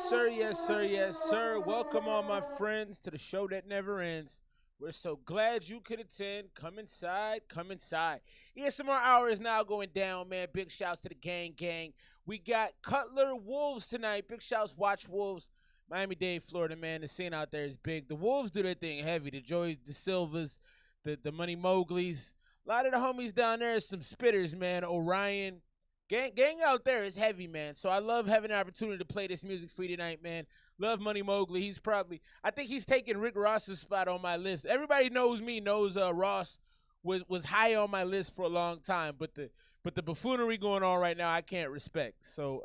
sir, yes, sir, yes, sir. Welcome, all my friends, to the show that never ends. We're so glad you could attend. Come inside, come inside. ESMR hour is now going down, man. Big shouts to the gang. We got Cutler Wxlvez tonight. Big shouts, watch Wolves. Miami-Dade, Florida, man. The scene out there is big. The Wolves do their thing heavy. The Joys, the Silvas, the Money Moglys. A lot of the homies down there is some spitters, man. ORION. Gang out there is heavy, man. So I love having the opportunity to play this music for you tonight, man. Love Money Mowgli. I think he's taking Rick Ross's spot on my list. Everybody knows me, knows Ross was high on my list for a long time, but the buffoonery going on right now, I can't respect. So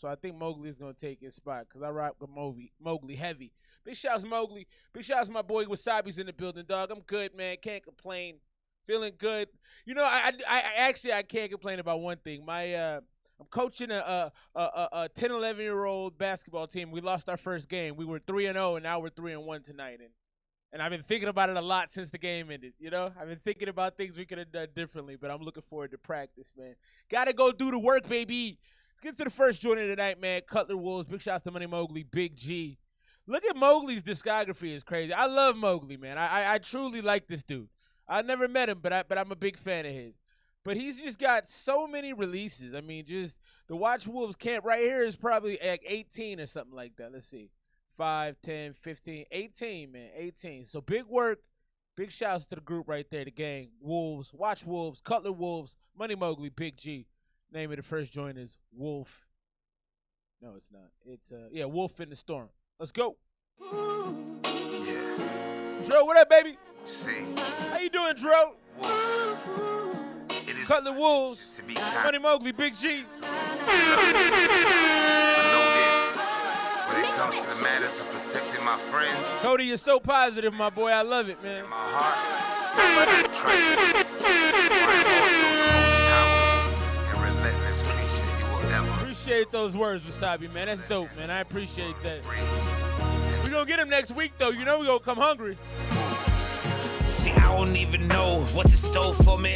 I think Mowgli is gonna take his spot because I rock with Mowgli heavy. Big shouts Mowgli. Big shouts my boy Wasabi's in the building, dog. I'm good, man. Can't complain. Feeling good. You know, I can't complain about one thing. I'm coaching a 10, 11-year-old basketball team. We lost our first game. We were 3-0, and now we're 3-1 tonight. And I've been thinking about it a lot since the game ended. You know, I've been thinking about things we could have done differently, but I'm looking forward to practice, man. Gotta go do the work, baby. Let's get to the first joint of the night, man. Cutler Wxlvez. Big shouts to Money Mowgli, Big G. Look at Mowgli's discography. It's crazy. I love Mowgli, man. I truly like this dude. I never met him, but I'm a big fan of his. But he's just got so many releases. I mean, just the Watch Wolves camp right here is probably like 18 or something like that. Let's see. 5, 10, 15, 18, man. 18. So big work. Big shouts to the group right there, the gang. Wolves, Watch Wolves, Cutler Wxlvez, Money Mowgli, Big G. Name of the first joint is Wolf. No, it's not. It's Wolf in the Storm. Let's go. Yeah. Dro, what up, baby? See. How you doing, Dro? Wolf. It is Cutler Wxlvez, to be Money Mowgli, Big G. I know this. When it comes to the matters of protecting my friends, Cody, you're so positive, my boy. I love it, man. in my heart, and relentless creature you will ever Appreciate those words, Wasabi, man. That's dope, man. I appreciate that. We're going to get him next week, though. You know we're going to come hungry. See, I don't even know what's in store for me,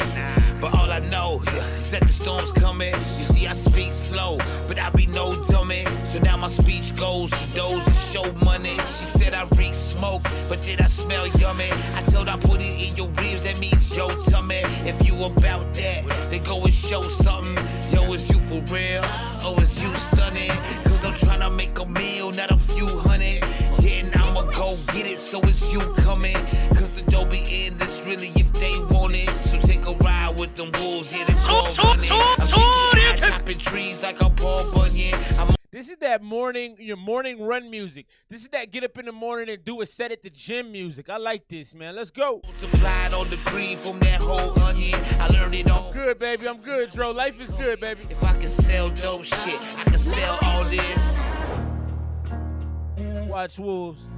but all I know is that the storm's coming. You see, I speak slow, but I be no dummy. So now my speech goes to those who show money. She said I reek smoke, but did I smell yummy? I told her I put it in your ribs, that means yo tummy. If you about that, then go and show something. Yo, is you for real? Oh, is you stunning? Cause I'm trying to make a meal, not a few hundred. Yeah, and I'ma go get it, so it's you coming. Cause the dough be in this really if they want it. So take a ride with them wolves, yeah, they call running. I'm kicking high, chopping trees like I'm Paul Bunyan. This is that your morning run music. This is that get up in the morning and do a set at the gym music. I like this, man. Let's go. Multiplied on the green from that whole onion. I learned it all. Good, baby. I'm good, Dro. Life is good, baby. If I can sell dope shit, I can sell all this. Watch Wolves.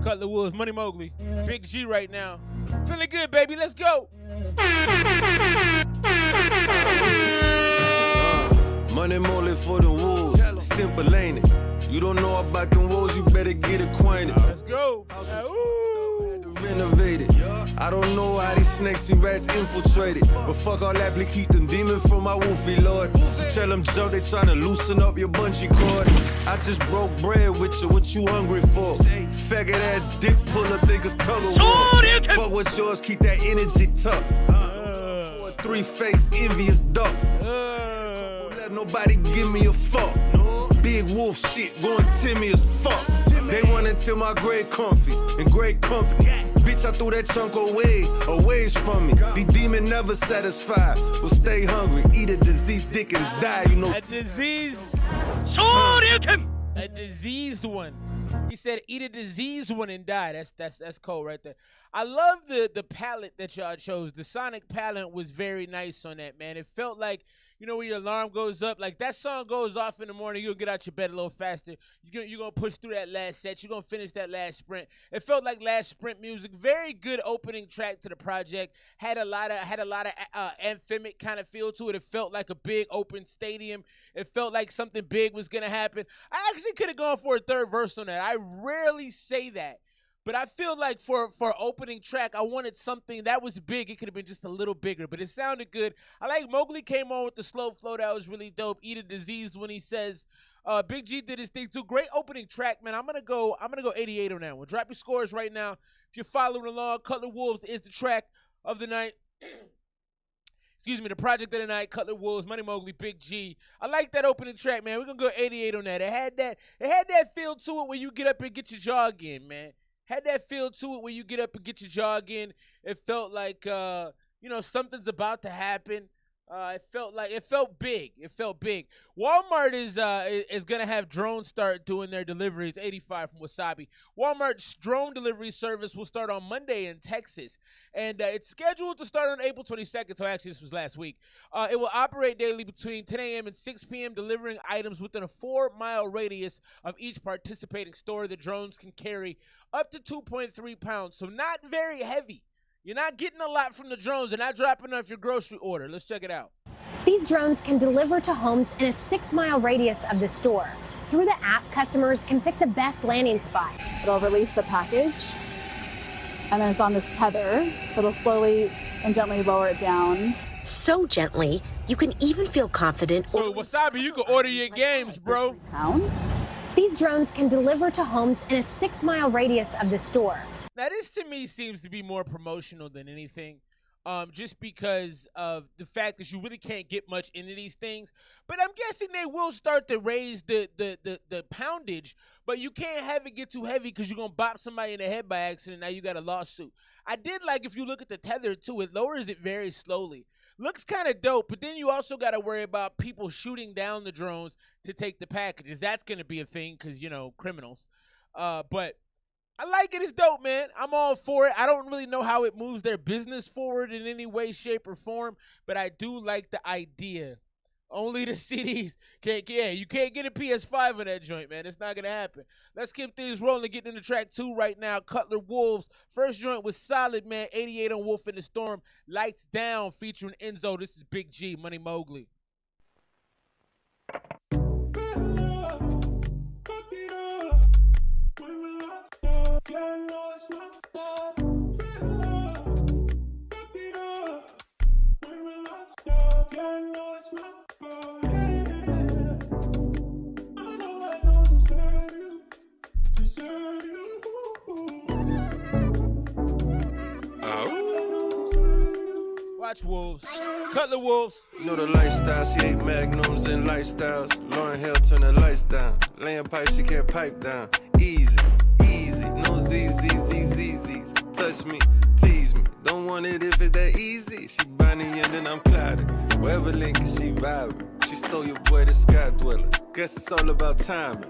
Cutler Wxlvez, Money Mowgli. Big G right now. Feeling good, baby. Let's go. Money Mowgli for the wolves. Simple, ain't it? You don't know about them wolves, you better get acquainted. Let's go. Renovated. I don't know how these snakes and rats infiltrated, but fuck all that, please keep them demons from my wolfie lord. Tell them jump, they tryna loosen up your bungee cord. I just broke bread with you, what you hungry for? Faggot that dick puller, think it's tug of war. Fuck what's yours, keep that energy tucked. 3-face envious duck. Let nobody give me a fuck. Big wolf shit, going Timmy as fuck. They want until my grade comfy and great company. Bitch, I threw that chunk away from me. The demon never satisfied, will stay hungry, eat a diseased dick and die, you know. A diseased one. He said, eat a diseased one and die. That's cold right there. I love the palette that y'all chose. The Sonic palette was very nice on that, man. It felt like, you know, when your alarm goes up, like that song goes off in the morning, you'll get out your bed a little faster. You're going to push through that last set. You're going to finish that last sprint. It felt like last sprint music. Very good opening track to the project. Had a lot of anthemic kind of feel to it. It felt like a big open stadium. It felt like something big was going to happen. I actually could have gone for a third verse on that. I rarely say that. But I feel like for opening track, I wanted something that was big. It could have been just a little bigger, but it sounded good. I like Mowgli came on with the slow flow. That was really dope. Eat a disease when he says, Big G did his thing too. Great opening track, man. I'm gonna go 88 on that one. Drop your scores right now. If you're following along, Cutler Wxlvez is the track of the night. Excuse me, the project of the night, Cutler Wxlvez, Money Mowgly, Big G. I like that opening track, man. We're gonna go 88 on that. It had that feel to it when you get up and get your jog in, man. Had that feel to it when you get up and get your jog in. It felt like something's about to happen. It felt big. It felt big. Walmart is gonna have drones start doing their deliveries. 85 from Wasabi. Walmart's drone delivery service will start on Monday in Texas, and it's scheduled to start on April 22nd. So actually, this was last week. It will operate daily between 10 a.m. and 6 p.m., delivering items within a 4-mile radius of each participating store. The drones can carry up to 2.3 pounds, so not very heavy. You're not getting a lot from the drones. They're not dropping off your grocery order. Let's check it out. These drones can deliver to homes in a 6-mile radius of the store. Through the app, customers can pick the best landing spot. It'll release the package, and then it's on this tether, so it'll slowly and gently lower it down. So gently, you can even feel confident. So, Wasabi, you can order your games, bro. These drones can deliver to homes in a 6-mile radius of the store. Now, this to me seems to be more promotional than anything, just because of the fact that you really can't get much into these things. But I'm guessing they will start to raise the poundage, but you can't have it get too heavy because you're going to bop somebody in the head by accident. Now you got a lawsuit. I did like, if you look at the tether, too, it lowers it very slowly. Looks kind of dope, but then you also got to worry about people shooting down the drones to take the packages. That's going to be a thing because, criminals. But I like it. It's dope, man. I'm all for it. I don't really know how it moves their business forward in any way, shape, or form, but I do like the idea. Only the CDs you can't get a PS5 on that joint, man. It's not going to happen. Let's keep things rolling, getting into track 2 right now. Cutler Wxlvez. First joint was solid, man. 88 on Wolf in the Storm. Lights Down featuring Enzo. This is Big G, Money Mowgly. Watch Wolves. Cutler Wxlvez. You know the lifestyle, she ate magnums and lifestyles. Lauren Hill turn the lights down. Laying pipe, she can't pipe down. Easy, no ZZZZZs. Touch me, tease me. Don't want it if it's that easy. She Bonnie and then I'm clouded. Wherever Lincoln, she vibing. She stole your boy, the sky dweller. Guess it's all about timing.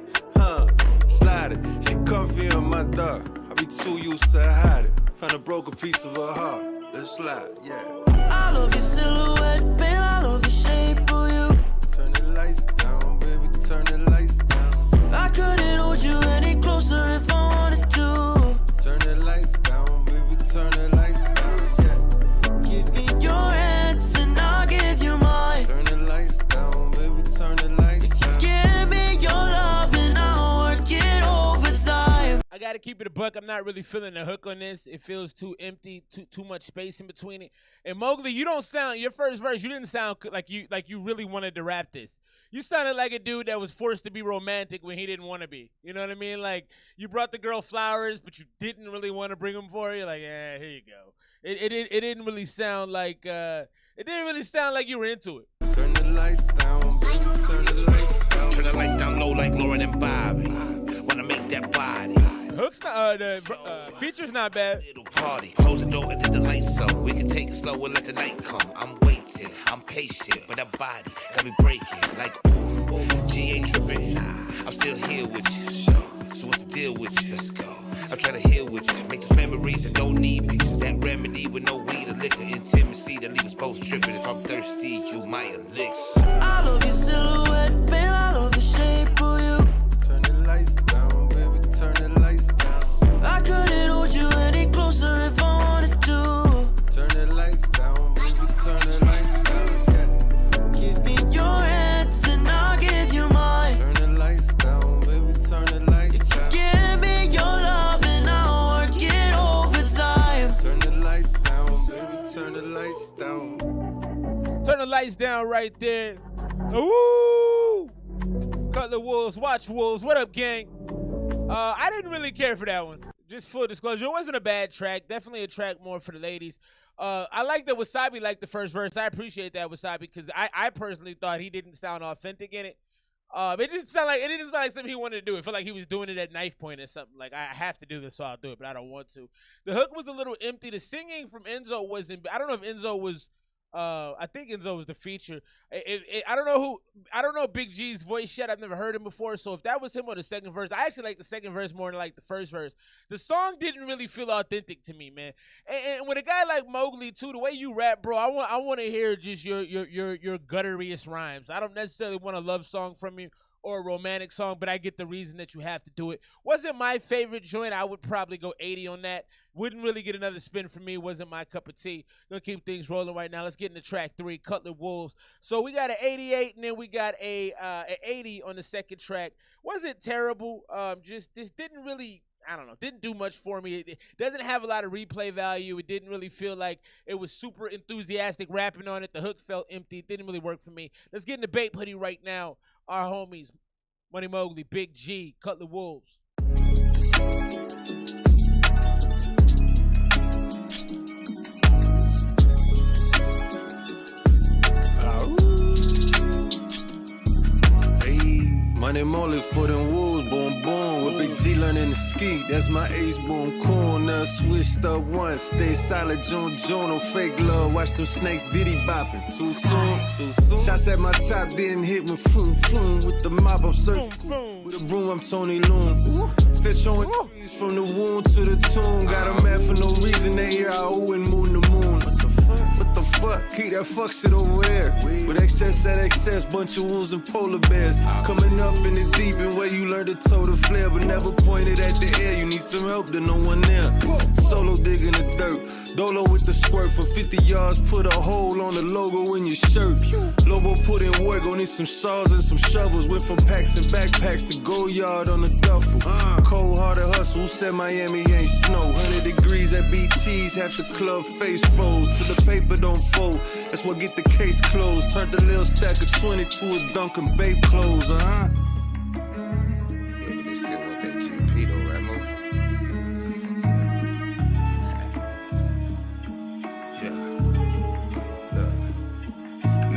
Slide it. She comfy on my dog. I be too used to hiding. Found a broken piece of her heart. Let's slide, yeah. I love your silhouette, babe, I love the shape of you. Turn the lights down, baby, turn the lights down. I couldn't hold you any closer if I wanted to. Turn the lights down, baby, turn the lights down, yeah. Give me your hands and I'll give you mine. Turn the lights down, baby, turn the lights down. Give me your love and I'll work it overtime. I gotta keep it a buck. I'm not really feeling the hook on this. It feels too empty, too much space in between it. And Mowgly, you don't sound, your first verse, you didn't sound like you really wanted to rap this. You sounded like a dude that was forced to be romantic when he didn't want to be. You know what I mean? Like, you brought the girl flowers, but you didn't really want to bring them for her. You're like, here you go. It didn't really sound like you were into it. Turn the lights down, baby, turn the lights down. Turn the lights down low like Lauren and Bobby. Wanna make that body. Hook's not, feature's not bad. Little party. Close the door and let the lights so we can take it slow and let the night come. I'm waiting, I'm patient, but that body got me breaking. Like, ooh, G ain't tripping. Nah, I'm still here with you. So what's the deal with you? Let's go. I'm trying to heal with you. Make those memories that don't need pictures. That remedy with no weed or liquor. Intimacy that leave us both tripping. If I'm thirsty, you might elixir. I love your silhouette, babe, I love the shape of you. Turn the lights down, baby, turn the lights down. I couldn't hold you any closer if I wanted to. Turn the lights down, baby, turn the lights down, yeah. Give me your hands and I'll give you mine. Turn the lights down, baby, turn the lights down. Give me your love and I'll work turn the lights down right there. Ooh! Cutler Wxlvez, watch Wxlvez. What up, gang? I didn't really care for that one. Just full disclosure, it wasn't a bad track. Definitely a track more for the ladies. I like that Wasabi liked the first verse. I appreciate that, Wasabi, because I personally thought he didn't sound authentic in it. It didn't sound like something he wanted to do. It felt like he was doing it at knife point or something. Like, I have to do this, so I'll do it, but I don't want to. The hook was a little empty. The singing from Enzo wasn't. I don't know if Enzo was. I think Enzo was the feature. I don't know Big G's voice yet. I've never heard him before. So if that was him on the second verse, I actually like the second verse more than like the first verse. The song didn't really feel authentic to me, man. And with a guy like Mowgli too, the way you rap, bro, I want to hear just your gutteriest rhymes. I don't necessarily want a love song from you or a romantic song, but I get the reason that you have to do it. Wasn't my favorite joint. I would probably go 80 on that. Wouldn't really get another spin from me. Wasn't my cup of tea. Gonna keep things rolling right now. Let's get into track 3, Cutler Wxlvez. So we got an 88, and then we got an 80 on the second track. Wasn't terrible. Just didn't really, I don't know, didn't do much for me. It doesn't have a lot of replay value. It didn't really feel like it was super enthusiastic rapping on it. The hook felt empty. It didn't really work for me. Let's get into Bape Hoodie right now. Our homies, Money Mowgly, Big G, Cutler Wxlvez. Money Molly for them wolves, boom boom. With Big G learning to ski, that's my ace boom cool. Now switched up once, stay solid June, no fake love. Watch them snakes diddy bopping. Too soon. Shots at my top didn't hit me. Floom. With the mop, I'm searching. With the broom, I'm Tony Loon. Still showing trees from the wound to the tomb. Got a mad for no reason, they hear Aaaooooooo and moon to moon. What the fuck? Keep that fuck shit over there. With excess at excess, bunch of wolves and polar bears. Coming up in the deep end where you learn to tow the flare, but never pointed at the air. You need some help, there's no one there. Solo digging the dirt. Dolo with the squirt for 50 yards. Put a hole on the logo in your shirt. Lobo put in work, gon' need some saws and some shovels. Went from packs and backpacks to go yard on the duffel. Cold hearted hustle, who said Miami ain't snow? 100 degrees at BT's, half the club face froze. Till the paper don't fold, that's what get the case closed. Turned the little stack of 20 to a Dunkin' Bape clothes, Yeah, but they still want that GP though, right, Mo?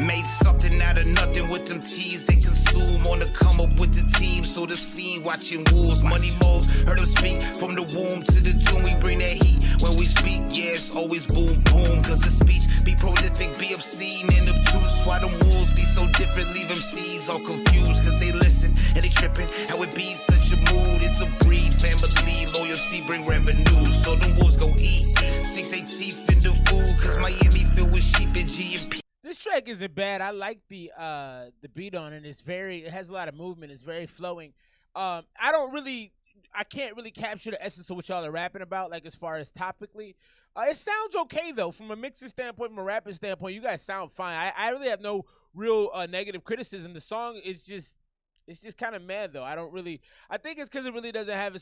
Made something out of nothing with them teas they consume. On the come up with the team, so the scene watching wolves. Money moles, heard them speak from the womb to the tomb. We bring that heat when we speak, yeah, it's always boom boom. Cause the speech be prolific, be obscene and obtuse. Why them wolves be so different, leave MCs all confused. Cause they listen and they tripping, how it be such a mood. It's a breed, family, loyalty bring revenue. So them wolves go eat, sink they teeth in the food. Cause Miami filled with sheep and G&P. This track isn't bad. I like the beat on it. It has a lot of movement. It's very flowing. I can't really capture the essence of what y'all are rapping about, like as far as topically. It sounds okay though, from a mixing standpoint, from a rapping standpoint. You guys sound fine. I really have no real negative criticism. The song is just. It's just kind of mad though. I think it's because it really doesn't have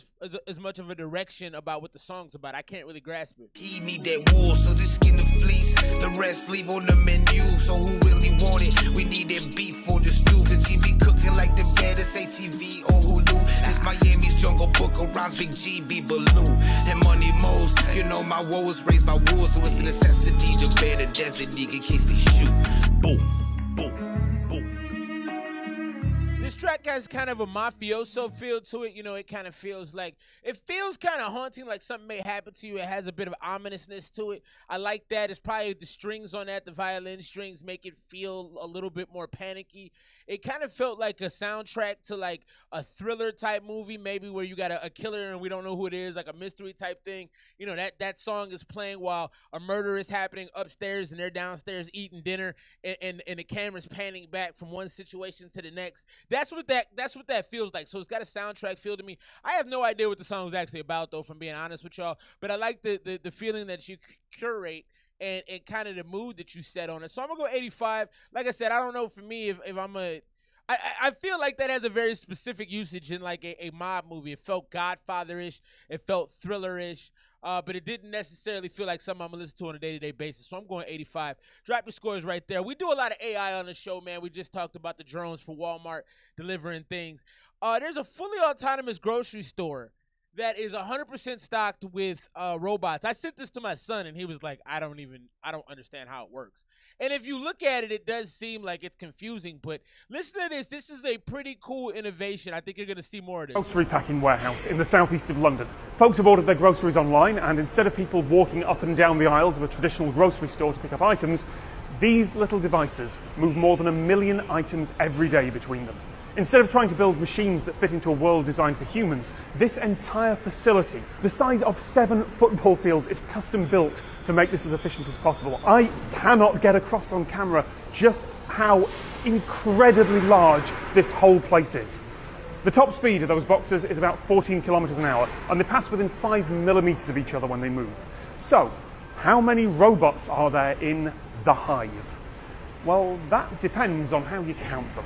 as much of a direction about what the song's about. I can't really grasp it. He need that wool, so this skin the fleece. The rest leave on the menu. So who really want it? We need that beef for the stew. Cause he be cooking like the baddest ATV or Hulu. This Miami's Jungle Book of rhymes, Big G be Baloo. And Money Mo's, you know my woes raised by wolves. So it's a necessity to bear the destiny in case they shoot. Boom, boom. This track has kind of a mafioso feel to it. You know, it kind of feels kind of haunting, like something may happen to you. It has a bit of ominousness to it. I like that. It's probably the strings on that, the violin strings make it feel a little bit more panicky. It kind of felt like a soundtrack to like a thriller type movie, maybe where you got a killer and we don't know who it is, like a mystery type thing. You know, that song is playing while a murder is happening upstairs and they're downstairs eating dinner, and the camera's panning back from one situation to the next. That's what that feels like. So it's got a soundtrack feel to me. I have no idea what the song is actually about, though, if I'm being honest with y'all. But I like the feeling that you curate and kind of the mood that you set on it. So I'm going to go 85. Like I said, I don't know for me if I'm I feel like that has a very specific usage in like a mob movie. It felt Godfather-ish. It felt thriller-ish. but it didn't necessarily feel like something I'm gonna listen to on a day-to-day basis. So I'm going 85. Drop your scores right there. We do a lot of AI on the show, man. We just talked about the drones for Walmart delivering things. There's a fully autonomous grocery store that is 100% stocked with robots. I sent this to my son, and he was like, I don't understand how it works. And if you look at it, it does seem like it's confusing, but listen to this. This is a pretty cool innovation. I think you're going to see more of this. Grocery packing warehouse in the southeast of London. Folks have ordered their groceries online, and instead of people walking up and down the aisles of a traditional grocery store to pick up items, these little devices move more than 1 million items every day between them. Instead of trying to build machines that fit into a world designed for humans, this entire facility, the size of 7 football fields, is custom built to make this as efficient as possible. I cannot get across on camera just how incredibly large this whole place is. The top speed of those boxes is about 14 kilometers an hour, and they pass within 5 millimeters of each other when they move. So, how many robots are there in the hive? Well, that depends on how you count them.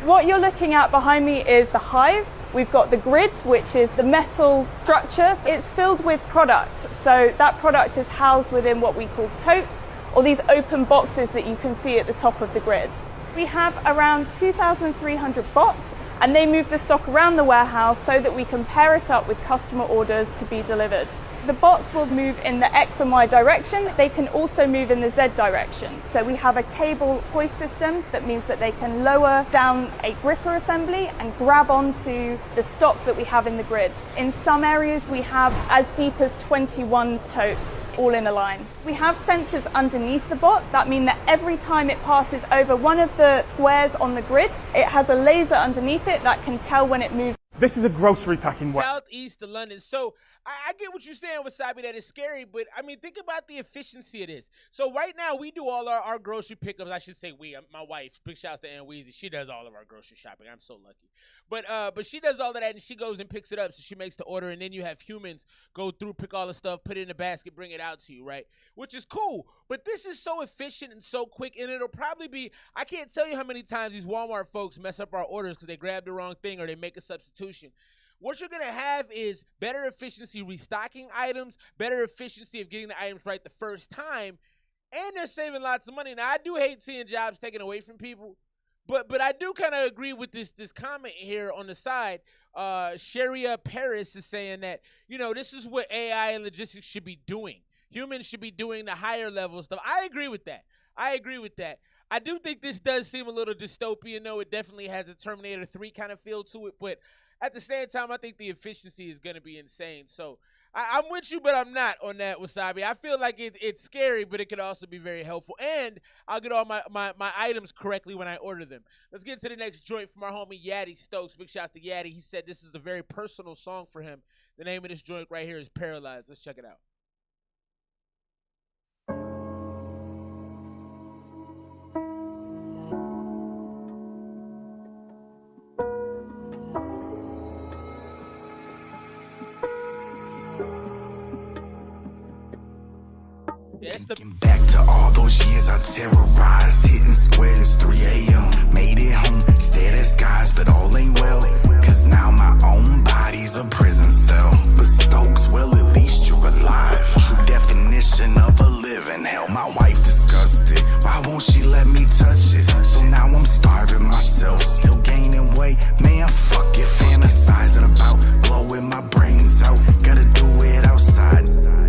What you're looking at behind me is the hive. We've got the grid, which is the metal structure. It's filled with products. So that product is housed within what we call totes, or these open boxes that you can see at the top of the grid. We have around 2,300 bots, and they move the stock around the warehouse so that we can pair it up with customer orders to be delivered. The bots will move in the X and Y direction. They can also move in the Z direction. So we have a cable hoist system that means that they can lower down a gripper assembly and grab onto the stock that we have in the grid. In some areas, we have as deep as 21 totes all in a line. We have sensors underneath the bot that mean that every time it passes over one of the squares on the grid, it has a laser underneath it that can tell when it moves. This is a grocery packing warehouse. Southeast of London. So I get what you're saying, Wasabi, that it's scary, but I mean, think about the efficiency of this. So right now, we do all our grocery pickups. I should say we, my wife, big shouts to Aaaooooooo. She does all of our grocery shopping. I'm so lucky. But she does all of that, and she goes and picks it up. So she makes the order, and then you have humans go through, pick all the stuff, put it in the basket, bring it out to you, right? Which is cool. But this is so efficient and so quick, and it'll probably be, I can't tell you how many times these Walmart folks mess up our orders because they grab the wrong thing or they make a substitution. What you're going to have is better efficiency restocking items, better efficiency of getting the items right the first time, and they're saving lots of money. Now, I do hate seeing jobs taken away from people, but I do kind of agree with this comment here on the side. Sharia Paris is saying that, you know, this is what AI and logistics should be doing. Humans should be doing the higher level stuff. I agree with that. I do think this does seem a little dystopian, though. It definitely has a Terminator 3 kind of feel to it, but at the same time, I think the efficiency is going to be insane. So I'm with you, but I'm not on that, Wasabi. I feel like it's scary, but it could also be very helpful. And I'll get all my items correctly when I order them. Let's get to the next joint from our homie Yaddy Stokes. Big shouts to Yaddy. He said this is a very personal song for him. The name of this joint right here is Paralyzed. Let's check it out. Thinking back to all those years I terrorized, hitting squares 3 a.m. Made it home, stared at skies, but all ain't well. Cause now my own body's a prison cell. But Stokes, well, at least you're alive. True definition of a living hell. My wife discussed it. Why won't she let me touch it? So now I'm starving myself, still gaining weight. Man, fuck it, fantasizing about blowing my brains out. Gotta do it outside.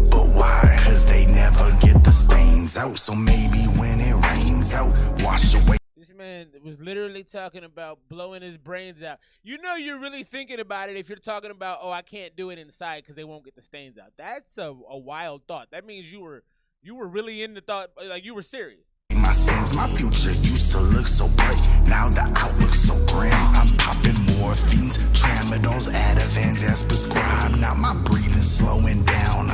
But why? Cause they never get the stains out. So maybe when it rains out, wash away. This man was literally talking about blowing his brains out. You know you're really thinking about it if you're talking about, oh, I can't do it inside because they won't get the stains out. That's a wild thought. That means you were really in the thought, like you were serious. My sins, my future used to look so bright. Now the outlook's so grim. I'm popping morphines, tramadol's Ativan as prescribed. Now my breathing's slowing down.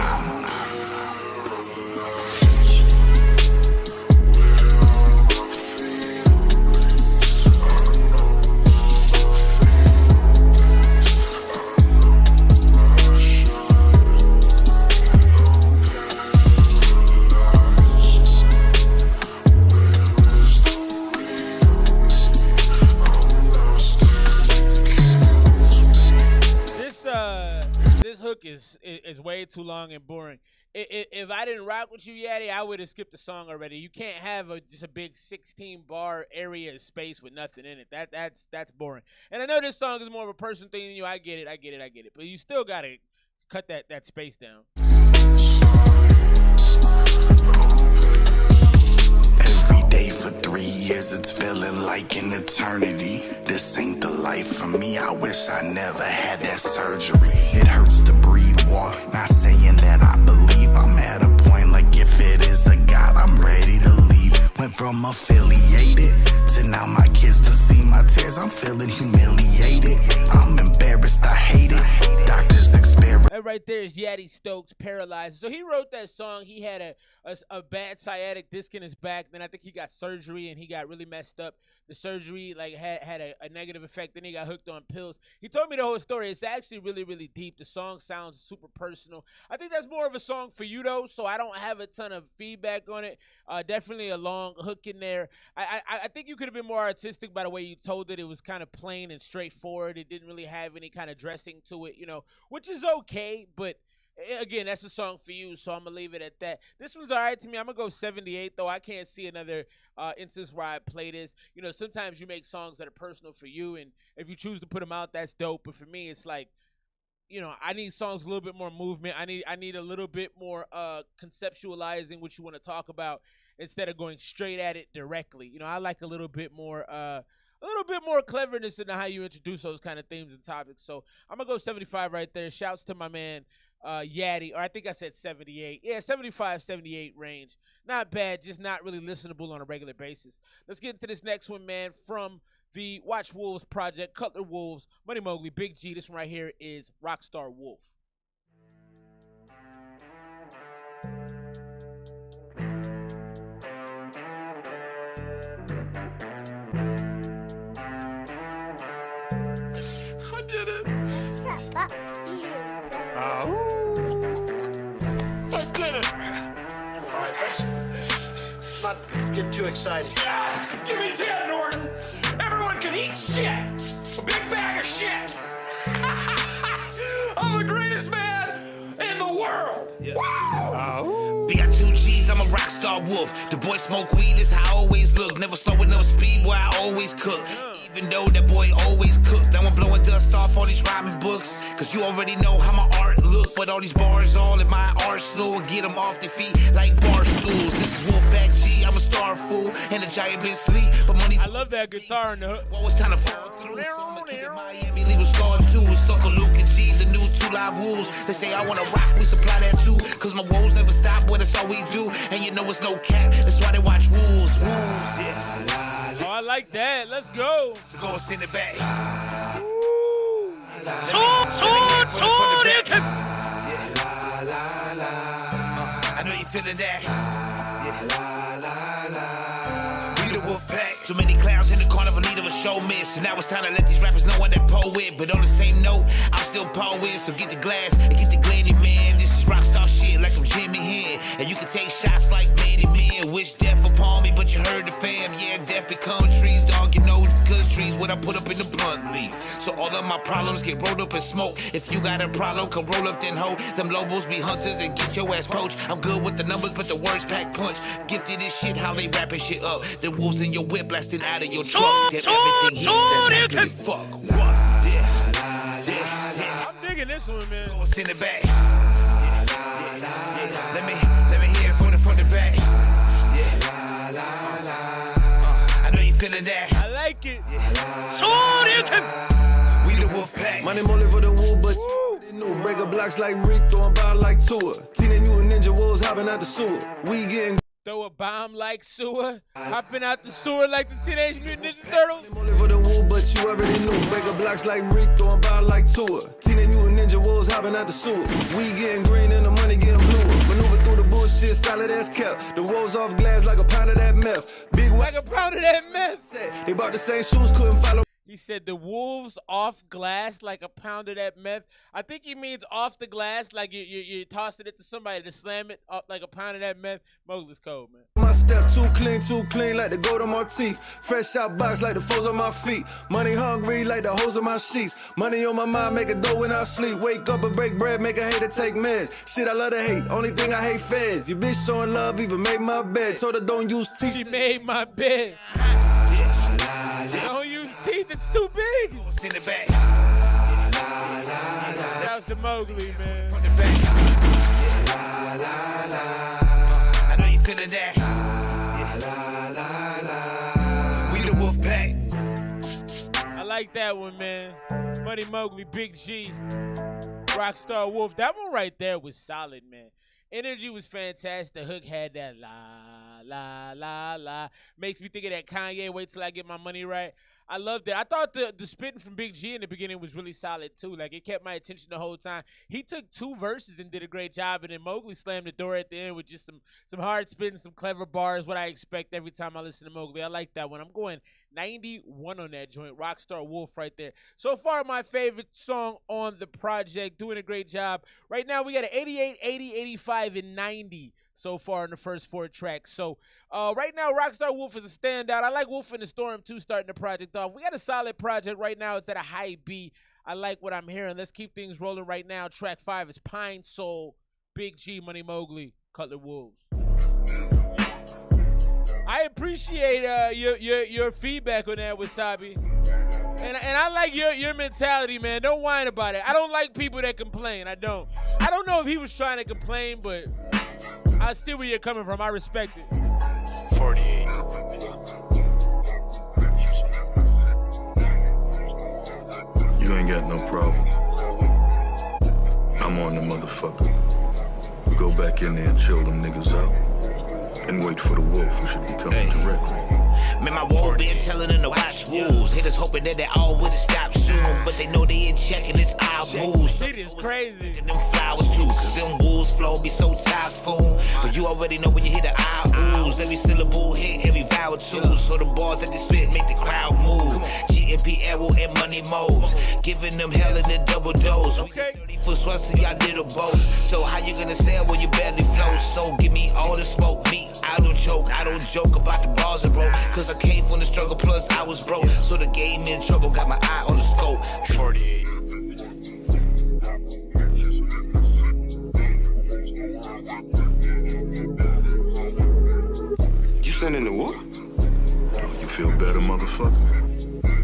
hook is way too long and boring. If I didn't rock with you, Yaddy, I would have skipped the song already. You can't have just a big 16-bar area of space with nothing in it. That's boring. And I know this song is more of a personal thing than you. I get it. But you still gotta cut that space down. Every day for 3 years, it's feeling like an eternity. This ain't the life for me. I wish I never had that surgery. It hurts to breathe water. Not saying that I believe. I'm at a point like if it is a God, I'm ready to leave. Went from affiliated to now my kids to see my tears. I'm feeling humiliated. I'm embarrassed. I hate it. Doctors experiment. That right there is Yaddy Stokes, Paralyzed. So he wrote that song. He had a bad sciatic disc in his back. Then I think he got surgery and he got really messed up. The surgery like had a negative effect. Then he got hooked on pills. He told me the whole story. It's actually really, really deep. The song sounds super personal. I think that's more of a song for you though, so I don't have a ton of feedback on it. Definitely a long hook in there. I think you could have been more artistic by the way you told it. It was kind of plain and straightforward. It didn't really have any kind of dressing to it, which is okay, but again, that's a song for you, so I'm going to leave it at that. This one's all right to me. I'm going to go 78, though. I can't see another instance where I play this. Sometimes you make songs that are personal for you, and if you choose to put them out, that's dope. But for me, it's like, I need songs with a little bit more movement. I need a little bit more conceptualizing what you want to talk about instead of going straight at it directly. I like a little bit more cleverness in how you introduce those kind of themes and topics. So I'm going to go 75 right there. Shouts to my man, Yaddy, or I think I said 78. Yeah, 75, 78 range. Not bad, just not really listenable on a regular basis. Let's get into this next one, man, from the Watch Wolves project, Cutler Wxlvez, Money Mowgly, Big G. This one right here is Rockstar Wolf. I did it. Shut up. I did it. All right, let's not get too excited. Yes! Give me 10, Norton. Everyone can eat shit. A big bag of shit. I'm the greatest man in the world. Yeah. Wow. Got 2 G's, I'm a rockstar wolf. The boy smoke weed, is how I always look. Never start with no speed, boy, I always cook. Even though that boy always cooked. I won't blowing dust off all these rhyming books. Cause you already know how my art look. But all these bars all in my arsenal. Get them off their feet like bar stools. This is Wolfpack G, I'm a star fool. And the giant been sleep. But money. I love that guitar in the hook. What was time to fall through? So I'ma keep it Miami, leave a scar too. Sucker Luke and G, the new 2 Live Wolves. They say I wanna rock, we supply that too. Cause my woes never stop, boy, that's all we do. And you know it's no cap, that's why they watch Wolves. Oh, I like that. Let's go. So go and send it back. I know you feeling that. We the wolf pack. So many clowns in the carnival, need of a show miss. So now it's time to let these rappers know I'm that poet. But on the same note, I'm still poet. So get the glass and get the glanny, man. This is rockstar shit like I'm Jimmy Hen. And you can take shots like Manny Man. Wish death upon me, but you heard the fam. Yeah, death become trees, dog. You know the good trees, what I put up in the blunt leaf. So all of my problems get rolled up in smoke. If you got a problem, come roll up then ho. Them lobos be hunters and get your ass poached. I'm good with the numbers, but the words pack punch. Gifted this shit, how they rapping shit up. Them wolves in your whip blasting out of your truck. Get everything hit, that's accurate as fuck. What? I'm digging this one, man. Go send it back. Let me hear it from the back. I know you feeling that. I like it. We the wolf pack. My name only for the wool, but new breaker blocks like Rick, throwing bomb like Tua. Teenage Mutant Ninja Wolves hopping out the sewer. We getting throw a bomb like sewer, hopping out the sewer like the Teenage Mutant Ninja Turtles. I'm only for the wool, but you already knew. Breaker blocks like Rick, throwing bomb like Tua. Teenage Mutant Ninja Wolves hopping out the sewer. We getting green and the money getting bluer. Maneuver through the bullshit, solid as kept. The wolves off glass like a pound of that meth. Big like a pound of that meth. They bought the same shoes, couldn't follow. He He said the wolves off glass like a pound of that meth. I think he means off the glass, like you tossing it to somebody to slam it up like a pound of that meth. Mowgli's cold, man. My step too clean like the gold on my teeth. Fresh out box like the foes on my feet. Money hungry like the hoes on my sheets. Money on my mind, make a dough when I sleep. Wake up and break bread, make a hater take meds. Shit, I love to hate, only thing I hate feds. Your bitch showing love, even made my bed. Told her don't use teeth. She made my bed. Don't use teeth, it's too big. Send it back. That was the Mowgli, man. I know you feeling that. We the wolf pack. I like that one, man. Money Mowgli, Big G, Rockstar Wolf. That one right there was solid, man. Energy was fantastic. The hook had that la, la, la, la. Makes me think of that Kanye, wait till I get my money right. I loved it. I thought the spitting from Big G in the beginning was really solid, too. Like, it kept my attention the whole time. He took 2 verses and did a great job, and then Mowgli slammed the door at the end with just some hard spitting, some clever bars, what I expect every time I listen to Mowgli. I like that one. I'm going 91 on that joint. Rockstar Wolf right there. So far, my favorite song on the project. Doing a great job. Right now, we got an 88, 80, 85, and 90 so far in the first 4 tracks. So right now, Rockstar Wolf is a standout. I like Wolf in the Storm, too, starting the project off. We got a solid project right now. It's at a high B. I like what I'm hearing. Let's keep things rolling right now. Track 5 is Pine Soul, Big G, Money Mowgli, Cutler Wxlvez. I appreciate your feedback on that, Wasabi. And I like your mentality, man. Don't whine about it. I don't like people that complain. I don't know if he was trying to complain, but I see where you're coming from. I respect it. 48. You ain't got no problem. I'm on the motherfucker. We go back in there and chill them niggas out and wait for the wolf who should be coming directly. Man, my wall been telling them to watch rules. Haters hoping that they all would stop soon, but they know they ain't checking it's our moves. It is crazy. And them flowers too, cause them wolves flow be so typhoon. But you already know when you hear the Aaaoooooos. Every syllable hit, every vowel too. So the bars that they spit make the crowd move. GMP Arrow and Money Modes, giving them hell in the double dose. Okay. 30 foot sweats in y'all little boats. So how you gonna sell when you barely flow? So give me all the smoke, me. I don't joke about the bars I broke. Cause I came from the struggle, plus I was broke. So the game in trouble, got my eye on the scope. 48. You sending the wolf? You feel better, motherfucker?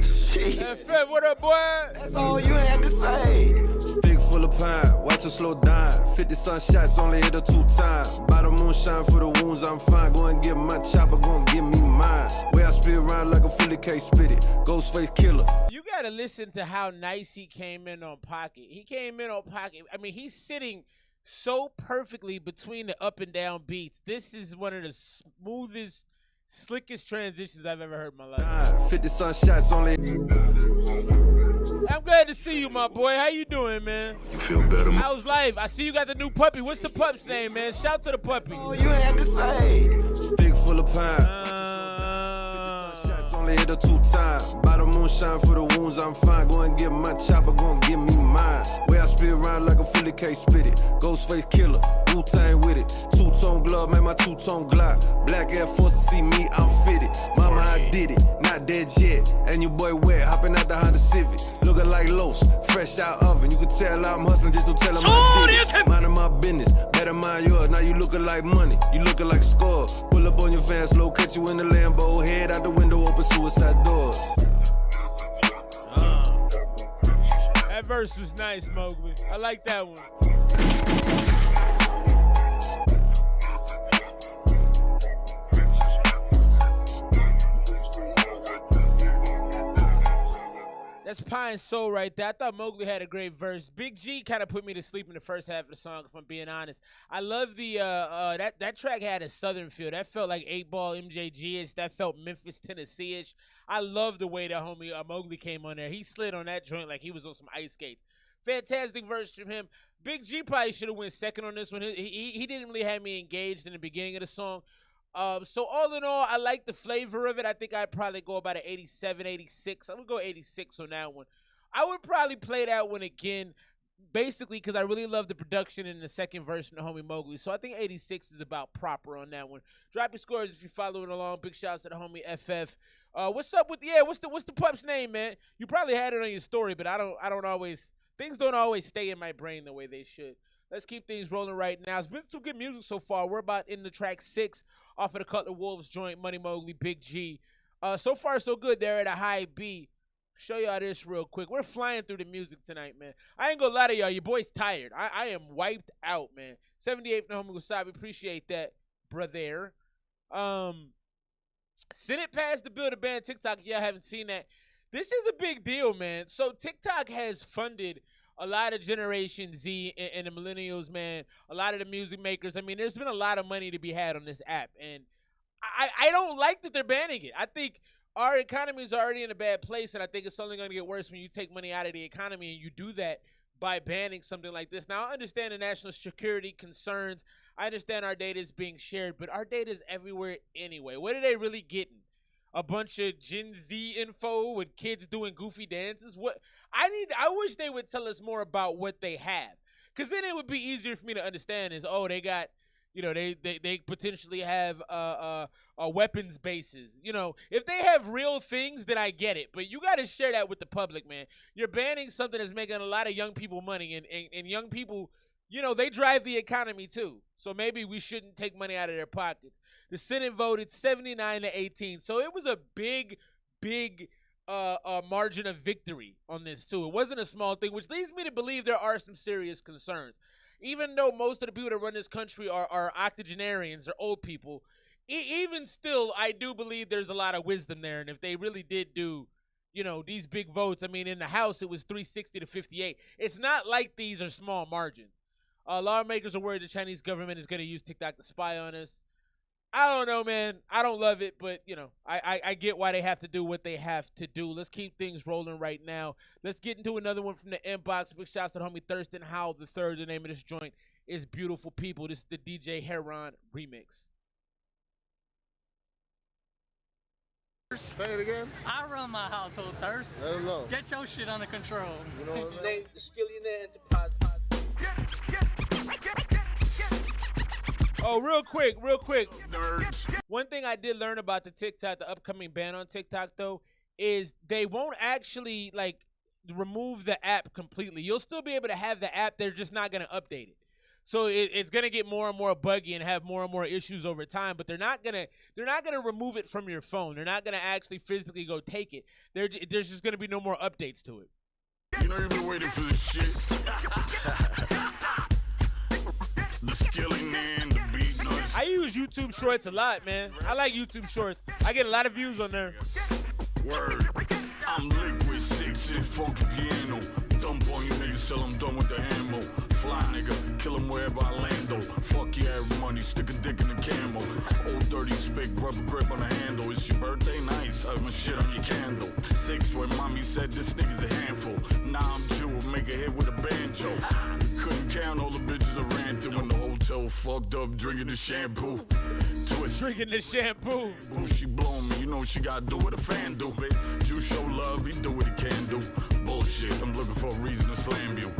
Shit. Hey, Fed, what up, boy? That's all you had to say. Stick full of pine, watch her slow down. 50 sunshots, only hit her 2 times. Bottle moonshine for the wounds, I'm fine. Go and get my chopper, go and give me mine. Where I spit around like a fully case spit it. Ghostface killer. You gotta listen to how nice he came in on Pocket. He came in on Pocket. I mean, he's sitting so perfectly between the up and down beats. This is one of the smoothest, slickest transitions I've ever heard in my life. 50 sunshots, only. I'm glad to see you, my boy. How you doing, man? You feel better? How's life? I see you got the new puppy. What's the pup's name, man? Shout to the puppy. All you had to say. Stick full of pine. Only hit her 2 times. Bottle moonshine for the wounds, I'm fine. Go and get my chopper, go and give me mine. Where I spit around like a fully case spit it. Ghostface killer, Wu-Tang with it. 2-tone glove, man, my 2-tone Glock. Black Air Force, see me, I'm fitted. Mama, I did it, not dead yet. And your boy wet, hopping out the Honda Civic. Looking like Los, fresh out oven. You can tell I'm hustling, just don't tell him I did it. Minding my business, better mind yours. Now you looking like money, you looking like score. Pull up on your van slow, cut you in the Lambo. Head out the window, open suicide doors. That verse was nice, Mowgli. I like that one. That's Pine Soul right there. I thought Mowgli had a great verse. Big G kind of put me to sleep in the first half of the song, if I'm being honest. I love the that track had a southern feel. That felt like 8-Ball MJG-ish. That felt Memphis, Tennessee-ish. I love the way that homie Mowgli came on there. He slid on that joint like he was on some ice skates. Fantastic verse from him. Big G probably should have went second on this one. He didn't really have me engaged in the beginning of the song. So all in all, I like the flavor of it. I think I'd probably go about an 87, 86. I'm going to go 86 on that one. I would probably play that one again, basically because I really love the production in the second verse from the homie Mowgli. So I think 86 is about proper on that one. Drop your scores if you're following along. Big shouts to the homie FF. What's up with what's the pup's name, man? You probably had it on your story, but I don't always, things don't always stay in my brain the way they should. Let's keep things rolling right now. It's been some good music so far. We're about in the track 6 off of the Cutler Wxlvez joint, Money Mowgli, Big G. So far so good. They're at a high B. Show y'all this real quick. We're flying through the music tonight, man. I ain't gonna lie to y'all. Your boy's tired. I am wiped out, man. 78 from the homie Wasabi. Appreciate that, brother. Senate passed the bill to ban TikTok. If y'all haven't seen that, this is a big deal, man. So TikTok has funded a lot of Generation Z and the millennials, man. A lot of the music makers. I mean, there's been a lot of money to be had on this app, and I don't like that they're banning it. I think our economy is already in a bad place, and I think it's only going to get worse when you take money out of the economy, and you do that by banning something like this. Now, I understand the national security concerns. I understand our data is being shared, but our data is everywhere anyway. What are they really getting? A bunch of Gen Z info with kids doing goofy dances? What? I wish they would tell us more about what they have, because then it would be easier for me to understand is, oh, they got, you know, they potentially have weapons bases. You know, if they have real things, then I get it. But you got to share that with the public, man. You're banning something that's making a lot of young people money, and young people, you know, they drive the economy too. So maybe we shouldn't take money out of their pockets. The Senate voted 79-18, so it was a big margin of victory on this too. It wasn't a small thing, which leads me to believe there are some serious concerns. Even though most of the people that run this country are octogenarians or old people, even still, I do believe there's a lot of wisdom there. And if they really did do, you know, these big votes, I mean, in the House, it was 360-58. It's not like these are small margins. Lawmakers are worried the Chinese government is going to use TikTok to spy on us. I don't know, man. I don't love it, but, you know, I get why they have to do what they have to do. Let's keep things rolling right now. Let's get into another one from the inbox. Big shouts to the homie Thurston Howell III. The name of this joint is Beautiful People. This is the DJ Heron remix. Say it again. I run my household, Thirst. Let them know. Get your shit under control. You know what I mean? Name the Skillionaire Enterprise. Oh, real quick. Nerds. One thing I did learn about the TikTok, the upcoming ban on TikTok, though, is they won't actually, like, remove the app completely. You'll still be able to have the app. They're just not going to update it. So it's going to get more and more buggy and have more and more issues over time, but they're not going to remove it from your phone. They're not going to actually physically go take it. There's just going to be no more updates to it. You know you've been waiting for this shit. The skilling and the beat noise. I use YouTube Shorts a lot, man. I like YouTube Shorts. I get a lot of views on there. Word. I'm liquid, 6-inch funky piano. Dump on you niggas till I'm done with the ammo. Fly nigga, kill him wherever I land though. Fuck yeah, money, stick a dick in the camo. Old dirty spit, rubber grip on the handle. It's your birthday night, I'm shit on your candle. 6 where mommy said this nigga's a handful. Now I'm Jew, make a hit with a banjo. Couldn't count all the bitches I ran through in the hotel, fucked up, drinking the shampoo. Drinking the shampoo. She blowing me, you know she gotta do what a fan do. You show love, he do what he can do. Bullshit, I'm looking for a reason to slam you.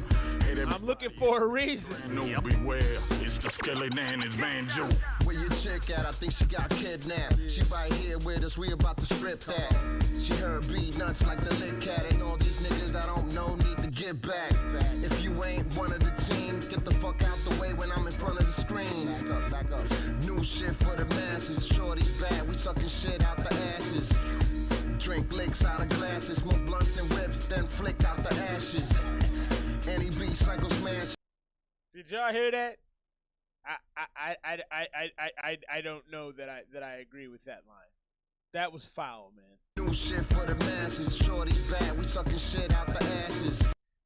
I'm looking for a reason. No, beware, it's the skeleton and his banjo. Where your chick at? I think she got kidnapped. She right here with us, we about to strip that. She heard beat nuts like the lit cat. And all these niggas that don't know need to get back. If you ain't one of the team, get the fuck out the way when I'm in front of the screen. Back up. New shit for the masses. Shorty's bad, we sucking shit out the asses. Drink licks out of glasses, smoke blunts and whips, then flick out the ashes. Any beat cycle smash. Did y'all hear that? I don't know that I agree with that line. That was foul, man. New shit for the masses. Shorty's bad, we sucking shit out the asses.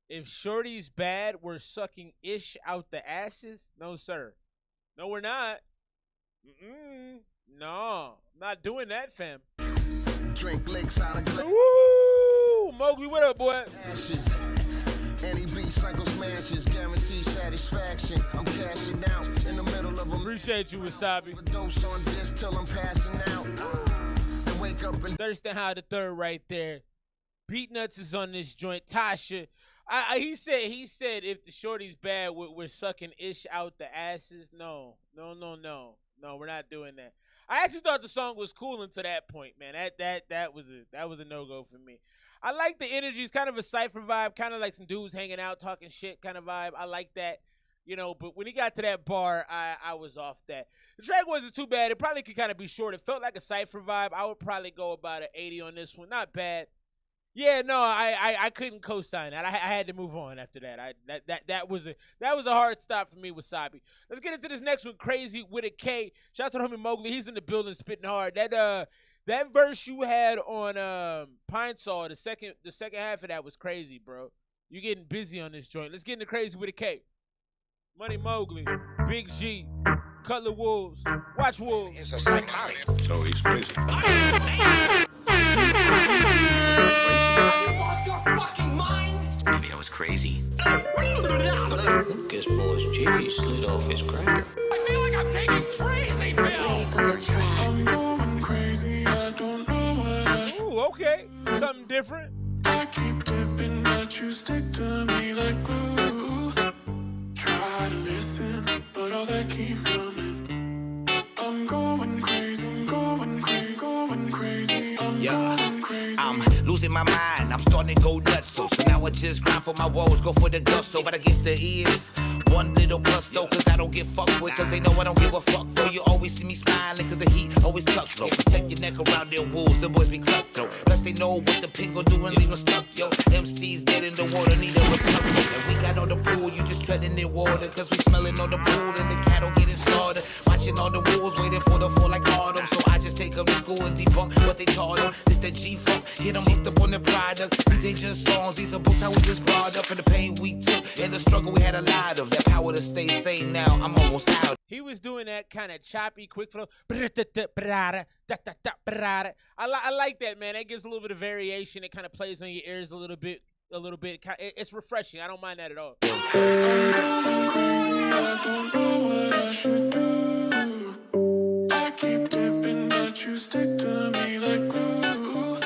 If Shorty's bad, we're sucking ish out the asses? No, sir. No, we're not. No, not doing that, fam. Drink licks out of glass. Woo! Mowgly, what up, boy? Ashes. Any beat cycle smashes, guarantee satisfaction. I'm cashing out in the middle of a Appreciate you, Wasabi. dose on this till I'm passing out. And wake up and Thurston High the third right there. Beat Nuts is on this joint. Tasha. He said if the shorty's bad, we're sucking ish out the asses. No, we're not doing that. I actually thought the song was cool until that point, man. That was a no-go for me. I like the energy. It's kind of a cypher vibe, kind of like some dudes hanging out, talking shit kind of vibe. I like that, but when he got to that bar, I was off that. The track wasn't too bad. It probably could kind of be short. It felt like a cypher vibe. I would probably go about an 80 on this one. Not bad. Yeah, no, I couldn't co-sign that. I had to move on after that. That was a hard stop for me, Wasabi. Let's get into this next one, Crazy with a K. Shout out to the homie Mowgli. He's in the building spitting hard. That verse you had on Pine Saw, the second half of that was crazy, bro. You getting busy on this joint. Let's get into Crazy with a K. Money Mowgli, Big G, Cutler Wxlvez, Watch Wolves. He's a psychotic. So he's crazy. You lost your fucking mind? Maybe I was crazy. Guess boy's cheese slid off his cracker. I feel like I'm taking crazy pills. I'm going crazy, I don't know what Ooh, okay. Something different. I keep dipping, but you stick to me like glue. Try to listen, but all that keep coming. I'm going crazy, I'm going crazy, going crazy. I'm going crazy. I'm losing my mind, I'm starting to go nuts. So now I just grind for my woes, go for the gusto. But I guess there is one little plus though, cause I don't get fucked with, cause they know I don't give a fuck though. You always see me smiling, cause the heat always tucked low. Protect your neck around their wolves, the boys be cutthroat. Plus they know what the pin gon' do and leave them stuck, yo. MC's dead in the water, need a recovery. And we got on the pool, you just treading in water, cause we smelling on the pool and the cattle getting slaughtered. Watching all the wolves, waiting for the fall like autumn. So I just take them to school and debunk what they taught them. This that G-Funk, get them hooked up on the product. These ain't just songs, these are books how we was brought up. And the pain we took and the struggle we had a lot of. That power to stay sane now, I'm almost out. He was doing that kind of choppy, quick flow. I like that, man. That gives a little bit of variation. It kind of plays on your ears a little bit. It's refreshing. I don't mind that at all. I'm going crazy, I don't know what I should do. I keep dipping, but you stick to me like glue.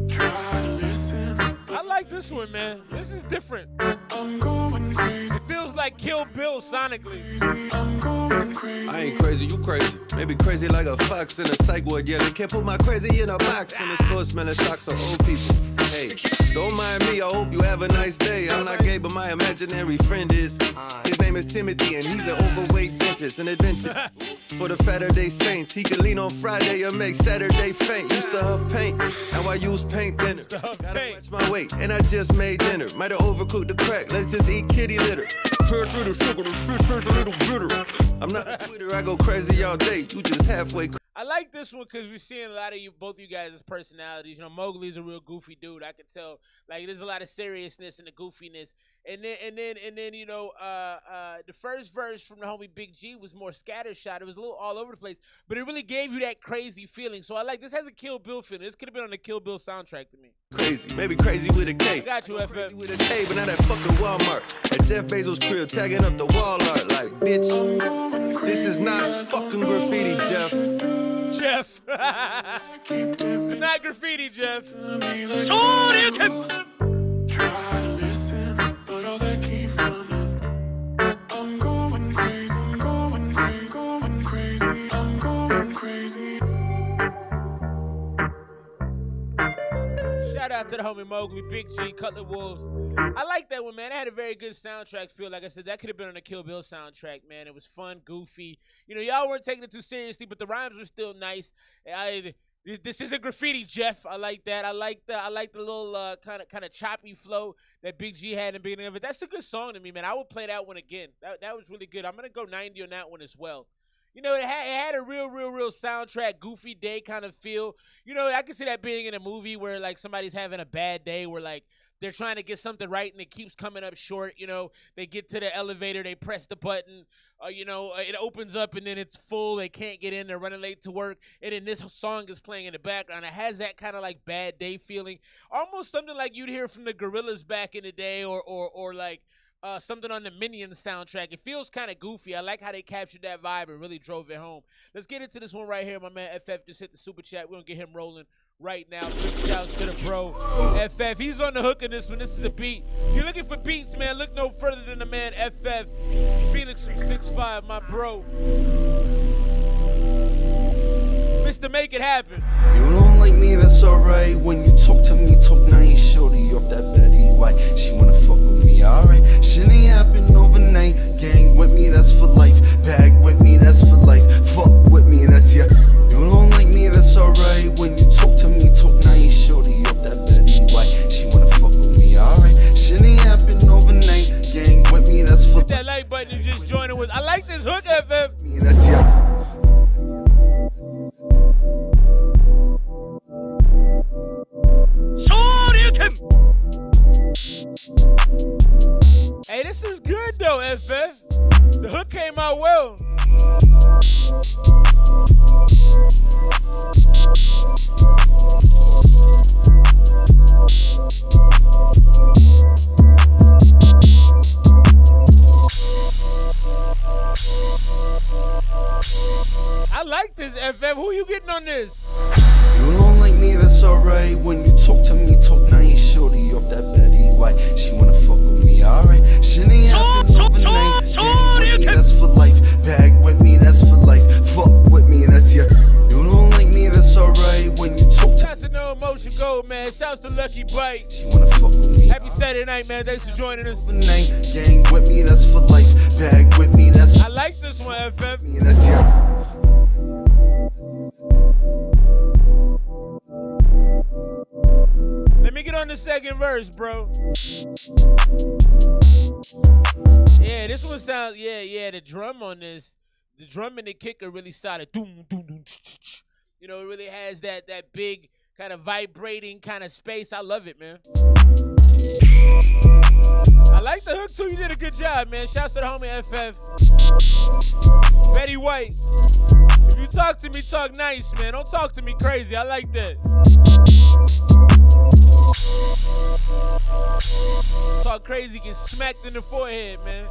Try to listen. I like this one, man. This is different. I'm going crazy. It feels like Kill Bill sonically. I'm going crazy. I ain't crazy, you crazy. Maybe crazy like a fox in a psych ward. Yeah, they can't put my crazy in a box. And it's full smelling shocks of old people. Hey, don't mind me, I hope you have a nice day. I'm not gay, but my imaginary friend is. His name is Timothy, and he's an overweight dentist, an inventor. For the Saturday Saints, he can lean on Friday and make Saturday faint. Used to huff paint, now I use paint thinner. Gotta watch my weight, and I just made dinner. Might have overcooked the crack, let's just eat kitty litter. I'm not a quitter, I go crazy all day. You just halfway crazy. I like this one because we're seeing a lot of both you guys' personalities. Mowgli's a real goofy dude. I can tell. Like, there's a lot of seriousness in the goofiness. And then, the first verse from the homie Big G was more scattershot. It was a little all over the place, but it really gave you that crazy feeling. So I like this. Has a Kill Bill feeling. This could have been on the Kill Bill soundtrack to me. Crazy, maybe crazy with a K. I got you, FF. Crazy with a K, but not at fucking Walmart. At Jeff Bezos' crib, tagging up the wall art. Like, bitch, this is not fucking graffiti, Jeff. Jeff. It's not graffiti, Jeff. Try to listen, but all that keep coming. I'm going crazy, I'm going crazy, going crazy, I'm going crazy. Shout out to the homie Mowgly, Big G, Cutler Wxlvez. I like that one, man. It had a very good soundtrack feel. Like I said, that could have been on the Kill Bill soundtrack, man. It was fun, goofy. Y'all weren't taking it too seriously, but the rhymes were still nice. This isn't graffiti, Jeff. I like that. I like the little kind of choppy flow that Big G had in the beginning of it. That's a good song to me, man. I would play that one again. That was really good. I'm gonna go 90 on that one as well. It had a real soundtrack, goofy day kind of feel. I can see that being in a movie where like somebody's having a bad day, where like they're trying to get something right and it keeps coming up short. They get to the elevator, they press the button. It opens up and then it's full. They can't get in. They're running late to work. And then this song is playing in the background. It has that kind of like bad day feeling. Almost something like you'd hear from the Gorillas back in the day or like something on the Minions soundtrack. It feels kind of goofy. I like how they captured that vibe and really drove it home. Let's get into this one right here. My man FF just hit the super chat. We're going to get him rolling right now. Big shouts to the bro, FF. He's on the hook in this one. This is a beat. If you're looking for beats, man, look no further than the man FF. Felix from 6'5", my bro. Mr. Make It Happen. You don't like me, that's alright. When you talk to me, talk nice. Shorty off that Betty White. She wanna fuck with me, alright. Shit ain't happen overnight. Gang with me, that's for life. Bag with me, that's for life. Fuck with me, that's yeah. You don't like me, that's alright. When you talk to me, talk nice. Shorty off that Betty White. She wanna fuck with me, alright. Shit ain't happen overnight. Gang with me, that's for life. Hit that like button you just joining with. I like this hook, FF. That's yeah. Hey, this is good though, FF. The hook came out well. I like this, FF. Who you getting on this? You don't like me, that's alright. When you talk to me, talk nice. Shorty off that Betty White. She wanna fuck with me, alright. Shit ain't happen overnight. Gang with me, that's for life. Bag with me, that's for life. Fuck with me, that's yeah. You don't like me, that's alright. When you talk to me. That's a no emotion gold, man. Shouts to Lucky Bite. She wanna fuck with me. Happy Saturday night, man. Thanks for joining us. Overnight. Gang with me, that's for life. Bag with me, that's for I like this one, FF. me, that's yeah. Let me get on the second verse, bro. Yeah, this one sounds, yeah, the drum on this, the drum and the kick are really solid. Doom, doom, doom, you know, it really has that big kind of vibrating kind of space. I love it, man. I like the hook, too. You did a good job, man. Shouts to the homie FF. Betty White. If you talk to me, talk nice, man. Don't talk to me crazy. I like that. Talk crazy, get smacked in the forehead, man.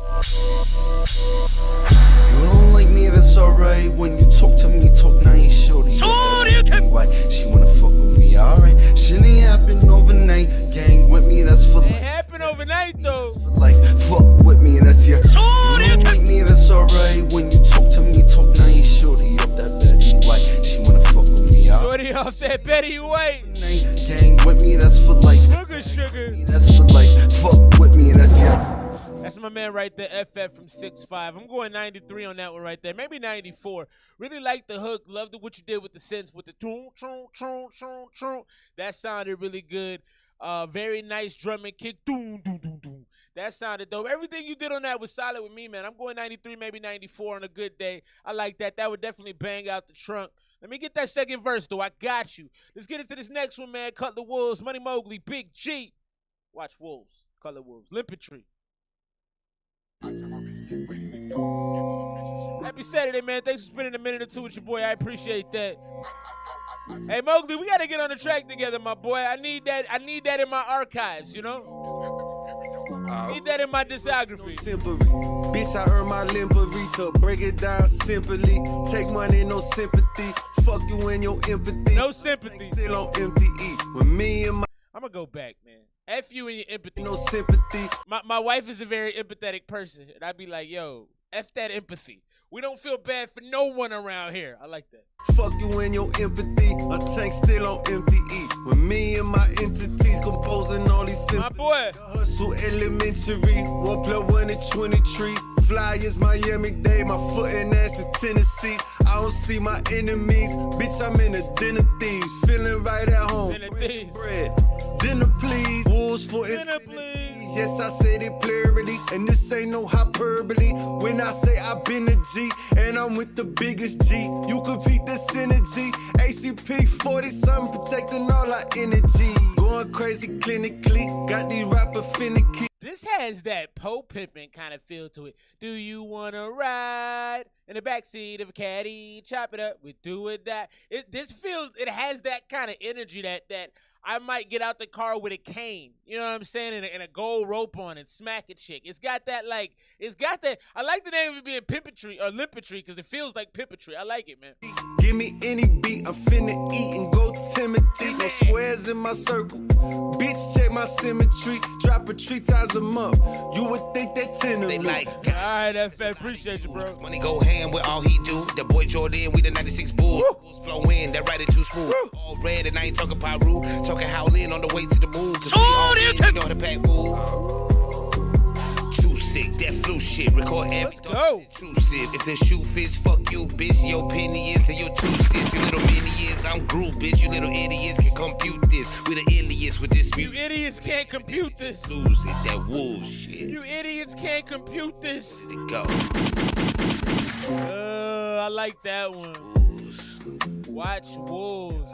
You don't like me, that's alright. When you talk to me, talk nice. Shorty off that Betty White. She wanna fuck with me, alright. Shit ain't happen overnight. Gang with me, that's for life. It happened overnight, though. For life. Fuck with me, that's yeah. You don't like me, that's alright. When you talk to me, talk nice. Shorty off that Betty White. She wanna fuck with me, alright. Shorty off that Betty White. Gang with me, that's for life. Sugar. That's for life. Fuck with me, that's yeah. That's my man right there, FF from 6'5". I'm going 93 on that one right there. Maybe 94. Really like the hook. Loved what you did with the synths, with the troom, troom, troom, troom, troom. That sounded really good. Very nice drum and kick. Doom, doom, doom, doom. That sounded dope. Everything you did on that was solid with me, man. I'm going 93, maybe 94 on a good day. I like that. That would definitely bang out the trunk. Let me get that second verse, though. I got you. Let's get into this next one, man. Cutler Wxlvez, Money Mowgly, Big G. Watch Wolves. Cutler Wxlvez. Limpetry. Happy Saturday, man. Thanks for spending a minute or two with your boy. I appreciate that. Hey, Mowgly, we got to get on the track together, my boy. I need that in my archives, you know? Need that in my discography. Bitch, I earn my limperita. Break it down simply. Take money, no sympathy. Fuck you and your empathy. No sympathy. Still on empty eat. With me and my... I'm going to go back, man. F you and your empathy. No sympathy. My wife is a very empathetic person. And I'd be like, yo, F that empathy. We don't feel bad for no one around here. I like that. Fuck you and your empathy. A tank still on empty eat. With me and my entities composing all these symphonies. My boy. Hustle elementary. 1 + 1 = 23. Fly is Miami Day. My foot and ass is Tennessee. I don't see my enemies. Bitch, I'm in a den of thieves. Feeling right at home. Bread. Dinner, please. Wolves for dinner, please. Yes, I said it plurally, and this ain't no hyperbole. When I say I've been a G, and I'm with the biggest G, you could peep the synergy. ACP 40-something, protecting all our energy. Going crazy clinically, got these rappers finicky. This has that Poe Pimpin' kind of feel to it. Do you want to ride in the backseat of a caddy? Chop it up, we do it, that. It has that kind of energy that I might get out the car with a cane, you know what I'm saying, and a gold rope on and smack a chick. It's got that, like, I like the name of it being pimpetry or limpetry because it feels like pimpetry. I like it, man. Give me any beat, I'm finna eat and go Timothy. No squares in my circle. Bitch, check my symmetry. Drop a 3 times a month. You would think that 10 of me. Like, all right, FF, appreciate you, bro. Money go hand with all he do. The boy Jordan, we the 96 Bulls. Flow in, that ride it too smooth. All red, and I ain't talking Pyru. Talking Howlin' on the way to the moon. Cause we all in, we know how to pack bull. Too sick, that flu shit. Record every thought intrusive. If the shoe fits, fuck you, bitch. Your opinions and your 2 cents. You little minions, I'm Groot, bitch. You little idiots can compute this. We the idiots with this music. You idiots can't compute this. Lose it, that wool shit. You idiots can't compute this. Let it go. I like that one. Watch Wolves.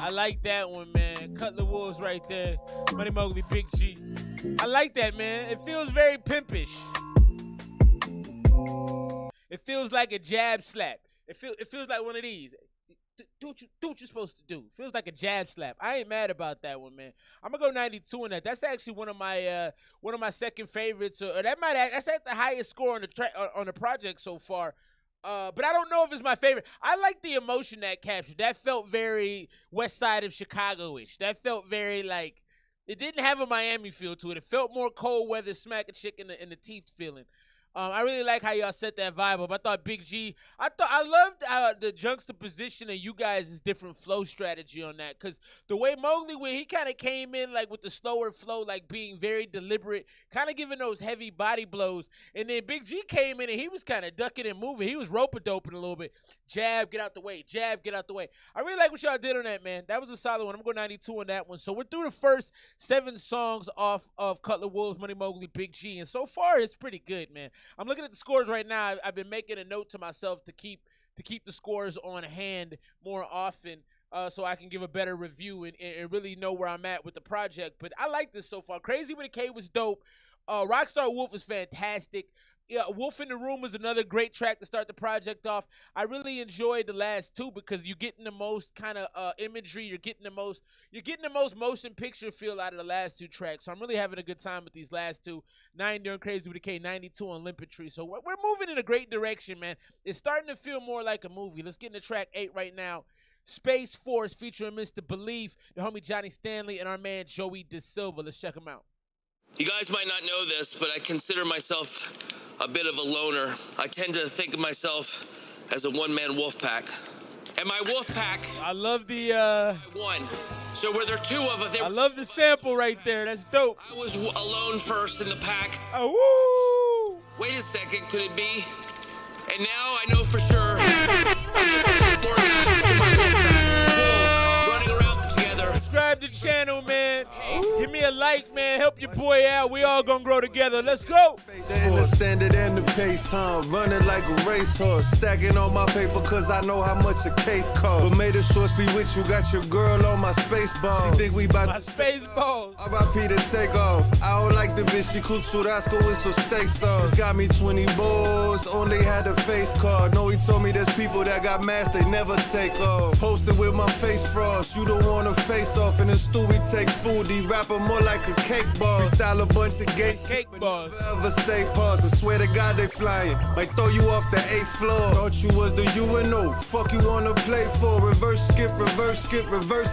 I like that one, man. Cutler Wxlvez right there. Money Mowgly, Big G. I like that, man. It feels very pimpish. It feels like a jab slap. It feels like one of these. Do what you're supposed to do. It feels like a jab slap. I ain't mad about that one, man. I'm gonna go 92 on that. That's actually one of my second favorites. That's at the highest score on the project so far. But I don't know if it's my favorite. I like the emotion that captured. That felt very West Side of Chicago-ish. That felt very like, it didn't have a Miami feel to it. It felt more cold weather, smack a chick in the teeth feeling. I really like how y'all set that vibe up. I thought Big G, I loved the juxtaposition of you guys' different flow strategy on that. Because the way Mowgly went, he kind of came in like with the slower flow, like being very deliberate, kind of giving those heavy body blows. And then Big G came in and he was kind of ducking and moving. He was rope-a-doping a little bit. Jab, get out the way. Jab, get out the way. I really like what y'all did on that, man. That was a solid one. I'm going to go 92 on that one. So we're through the first 7 songs off of Cutler Wxlvez, Money Mowgly, Big G. And so far, it's pretty good, man. I'm looking at the scores right now. I've been making a note to myself to keep the scores on hand more often so I can give a better review and really know where I'm at with the project. But I like this so far. Crazy with a K was dope. Rockstar Wolf was fantastic. Yeah, Wolf in the Room was another great track to start the project off. I really enjoyed the last 2 because you're getting the most kind of imagery. You're getting the most motion picture feel out of the last 2 tracks. So I'm really having a good time with these last 2. 90 on Crazy with a K, 92 on Limpetry. So we're moving in a great direction, man. It's starting to feel more like a movie. Let's get into track 8 right now. Space Force featuring Mr. Belief, the homie Johnny Stanley, and our man Joey DeSilva. Let's check him out. You guys might not know this, but I consider myself a bit of a loner. I tend to think of myself as a one-man wolf pack. And my wolf pack, I love the one. So were there 2 of us? I love the sample right there. That's dope. I was alone first in the pack. Oh, woo! Wait a second, could it be? And now I know for sure. I'm just adding more guys to my wolf pack. Wolves running around together. Subscribe to the channel, man. Give me a like, man. Help your boy out. We all gonna grow together. Let's go. The standard and the pace, huh? Running like a racehorse. Stacking on my paper cause I know how much a case costs. But made the shorts be with you. Got your girl on my space ball. She think we bout my space balls. R.I.P. to take off. I don't like the bitch. She cook churrasco with some steak sauce. Just got me 20 balls. Only had a face card. No, he told me there's people that got masks. They never take off. Posted with my face frost. You don't want to face off. In the stew we take food. He rapper more like a cake boss. We style a bunch of gay cake boss. Never say pause. I swear to God they flying. Might throw you off the 8th floor. Thought you was the UNO. Fuck you wanna play for? Reverse skip, reverse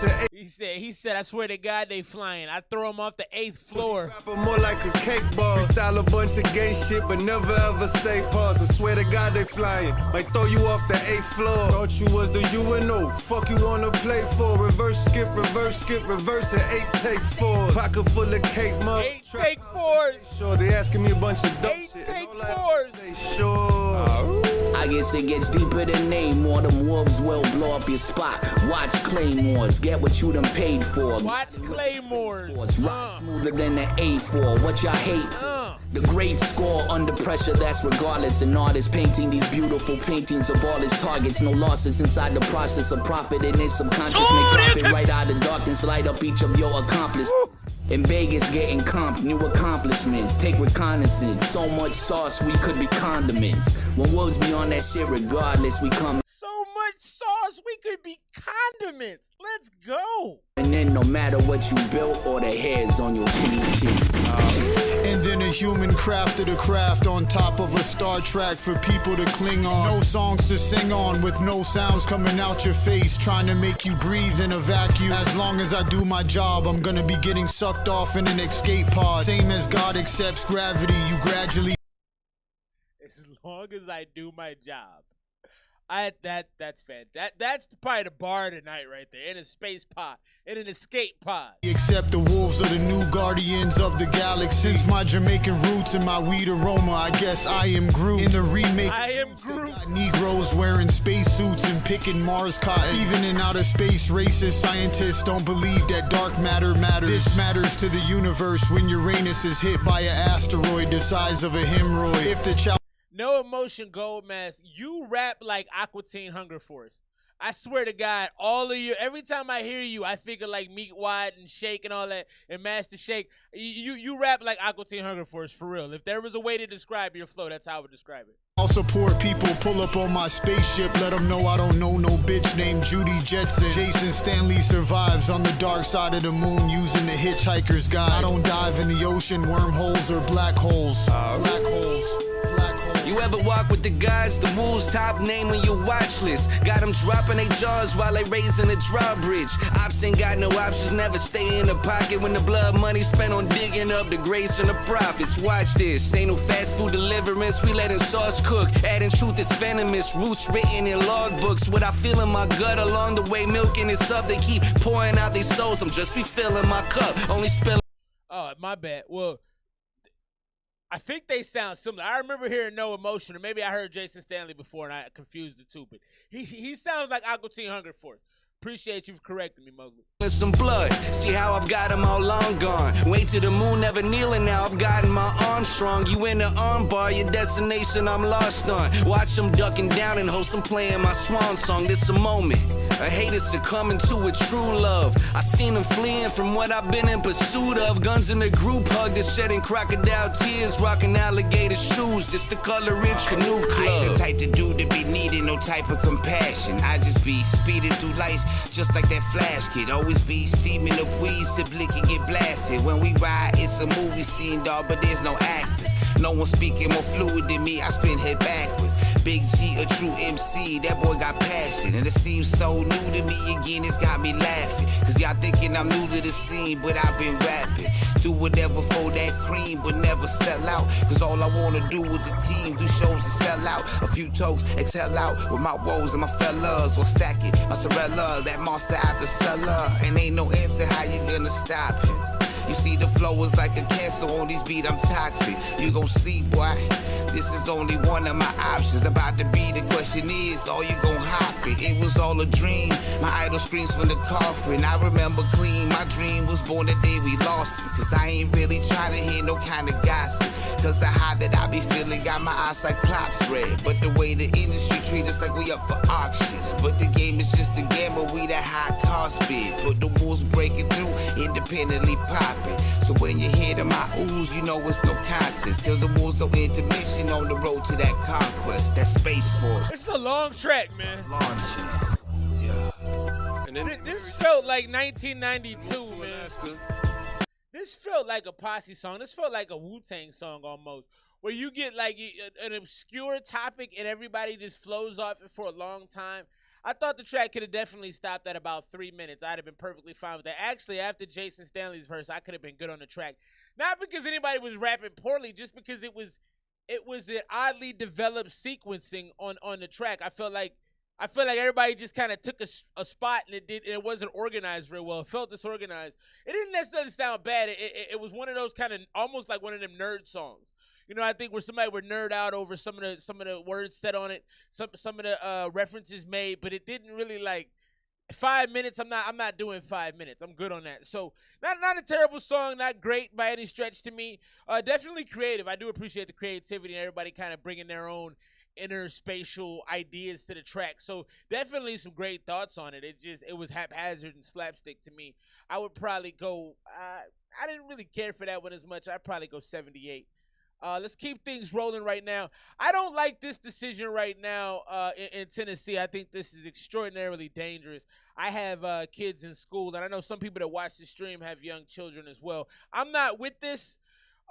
it. He said, I swear to God they flying. I throw him off the 8th floor. Rapper more like a cake boss. We style a bunch of gay shit, but never ever say pause. I swear to God they flying. Might throw you off the 8th floor. Thought you was the UNO. Fuck you wanna play for? Reverse skip, reverse it. 8 take 4. Pocket full of cake, mug. 8 take 4s. Sure, they asking me a bunch of dope 8 shit. take 4s. Sure. I guess it gets deeper than Namor. Them wolves will blow up your spot. Watch Claymores, get what you done paid for. Watch Claymores. Rock smoother than the A4. What y'all hate? The great score under pressure, that's regardless. An artist painting these beautiful paintings of all his targets. No losses inside the process of profit in his subconscious. Make profit right out of darkness, light up each of your accomplices. In Vegas, getting comp, new accomplishments. Take reconnaissance. So much sauce, we could be condiments. When wolves be on that shit, regardless, we come. So much sauce, we could be condiments. comments. Let's go. And then no matter what you built or the hairs on your chin. And then a human crafted a craft on top of a Star Trek for people to cling on. No songs to sing on with no sounds coming out your face, trying to make you breathe in a vacuum. As long as I do my job, I'm gonna be getting sucked off in an escape pod. Same as God accepts gravity, you gradually. As long as I do my job. That's fantastic. That's probably the bar tonight right there. In a space pod. In an escape pod. Except the wolves are the new guardians of the galaxy. Since my Jamaican roots and my weed aroma, I guess I am Groot. In the remake, I am Groot. Negroes wearing spacesuits and picking Mars cotton. Even in outer space, racist scientists don't believe that dark matter matters. This matters to the universe when Uranus is hit by an asteroid the size of a hemorrhoid. If the child No Emotion Gold Mask, you rap like Aqua Teen Hunger Force. I swear to God, all of you, every time I hear you, I think of like Meek Wide and Shake and all that, and Master Shake. You rap like Aqua Teen Hunger Force, for real. If there was a way to describe your flow, that's how I would describe it. I'll support people, pull up on my spaceship, let them know I don't know no bitch named Judy Jetson. Jason Stanley survives on the dark side of the moon using the Hitchhiker's Guide. I don't dive in the ocean, wormholes or black holes. Black holes. You ever walk with the gods, the wolves, top name on your watch list? Got them dropping their jaws while they raising the drawbridge. Ops ain't got no options, never stay in the pocket when the blood money spent on digging up the grace and the profits. Watch this, ain't no fast food deliverance, we letting sauce cook. Adding truth is venomous, roots written in logbooks. What I feel in my gut along the way, milking this up. They keep pouring out their souls, I'm just refilling my cup. Only spilling. Oh, my bad. Well, I think they sound similar. I remember hearing No Emotion, or maybe I heard Jason Stanley before and I confused the two, but he sounds like Aqua Teen Hunger Force. Appreciate you for correcting me, Mowgli. With some blood, see how I've got them all long gone. Way to the moon, never kneeling now. I've gotten my arm strong. You in the arm bar, your destination I'm lost on. Watch them ducking down and host them playing my swan song. This a moment. A hater succumbing to a true love. I seen them fleeing from what I've been in pursuit of. Guns in the group hug, they're shedding crocodile tears, rocking alligator shoes. This the Cutler Wxlvez canoe club. I ain't the type to do to be needing no type of compassion. I just be speeding through life just like that Flash kid. Always be steaming up weed, sibling can get blasted. When we ride, it's a movie scene, dog, but there's no actors. No one speaking more fluid than me, I spin head backwards. Big G, a true MC, that boy got passion. And it seems so new to me again, it's got me laughing. Cause y'all thinking I'm new to the scene, but I've been rapping. Do whatever for that cream, but never sell out. Cause all I wanna do with the team, do shows and sell out. A few tokes, exhale out with my woes and my fellas. Or stack it, my Sorella, that monster out the cellar. And ain't no answer how you gonna stop it. You see the flow is like a cancer on these beats, I'm toxic. You gon' see, boy, this is only one of my options. About to be, the question is, are you gon' hop it? It was all a dream, my idol screams from the coffin. I remember clean, my dream was born the day we lost him. Cause I ain't really trying to hear no kind of gossip. Cause the high that I be feeling got my eyes like Cyclops red. But the way the industry treat us like we up for auction. But the game is just a gamble, we that high cost bid. But the wolves breaking through, independently popping. So when you hear the my oohs, you know it's no contest. Cause the wolves no intermission on the road to that conquest, that Space Force. It's a long track, man. Launching. Yeah. And then This felt like 1992, man. This felt like a Posse song. This felt like a Wu-Tang song almost. Where you get like an obscure topic and everybody just flows off it for a long time. I thought the track could have definitely stopped at about 3 minutes. I'd have been perfectly fine with that. Actually, after Jason Stanley's verse, I could have been good on the track. Not because anybody was rapping poorly, just because it was an oddly developed sequencing on the track. I felt like everybody just kind of took a spot and it wasn't organized very well. It felt disorganized. It didn't necessarily sound bad. It was one of those kind of almost like one of them nerd songs. You know, I think where somebody would nerd out over some of the words said on it, some of the references made, but it didn't really like 5 minutes. I'm not doing 5 minutes. I'm good on that. So not a terrible song, not great by any stretch to me. Definitely creative. I do appreciate the creativity and everybody kind of bringing their own inner spatial ideas to the track. So definitely some great thoughts on it. It was haphazard and slapstick to me. I would probably go. I didn't really care for that one as much. I'd probably go 78. Let's keep things rolling right now. I don't like this decision right now in Tennessee. I think this is extraordinarily dangerous. I have kids in school, and I know some people that watch the stream have young children as well. I'm not with this,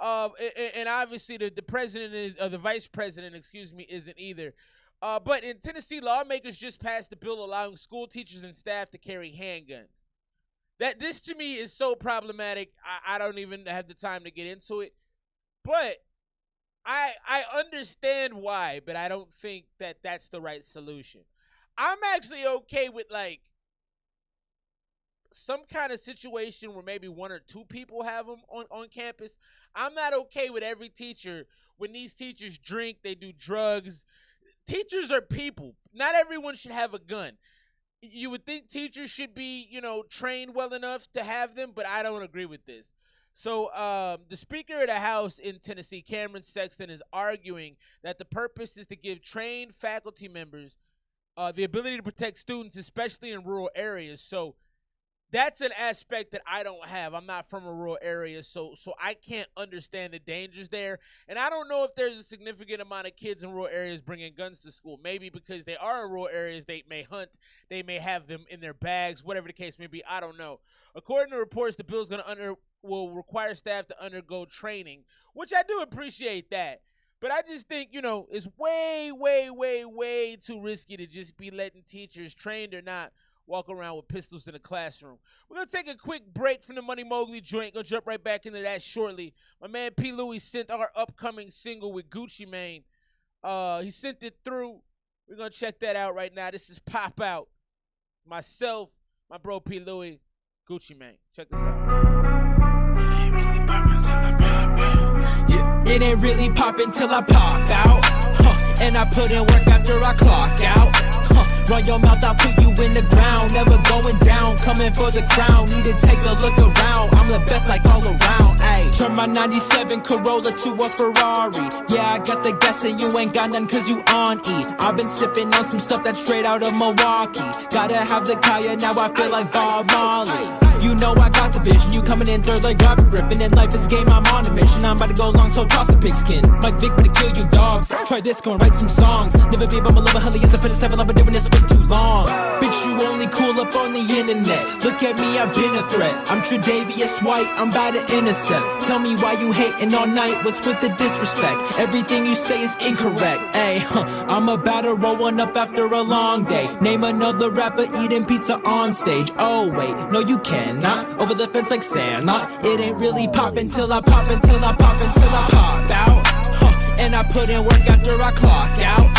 and obviously the president is, the vice president, excuse me, isn't either. But in Tennessee, lawmakers just passed a bill allowing school teachers and staff to carry handguns. This to me is so problematic. I don't even have the time to get into it. But I understand why, but I don't think that that's the right solution. I'm actually okay with, like, some kind of situation where maybe 1 or 2 people have them on campus. I'm not okay with every teacher, when these teachers drink, they do drugs. Teachers are people. Not everyone should have a gun. You would think teachers should be, trained well enough to have them, but I don't agree with this. So the Speaker of the House in Tennessee, Cameron Sexton, is arguing that the purpose is to give trained faculty members the ability to protect students, especially in rural areas. So that's an aspect that I don't have. I'm not from a rural area, so I can't understand the dangers there. And I don't know if there's a significant amount of kids in rural areas bringing guns to school. Maybe because they are in rural areas, they may hunt, they may have them in their bags, whatever the case may be. I don't know. According to reports, the bill is will require staff to undergo training, which I do appreciate that. But I just think, it's way, way, way, way too risky to just be letting teachers, trained or not, walk around with pistols in the classroom. We're going to take a quick break from the Money Mowgli joint. Going to jump right back into that shortly. My man P. Louie sent our upcoming single with Gucci Mane. He sent it through. We're going to check that out right now. This is Pop Out. Myself, my bro P. Louie, Gucci Mane. Check this out. It ain't really poppin' till I pop out. And I put in work after I clock out. Run your mouth, I'll put you in the ground. Never going down, coming for the crown. Need to take a look around. I'm the best like all around. Ayy, turn my 97 Corolla to a Ferrari. Yeah, I got the gas and you ain't got none cause you on E. I've been sipping on some stuff that's straight out of Milwaukee. Gotta have the Kaya, now I feel like Bob Marley. You know I got the vision, you coming in third like Robert Griffin. In life is game, I'm on a mission. I'm about to go long, so toss a pigskin. Mike Vick, better kill you dogs. Try this, go and write some songs. Never be about my love, hell yes, I put a 7, I've been doing this way too long. Bitch, you only cool up on the internet. Look at me, I've been a threat. I'm Tre'Davious White, I'm about to intercept. Tell me why you hating all night, what's with the disrespect? Everything you say is incorrect. Ayy, I'm about to roll one up after a long day. Name another rapper eating pizza on stage. Oh wait, no you cannot. Over the fence like Santa. It ain't really poppin' till I pop, until I pop, until I pop out. And I put in work after I clock out.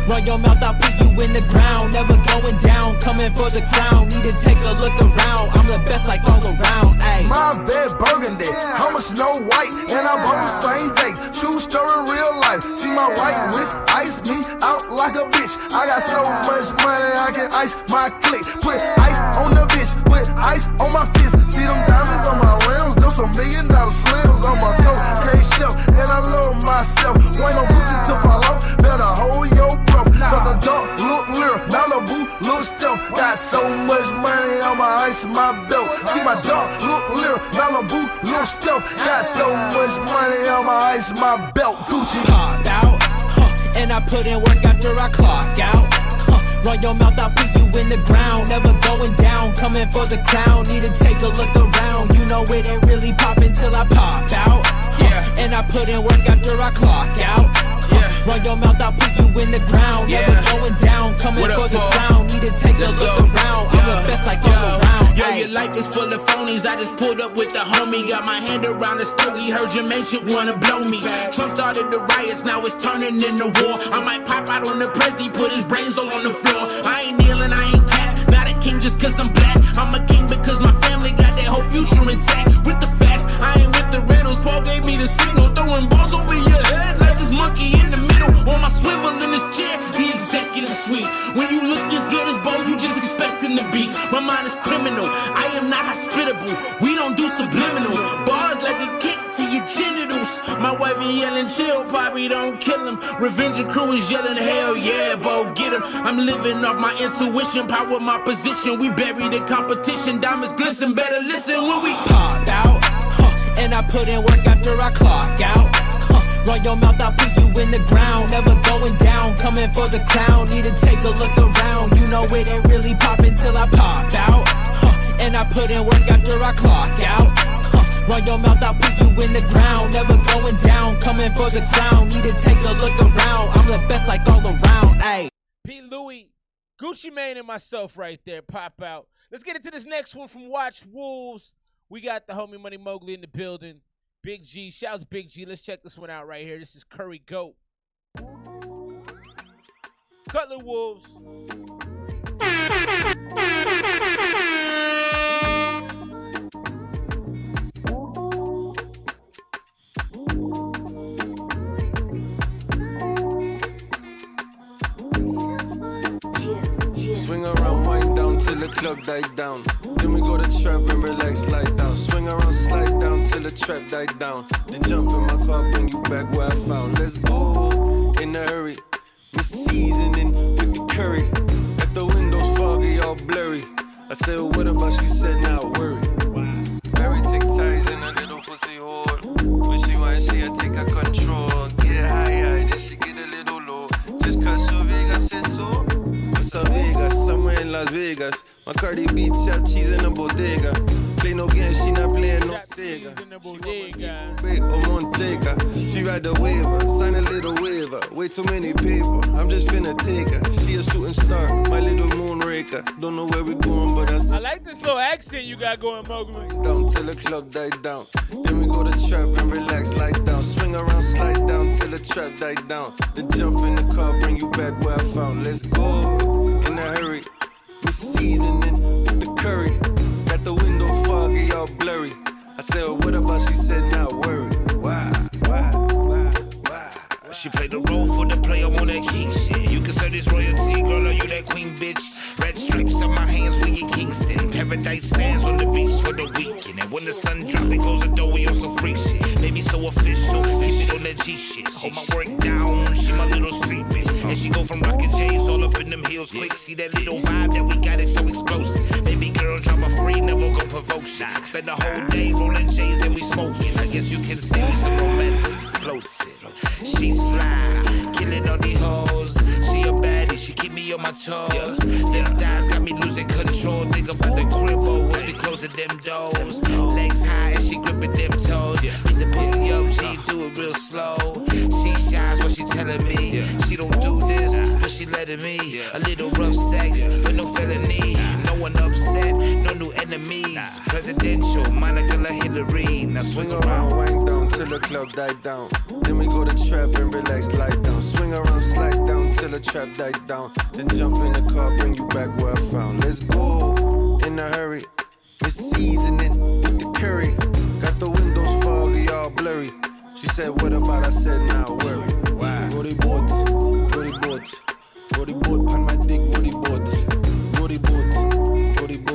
Run your mouth, I'll put you in the ground. Never going down, coming for the crown. Need to take a look around. I'm the best like all around. Ayy. My vet burgundy, I'm a Snow White, and I'm on the same day. True story, real life. See my right wrist, ice me out like a bitch. I got so much money, I can ice my click. Put ice on the bitch, put ice on my fist. See them diamonds on my rims, know some $1 million slims on my coat. K-shelf, and I love myself. Ain't no Gucci to fall off, better hold your breath. Cause the dog look lyric, Malibu look stealth. Got so much money on my ice, my belt. See my dog look lyric, Malibu look stealth. Got so much money on my ice, my belt. Gucci pop out, and I put in work after I clock out. Run your mouth, I'll put you in the ground. Never going down, coming for the crown. Need to take a look around. You know it ain't really poppin' till I pop out. Yeah, and I put in work after I clock out. Run your mouth, I'll put you in the ground. Never going down, coming for the crown. Need to take a look around. I'm the best like all around. Yo, your life is full of phonies. I just pulled up with the homie. Got my hand around the stogie. Heard your man shit wanna blow me. Trump started the riots, now it's turning into war. I might pop out on the prezi, put his brains all on the floor. I ain't kneeling, I ain't cat. Not a king just cause I'm black. I'm a king because my family got their whole future intact. With the facts, I ain't with the riddles. Paul gave me the signal, throwing balls over your head like this monkey in the middle. On my swivel in this chair, the executive suite. When you look as good as Bo, you just expect him to be. My mind is criminal, I am not hospitable. We don't do subliminal. Bars like a kick to your genitals. My wife be yelling, chill, Poppy, don't kill him. Revenge crew is yelling, hell yeah, Bo, get him. I'm living off my intuition, power my position. We bury the competition, diamonds glisten. Better listen when we pop out, and I put in work after I clock out. Run your mouth, I'll put you in the ground. Never going down, coming for the crown. Need to take a look around. You know it ain't really poppin' till I pop out. And I put in work after I clock out. Run your mouth, I'll put you in the ground. Never going down, coming for the crown. Need to take a look around. I'm the best like all around, ayy. Pete Louie, Gucci Mane and myself right there, pop out. Let's get into this next one from Watch Wolves. We got the homie Money Mowgly in the building. Big G, shouts Big G. Let's check this one out right here. This is Curry Goat. Cutler Wolves. Swing around, wind down till the club died down. Then we go to trap and relax, lie down. Swing around, slide down till the trap died down. Then jump in my car, bring you back where I found. Let's go in a hurry. Me seasoning with the curry. At the windows foggy, all blurry. I said, what about? She said, not worry. Very tick ties in a little pussy hole. When she wants, she'll take her control. Get high, then she get a little low. Just cause so Vegas said so. Vegas, somewhere in Las Vegas. My Cardi B chop cheese in a bodega. Play no games, she not playing no Sega. She or Montega. She ride the waiver, sign a little waiver. Way too many paper, I'm just finna take her. She a shooting star, my little moonraker. Don't know where we going, but I like this little accent you got going, Mowgly. Down till the club died down. Then we go to trap and relax, lie down. Swing around, slide down till the trap died down. Then jump in the car, bring you back where I found. Let's go in a hurry. We seasoning with the curry. Got the window foggy, all blurry. I said, what about? She said, not worry. Why? She played the role for the player on that king shit. You can say this royalty, girl, are you that queen bitch? Red stripes on my hands, we in Kingston. Paradise sands on the beach for the weekend. And when the sun drop, it close the door, we on some freak shit. Baby so official, keep it on that G shit. Hold my work down, she my little street bitch. And she go from rockin' J's all up in them hills quick. See that little vibe that we got, it so explosive. Baby girl, drama free, never gon' provoke shit. Spend the whole day rolling J's and we smoking. I guess you can say we some romantics floating. She's fly, killing all these hoes. She a baddie, she keep me on my toes. Them thighs got me losing control. Think about the cribbo once we closing them doors. Legs high and she gripping them toes. Beat the pussy up, G, do it real slow. She shines what she telling me. She don't do this, but she letting me. A little rough sex, but no felony. No one upset, no new enemies. Presidential, Monica La Hillary. Now swing around, wind down till the club died down. Then we go to trap and relax, lie down. Swing around, slide down till the trap died down. Then jump in the car, bring you back where I found. Let's go in a hurry. It's seasoning with the curry. Got the windows foggy, all blurry. She said, what about? I said, not worry. Why? Roddy boat, pan my dick, Roddy boat.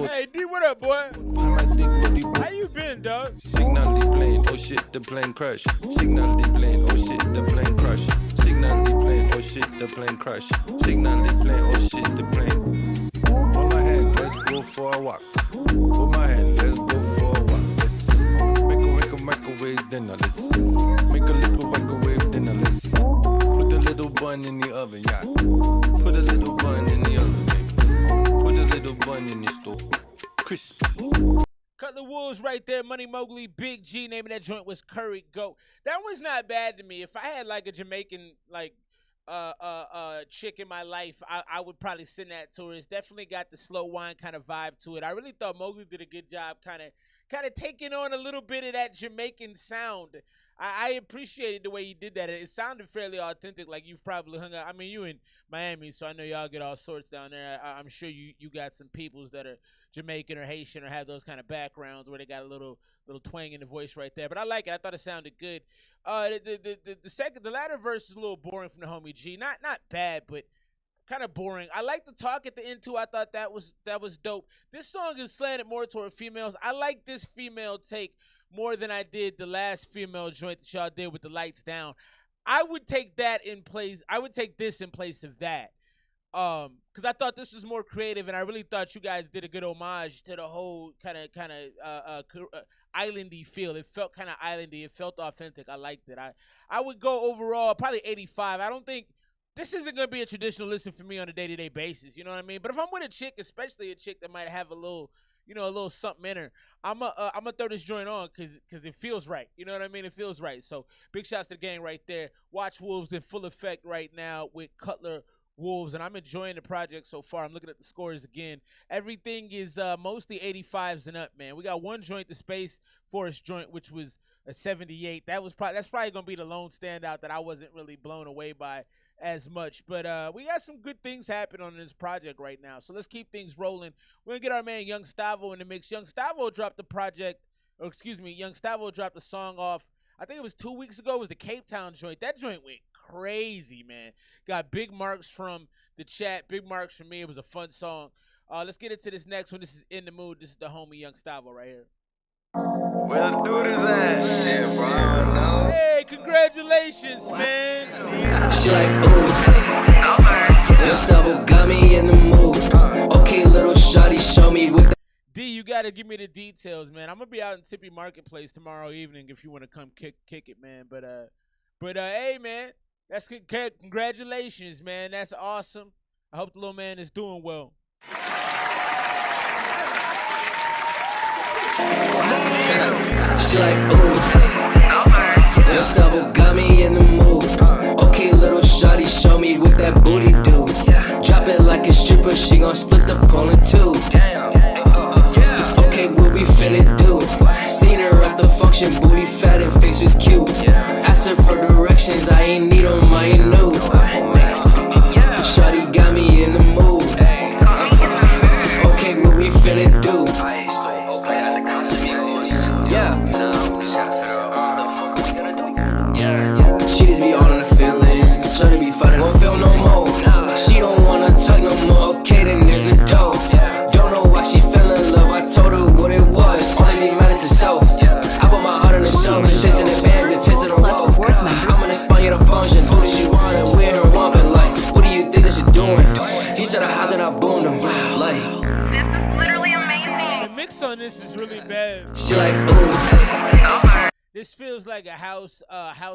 Hey, D, what up, boy? Pan my dick, Roddy boat. How you been, dog? Signal the plane, oh shit, the plane crash. Signal the plane, oh shit, the plane crash. Signal the plane, oh shit, the plane crash. Signal the plane, oh shit, the plane. Hold my hand, let's go for a walk. Hold my hand, let's go for a walk. Let's make a microwave dinner. Let's make a little microwave dinner. Let's put a little bun in the oven, yeah. Put a little bun in the oven, baby. Put a little bun in the stove. Crispy. Cutler Wxlvez right there, Money Mowgly, Big G, name of that joint was Curry Goat. That was not bad to me. If I had like a Jamaican like chick in my life, I would probably send that to her. It's definitely got the slow wine kind of vibe to it. I really thought Mowgly did a good job kind of taking on a little bit of that Jamaican sound. I appreciated the way he did that. It sounded fairly authentic, like you've probably hung out. I mean, you in Miami, so I know y'all get all sorts down there. I'm sure you got some peoples that are Jamaican or Haitian or have those kind of backgrounds where they got a little twang in the voice right there. But I like it. I thought it sounded good. The latter verse is a little boring from the homie G. Not bad, but kind of boring. I like the talk at the end too. I thought that was dope. This song is slanted more toward females. I like this female take more than I did the last female joint that y'all did with the lights down. I would take that in place. I would take this in place of that. Because I thought this was more creative, and I really thought you guys did a good homage to the whole kind of islandy feel. It felt kind of islandy. It felt authentic. I liked it. I would go overall probably 85. I don't think this isn't going to be a traditional listen for me on a day-to-day basis. You know what I mean? But if I'm with a chick, especially a chick that might have a little, you know, a little something in her, I'm gonna throw this joint on because it feels right. You know what I mean? It feels right. So big shouts to the gang right there. Watch Wolves in full effect right now with Cutler Wxlvez, and I'm enjoying the project so far. I'm looking at the scores again. Everything is mostly 85s and up, man. We got one joint, the Space Forest joint, which was a 78. That's probably gonna be the lone standout that I wasn't really blown away by as much. But we got some good things happening on this project right now. So let's keep things rolling. We're gonna get our man Young Stavo in the mix. Young Stavo dropped Young Stavo dropped a song off, I think it was 2 weeks ago. It was the Cape Town joint. That joint went crazy, man. Got big marks from the chat, big marks from me. It was a fun song. Let's get into this next one. This is In the Mood. This is the homie Young Stavo right here. Where the dudes at? Shit, bro, I don't know. Hey, congratulations, man. She like, ooh, Young Stavo got me in the mood. Okay, little shawty, show me what D, you got to give me the details, man. I'm going to be out in Tippy Marketplace tomorrow evening if you want to come kick it, man. But hey, man, that's congratulations, man. That's awesome. I hope the little man is doing well. She like, ooh, Young Stavo got me in the mood. Okay, little shawty, show me what that booty do. Drop it like a stripper, she gon' split the pole in two. Okay, what we finna do? Seen her at the function, booty fat and face was cute. Asked her for directions, I ain't need them, I ain't new. Shawty got me in the mood. Okay, what we finna do? She just be all in the feelings. Shawty be fighting, won't feel no more. She don't wanna talk no more. Okay, then there's a dope. Don't know why she fell in love. I told her what it was. Only be mad at herself. I put my heart on the shelf and chasing the bands and chasing the rope. I'm gonna spy you the function. Who does she want and where her woman? Like, what do you think that she doing? He said I hopped and I boomed him. Like, this is literally amazing. The mix on this is really bad. She like, ooh. This feels like a house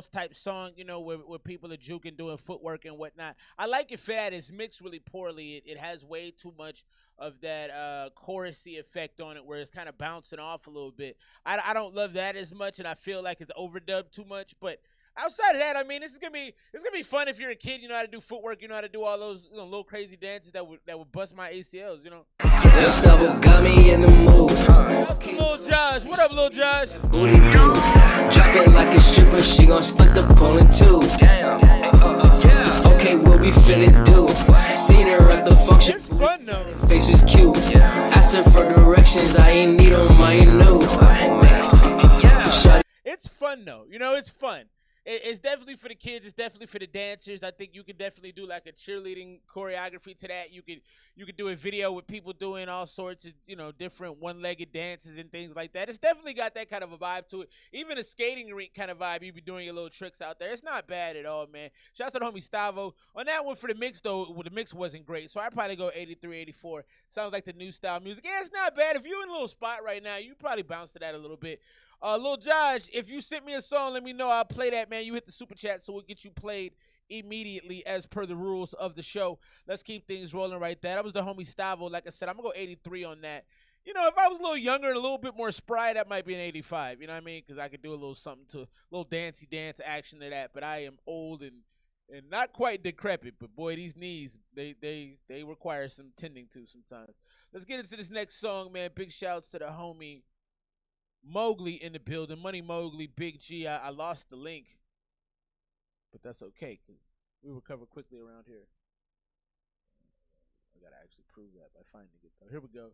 type song, you know, where people are juking, doing footwork and whatnot. I like it fat. It's mixed really poorly. It has way too much of that chorusy effect on it, where it's kind of bouncing off a little bit. I don't love that as much, and I feel like it's overdubbed too much. But outside of that, I mean, it's gonna be fun if you're a kid. You know how to do footwork. You know how to do all those little crazy dances that would bust my ACLs. You know. Young Stavo got me in the mood. Lil Josh, what up, Lil Josh? Booty do. Drop it like a stripper, she gon' split the pole in two. Okay, what we finna do? Seen her at the function. It's fun though. Face was cute. Asked her for directions, I ain't need them, I ain't new. It's fun though. You know, it's fun. It's definitely for the kids. It's definitely for the dancers. I think you could definitely do like a cheerleading choreography to that. You could do a video with people doing all sorts of, you know, different one-legged dances and things like that. It's definitely got that kind of a vibe to it. Even a skating rink kind of vibe. You be doing your little tricks out there. It's not bad at all, man. Shouts out to homie Stavo. On that one for the mix though, well, the mix wasn't great, so I'd probably go 83, 84. Sounds like the new style music. Yeah, it's not bad. If you're in a little spot right now, you probably bounce to that a little bit. Lil Josh, if you sent me a song, let me know. I'll play that, man. You hit the super chat, so we'll get you played immediately as per the rules of the show. Let's keep things rolling right there. That was the homie Stavo. Like I said, I'm going to go 83 on that. You know, if I was a little younger and a little bit more spry, that might be an 85. You know what I mean? Because I could do a little something to, a little dancey dance action to that. But I am old and not quite decrepit. But, boy, these knees, they require some tending to sometimes. Let's get into this next song, man. Big shouts to the homie Mowgli in the building. Money Mowgli, Big G. I lost the link, but that's okay because we recover quickly around here. I gotta actually prove that by finding it though. Here we go.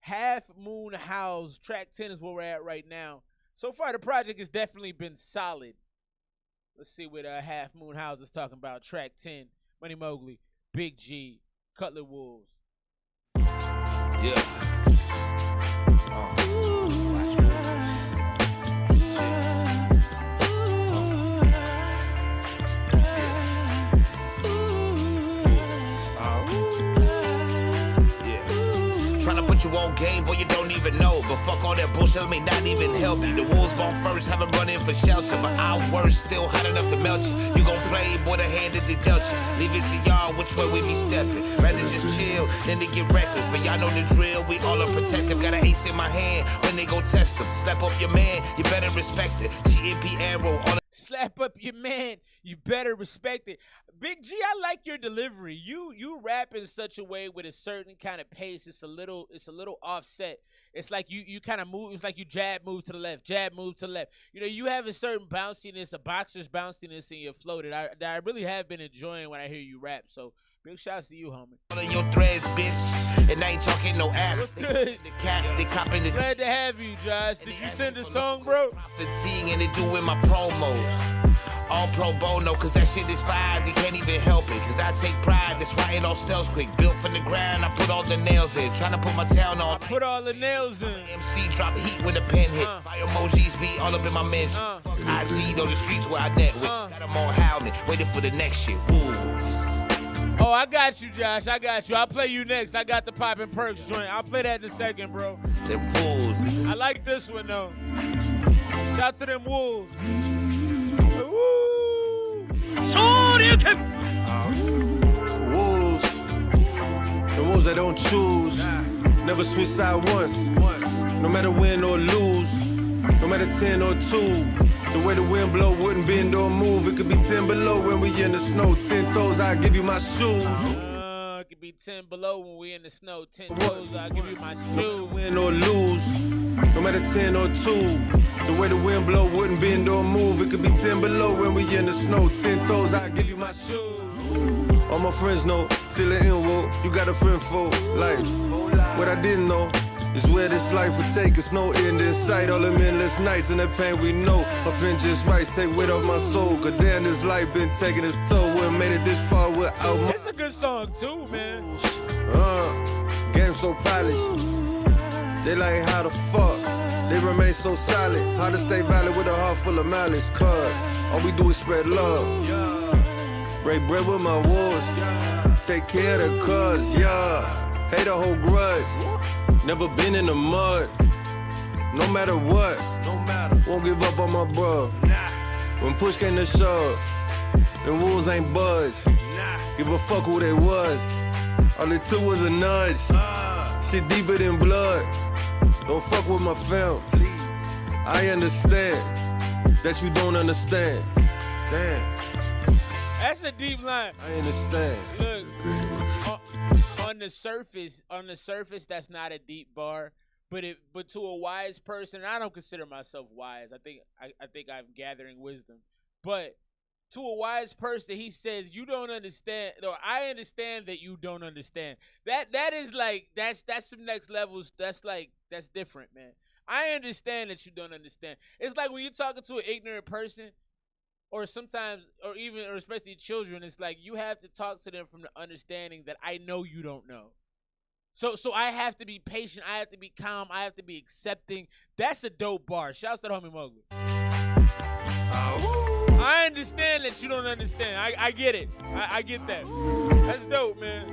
Half Moon House, track 10 is where we're at right now. So far, the project has definitely been solid. Let's see what Half Moon House is talking about. Track 10, Money Mowgli, Big G, Cutler Wxlvez. Yeah. Tryna put you on game, boy, you don't even know. But fuck all that bullshit, may not even help you. The wolves born first, haven't run in for shelter. But our worst still hot enough to melt you. You gon' play, boy, the hand that they dealt you. Leave it to y'all, which way we be stepping. Rather just chill, than to get reckless. But y'all know the drill, we all are protective. Got an ace in my hand, when they go test them. Slap up your man, you better respect it. GMP arrow, all Slap up your man, you better respect it. Big G, I like your delivery. You rap in such a way with a certain kind of pace. It's a little offset. It's like you kind of move. It's like you jab, move to the left, jab, move to the left. You know, you have a certain bounciness, a boxer's bounciness in your flow that I really have been enjoying when I hear you rap. So big shouts to you, homie. of your threads, bitch. And I ain't talking no app. What's good? They copping the Glad to have you, Josh. Did you send a song, bro? fatigue and they doing my promos. All pro bono, cause that shit is fire. They can't even help it, cause I take pride. That's why it all sells quick. Built from the ground, I put all the nails in. Trying to put my town on. I put all the nails in. MC drop heat when the pen hit. Fire emojis be all up in my mention. Fuck IG, know the streets where I net with. Got them all howling, waiting for the next shit. Wolves. Oh, I got you, Josh. I got you. I'll play you next. I got the Poppin' Perks joint. I'll play that in a second, bro. Them wolves. I like this one, though. Shout to them wolves. Woo! Wolves. The wolves that don't choose. Never switch side once. No matter win or lose. No matter 10 or 2. The way the wind blow wouldn't bend or move. It could be 10 below when we in the snow. 10 toes, I give you my shoes. It could be 10 below when we in the snow. 10 toes, I'll give you my shoes. Win or lose. No matter 10 or 2. The way the wind blow wouldn't bend or move. It could be 10 below when we in the snow. 10 toes, I give you my shoes. All my friends know, till the end, whoa, you got a friend for life. What I didn't know is where this life would take us. No end in sight, all them endless nights and that pain we know. My pen just writes, take weight off my soul. Cause damn, this life been taking its toll. Wouldn't made it this far without my... It's a good song too, man. Game so polished. They like how the fuck they remain so solid. How to stay valid with a heart full of malice. Cause all we do is spread love. Break bread with my wolves. Take care of the cuz, yeah. Hate a whole grudge. Never been in the mud. No matter what. Won't give up on my bro. When push came to shove, the wolves ain't budge. Give a fuck who they was. All it took was a nudge. Shit deeper than blood. Don't fuck with my fam. I understand that you don't understand. Damn. That's a deep line. I understand. Look, on the surface, that's not a deep bar. But to a wise person, I don't consider myself wise. I think I'm gathering wisdom. But to a wise person, he says, "You don't understand." No, I understand that you don't understand. That is like that's some next levels. That's different, man. I understand that you don't understand. It's like when you're talking to an ignorant person, or sometimes, or especially children. It's like you have to talk to them from the understanding that I know you don't know. So I have to be patient. I have to be calm. I have to be accepting. That's a dope bar. Shouts to the homie Mowgli. I understand that you don't understand. I get it. I get that. That's dope, man.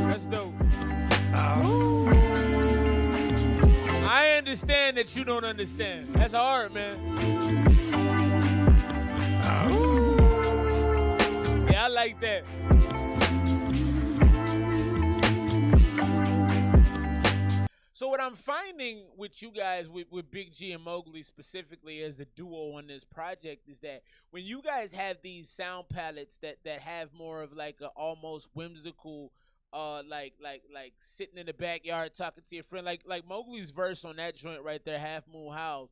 That's dope. I understand that you don't understand. That's hard, man. Yeah, I like that. So what I'm finding with you guys, with Big G and Mowgly specifically as a duo on this project, is that when you guys have these sound palettes that have more of like a almost whimsical, like sitting in the backyard talking to your friend, like Mowgli's verse on that joint right there, Half Moon Howl,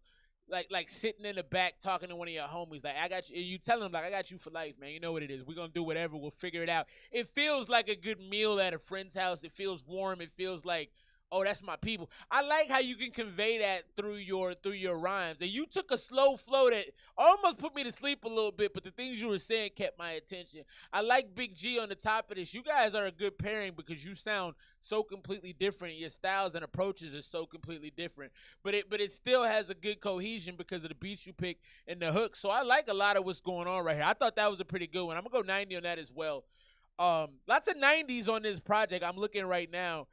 like sitting in the back talking to one of your homies, like I got you. You tell him like I got you for life, man. You know what it is. We're gonna do whatever. We'll figure it out. It feels like a good meal at a friend's house. It feels warm. It feels like, oh, that's my people. I like how you can convey that through your rhymes. And you took a slow flow that almost put me to sleep a little bit, but the things you were saying kept my attention. I like Big G on the top of this. You guys are a good pairing because you sound so completely different. Your styles and approaches are so completely different. But it still has a good cohesion because of the beats you pick and the hook. So I like a lot of what's going on right here. I thought that was a pretty good one. I'm going to go 90 on that as well. Lots of 90s on this project. I'm looking right now.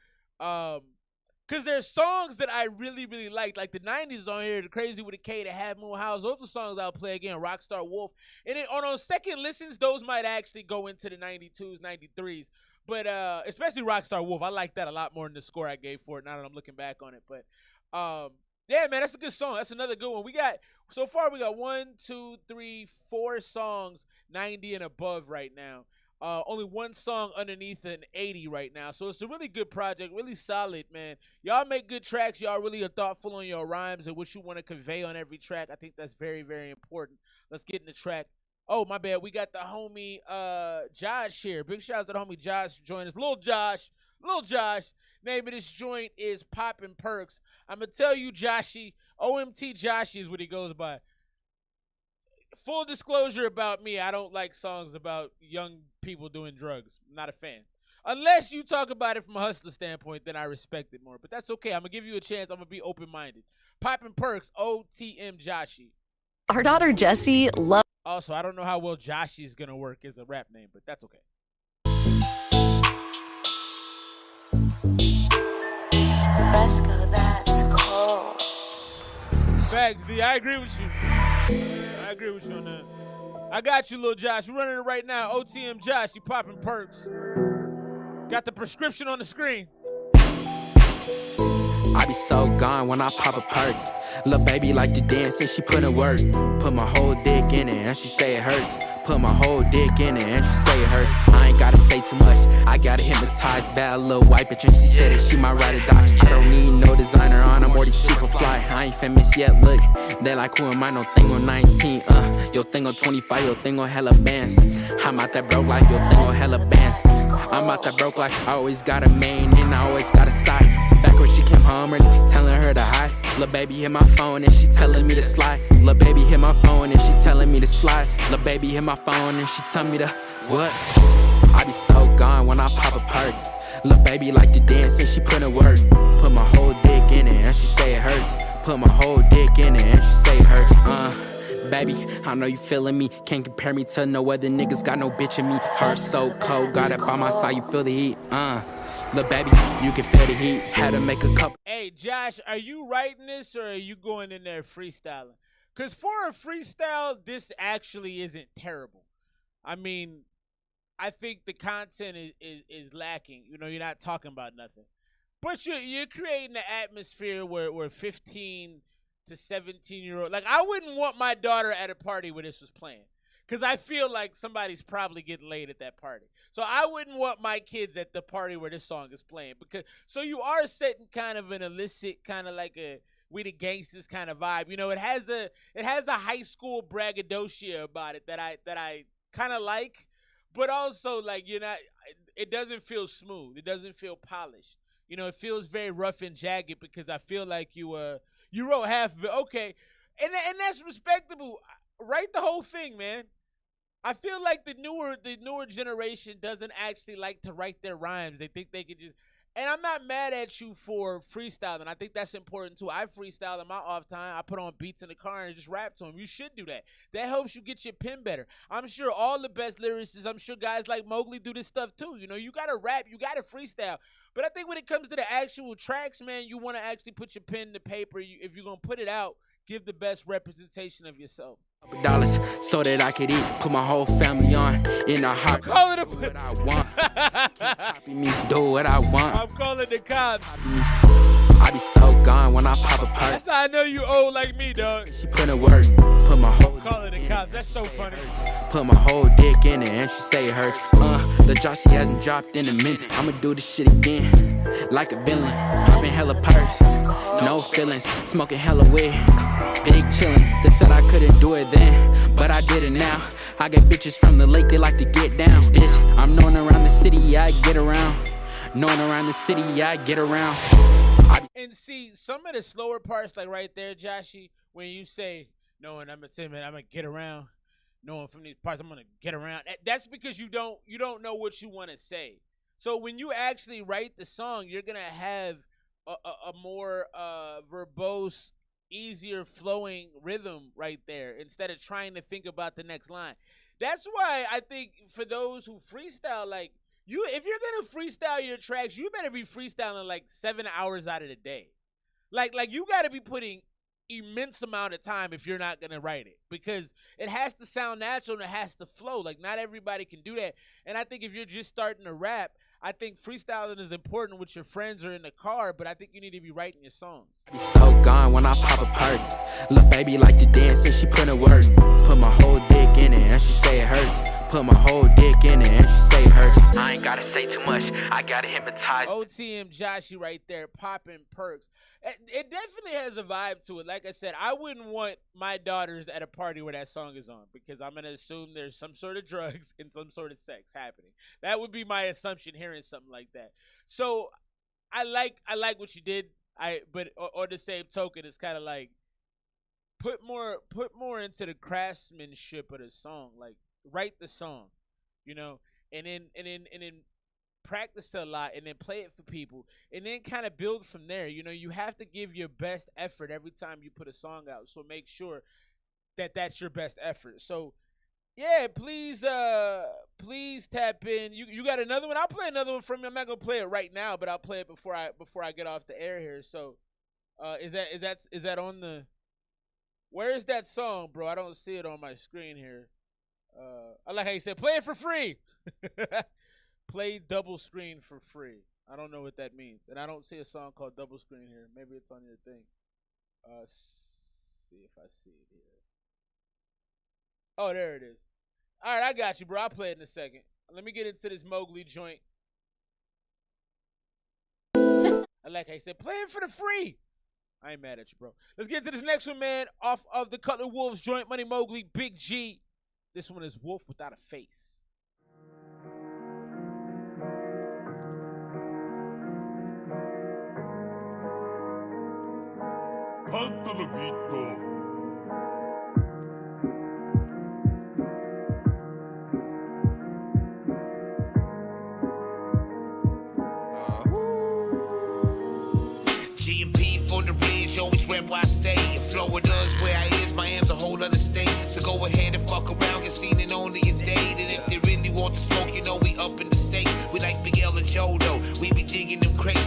Because there's songs that I really, really like the 90s on here, the Crazy with a K, the Half Moon House. Those are songs I'll play again, Rockstar Wolf. And then on second listens, those might actually go into the 92s, 93s. But especially Rockstar Wolf, I like that a lot more than the score I gave for it now that I'm looking back on it. But yeah, man, that's a good song. That's another good one. So far we got 4 songs 90 and above right now. Only one song underneath an 80 right now. So it's a really good project, really solid, man. Y'all make good tracks. Y'all really are thoughtful on your rhymes and what you want to convey on every track. I think that's very, very important. Let's get in the track. Oh, my bad. We got the homie Josh here. Big shout out to the homie Josh for joining us. Lil Josh. Name of this joint is Poppin' Perks. I'm going to tell you, Joshy, OMT Joshy is what he goes by. Full disclosure about me, I don't like songs about young people doing drugs. I'm not a fan. Unless you talk about it from a hustler standpoint, then I respect it more. But that's okay. I'm going to give you a chance. I'm going to be open-minded. Poppin' Perks, OTM Joshy. Our daughter Jessie loves... Also, I don't know how well Joshy is going to work as a rap name, but that's okay. Fresco, that's cold. Facts, D. I agree with you. I agree with you on that. I got you, Lil Josh. We're running it right now. OTM Josh, you Poppin' Perks. Got the prescription on the screen. I be so gone when I pop a perk. Lil' baby like to dance and she put in work. Put my whole dick in it and she say it hurts. Put my whole dick in it and she say it hurts. I ain't gotta say too much. I gotta hypnotize bad little white bitch and she said that she might ride or die. I don't need no designer on, I'm already super fly. I ain't famous yet, look. They like, who am I? No thing on 19. Your thing on 25, your thing on hella bands. I'm out that broke life, your thing on hella bands. I'm out that broke life, I always got a main and I always got a side. Back when she came home early, telling her to hide. Lil' baby hit my phone and she telling me to slide. Lil' baby hit my phone and she telling me to slide. Lil' baby hit my phone and she tell me to what? I be so gone when I pop a perk. Lil' baby like to dance and she put in work. Put my whole dick in it and she say it hurts. Put my whole dick in it and she say it hurts. Baby, I know you feeling me. Can't compare me to no other niggas. Got no bitch in me. Heart so cold, got it by my side. You feel the heat. Look, baby, you can feel the heat. Had to make a couple. Hey, Josh, are you writing this or are you going in there freestyling? Because for a freestyle, this actually isn't terrible. I mean, I think the content is lacking. You know, you're not talking about nothing. But you're creating an atmosphere where 15 to 17-year-old, like, I wouldn't want my daughter at a party where this was playing, because I feel like somebody's probably getting laid at that party. So I wouldn't want my kids at the party where this song is playing, because so you are setting kind of an illicit, kind of like a We the Gangsters kind of vibe. You know, it has a high school braggadocio about it that I kind of like, but also, like, you're not, it doesn't feel smooth. It doesn't feel polished. You know, it feels very rough and jagged, because I feel like you wrote half of it. Okay. And that's respectable. Write the whole thing, man. I feel like the newer generation doesn't actually like to write their rhymes. They think they can just, and I'm not mad at you for freestyling. I think that's important too. I freestyle in my off time. I put on beats in the car and just rap to them. You should do that. That helps you get your pen better. I'm sure all the best lyricists, I'm sure guys like Mowgli do this stuff too. You know, you got to rap, you got to freestyle. But I think when it comes to the actual tracks, man, you want to actually put your pen to paper. If you're going to put it out, give the best representation of yourself. Dollars so that I could eat, put my whole family on in a hot. Call it what I want. Copy me, do what I want. I'm calling the cops. I be so gone when I pop a perk. That's how I know you old like me, dog. She put in work, put my whole. Calling the cops. That's so funny. Put my whole dick in it and she say it hurts. The Joshy hasn't dropped in a minute. I'ma do this shit again, like a villain. Popping hella purse, no feelings, smoking hella weed. Big chillin', they said I couldn't do it then, but I did it now. I get bitches from the lake, they like to get down, bitch. I'm known around the city, yeah, I get around. Known around the city, yeah, I get around. And see, some of the slower parts, like right there, Joshy, when you say, knowing I'm gonna get around, knowing from these parts I'm gonna get around. That's because you don't know what you want to say. So when you actually write the song, you're gonna have a more verbose, easier flowing rhythm right there instead of trying to think about the next line. That's why I think for those who freestyle, like, if you're gonna freestyle your tracks, you better be freestyling like 7 hours out of the day. Like you gotta be putting immense amount of time if you're not gonna write it, because it has to sound natural and it has to flow. Like not everybody can do that. And I think if you're just starting to rap, I think freestyling is important with your friends or in the car, but I think you need to be writing your songs. Be so gone when I pop a perk. Little baby like to dance and she put in work. Put my whole dick in it and she say it hurts. Put my whole dick in it and she say it hurts. I ain't gotta say too much, I gotta hypnotize. OTM Joshy right there, popping perks. It definitely has a vibe to it. Like I said, I wouldn't want my daughters at a party where that song is on, because I'm gonna assume there's some sort of drugs and some sort of sex happening. That would be my assumption hearing something like that. So I like what you did. But on the same token, it's kind of like put more into the craftsmanship of the song. Like write the song, and then practice it a lot, and then play it for people, and then kind of build from there. You have to give your best effort every time you put a song out, so make sure that that's your best effort. So yeah, please tap in. You got another one? I'll play another one from you. I'm not gonna play it right now, but I'll play it before I get off the air here. So is that on the, where is that song, bro? I don't see it on my screen here. I like how you said play it for free. Play double screen for free. I don't know what that means. And I don't see a song called double screen here. Maybe it's on your thing. See if I see it here. Oh, there it is. All right, I got you, bro. I'll play it in a second. Let me get into this Mowgli joint. I like how you said, play it for the free. I ain't mad at you, bro. Let's get to this next one, man. Off of the Cutler Wxlvez joint, Money Mowgly, Big G. This one is Wolf Without a Face. G&P for the ridge, always rap where I stay. Florida's where I is, Miami's a whole other state. So go ahead and fuck around, get seen it only a date. And if they really want to smoke, we up in the state. We like Big L and Joe though, we be digging them crates.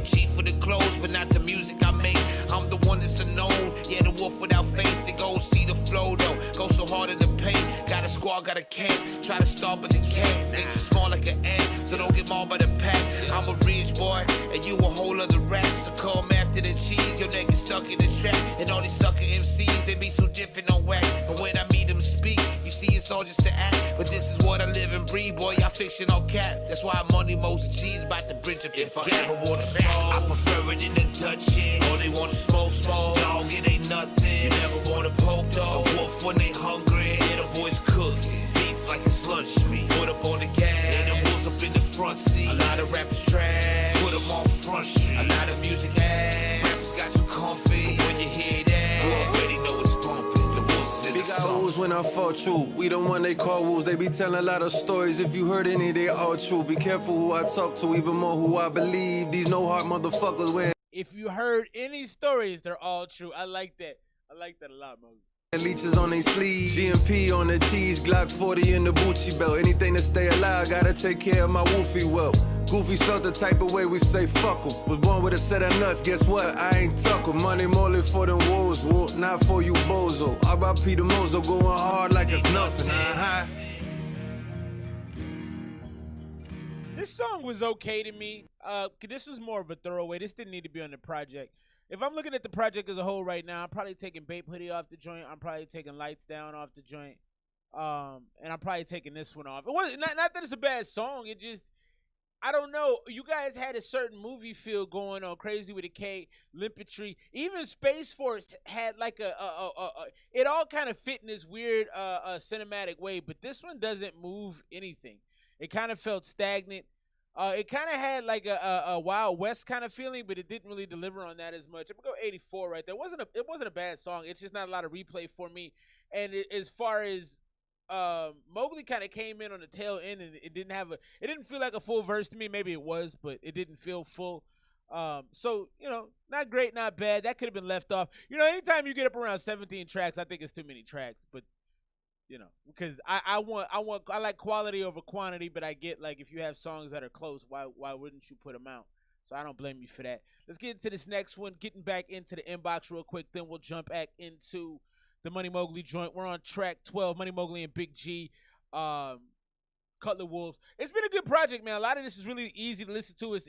Chief for the clothes, but not the music I make. I'm the one that's unknown, yeah, the wolf without face. They go see the flow though, go so hard in the paint. Got a squad, got a camp, try to start but they can't. Make you small like an ant, so don't get mauled by the pack. I'm a rich boy, and you a whole other rat. So come after the cheese, your neck is stuck in the trap. And all these sucker MCs, they be so different on wax. But when I meet them speak, you see it's all just to act. But this is what I live and breathe, boy, y'all fiction on cap. That's why Money most G's about to bridge up if I ever want to smoke, I prefer it in the Dutchess. All they want to smoke, dog, it ain't nothing. You never want to poke, dog. A wolf when they hungry, yeah, the boys cooking. Beef like it's lunch meat. Put up on the gas, and the wolves up in the front seat. A lot of rappers trash, put them on front street. A lot of music ass, rappers got too comfy. When you hear that, you already know it's bumping. The wolves is in the Big song. Aaaoooooos when I fought you. We the one they call wolves. They be telling a lot of stories. If you heard any, they all true. Be careful who I talk to, even more who I believe. These no heart motherfuckers wear. If you heard any stories, they're all true. I like that. I like that a lot, Mowgli. Leeches on they sleeves, G&P on the tees, Glock 40 in the Gucci belt. Anything to stay alive, gotta take care of my woofy well. Goofy's felt the type of way we say fuck 'em. Was born with a set of nuts, guess what? I ain't tuckle. Money Mowgly for them wolves, wolf, not for you bozo. R.I.P. the Mozo, going hard like it's nothing. This song was okay to me. This was more of a throwaway. This didn't need to be on the project. If I'm looking at the project as a whole right now, I'm probably taking Bape Hoodie off the joint. I'm probably taking Lights Down off the joint. And I'm probably taking this one off. It wasn't not that it's a bad song. It just, I don't know. You guys had a certain movie feel going on. Crazy with a K, Limpetry. Even Space Force had like it all kind of fit in this weird cinematic way. But this one doesn't move anything. It kind of felt stagnant. It kind of had like a Wild West kind of feeling, but it didn't really deliver on that as much. I'm gonna go 84 right there. It wasn't a bad song. It's just not a lot of replay for me. And as far as Mowgly kind of came in on the tail end, and it didn't feel like a full verse to me. Maybe it was, but it didn't feel full. So not great, not bad. That could have been left off. Anytime you get up around 17 tracks, I think it's too many tracks. But You know, because I like quality over quantity, but I get like if you have songs that are close, why wouldn't you put them out? So I don't blame you for that. Let's get into this next one. Getting back into the inbox real quick, then we'll jump back into the Money Mowgli joint. We're on track 12, Money Mowgli and Big G, Cutler Wxlvez. It's been a good project, man. A lot of this is really easy to listen to. It's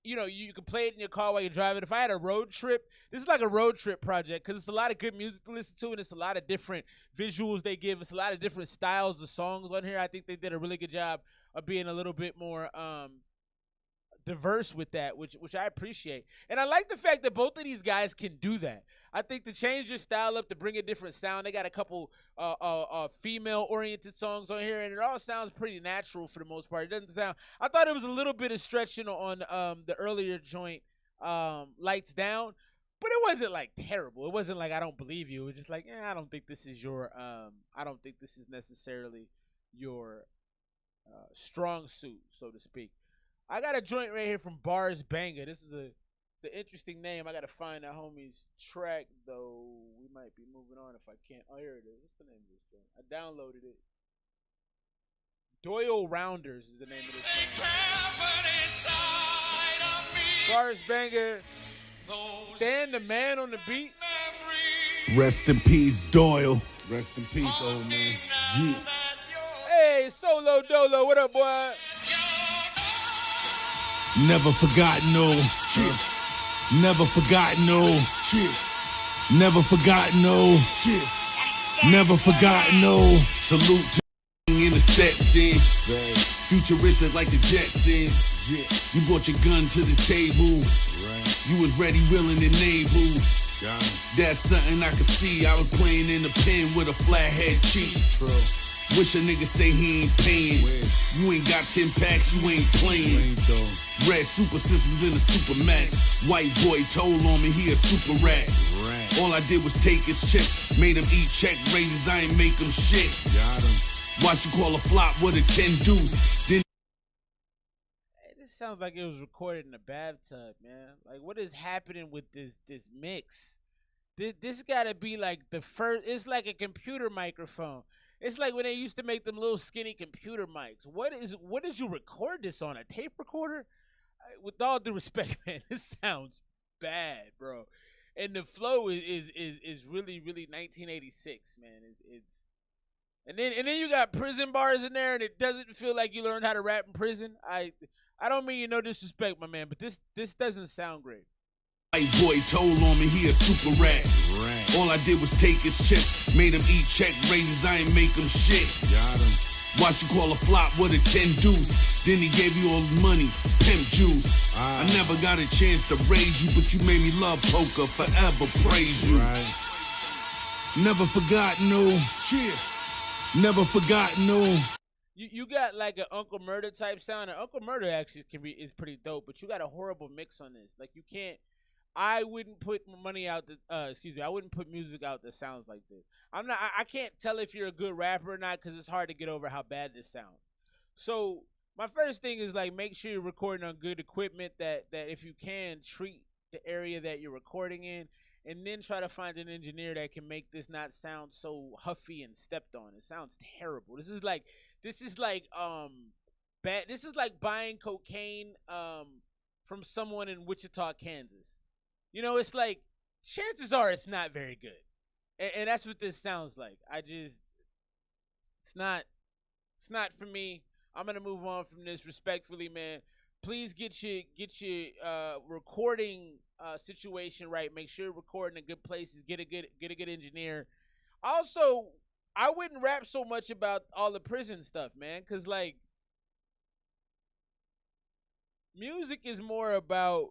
you know, you can play it in your car while you're driving. If I had a road trip, this is like a road trip project because it's a lot of good music to listen to, and it's a lot of different visuals they give. It's a lot of different styles of songs on here. I think they did a really good job of being a little bit more diverse with that, which I appreciate. And I like the fact that both of these guys can do that. I think to change your style up, to bring a different sound, they got a couple female-oriented songs on here, and it all sounds pretty natural for the most part. It doesn't sound – I thought it was a little bit of stretching on the earlier joint, Lights Down, but it wasn't, like, terrible. It wasn't like I don't believe you. It was just like, I don't think this is your I don't think this is necessarily your strong suit, so to speak. I got a joint right here from Bars Banger. This is it's an interesting name. I got to find that homie's track, though. We might be moving on if I can't. Oh, here it is. What's the name of this joint? I downloaded it. Doyle Rounders is the name of this joint. Bars Banger. Stan the man on the beat. Rest in peace, Doyle. Rest in peace, old man. Yeah. Hey, Solo Dolo. What up, boy? Never forgotten, no. Never forgotten, no. Never forgotten, no. Never forgotten, no. Salute to in the set scene. Futuristic like the Jetsons. You brought your gun to the table. You was ready, willing, and able. That's something I could see. I was playing in the pen with a flathead cheek. Wish a nigga say he ain't paying. You ain't got 10 packs, you ain't playing. Red super systems in a super max. White boy told on me he a super rat. All I did was take his checks. Made him eat check raises, I ain't make him shit. Watch you call a flop with a 10 deuce. Then this sounds like it was recorded in a bathtub, man. Like, what is happening with this mix? This gotta be like the first. It's like a computer microphone. It's like when they used to make them little skinny computer mics. What did you record this on? A tape recorder? With all due respect, man, this sounds bad, bro. And the flow is really, really 1986, man. It's and then you got prison bars in there, and it doesn't feel like you learned how to rap in prison. I don't mean you no disrespect, my man, but this doesn't sound great. White boy told on me he a super rat. All I did was take his chips, made him eat check raises, I ain't make him shit. Watch you call a flop with a 10 deuce. Then he gave you all the money, pimp juice. I never got a chance to raise you, but you made me love poker, forever praise you. Never forgotten, no. Never forgotten, no. You got like an Uncle Murder type sound, and Uncle Murder actually is pretty dope, but you got a horrible mix on this. Like, you can't. I wouldn't put money out. I wouldn't put music out that sounds like this. I can't tell if you're a good rapper or not because it's hard to get over how bad this sounds. So my first thing is, like, make sure you're recording on good equipment that if you can, treat the area that you're recording in, and then try to find an engineer that can make this not sound so huffy and stepped on. It sounds terrible. This is like bad. This is like buying cocaine from someone in Wichita, Kansas. You know, it's like, chances are it's not very good. And that's what this sounds like. It's not for me. I'm going to move on from this respectfully, man. Please get your recording situation right. Make sure you're recording in good places. Get a good engineer. Also, I wouldn't rap so much about all the prison stuff, man, because, like, music is more about.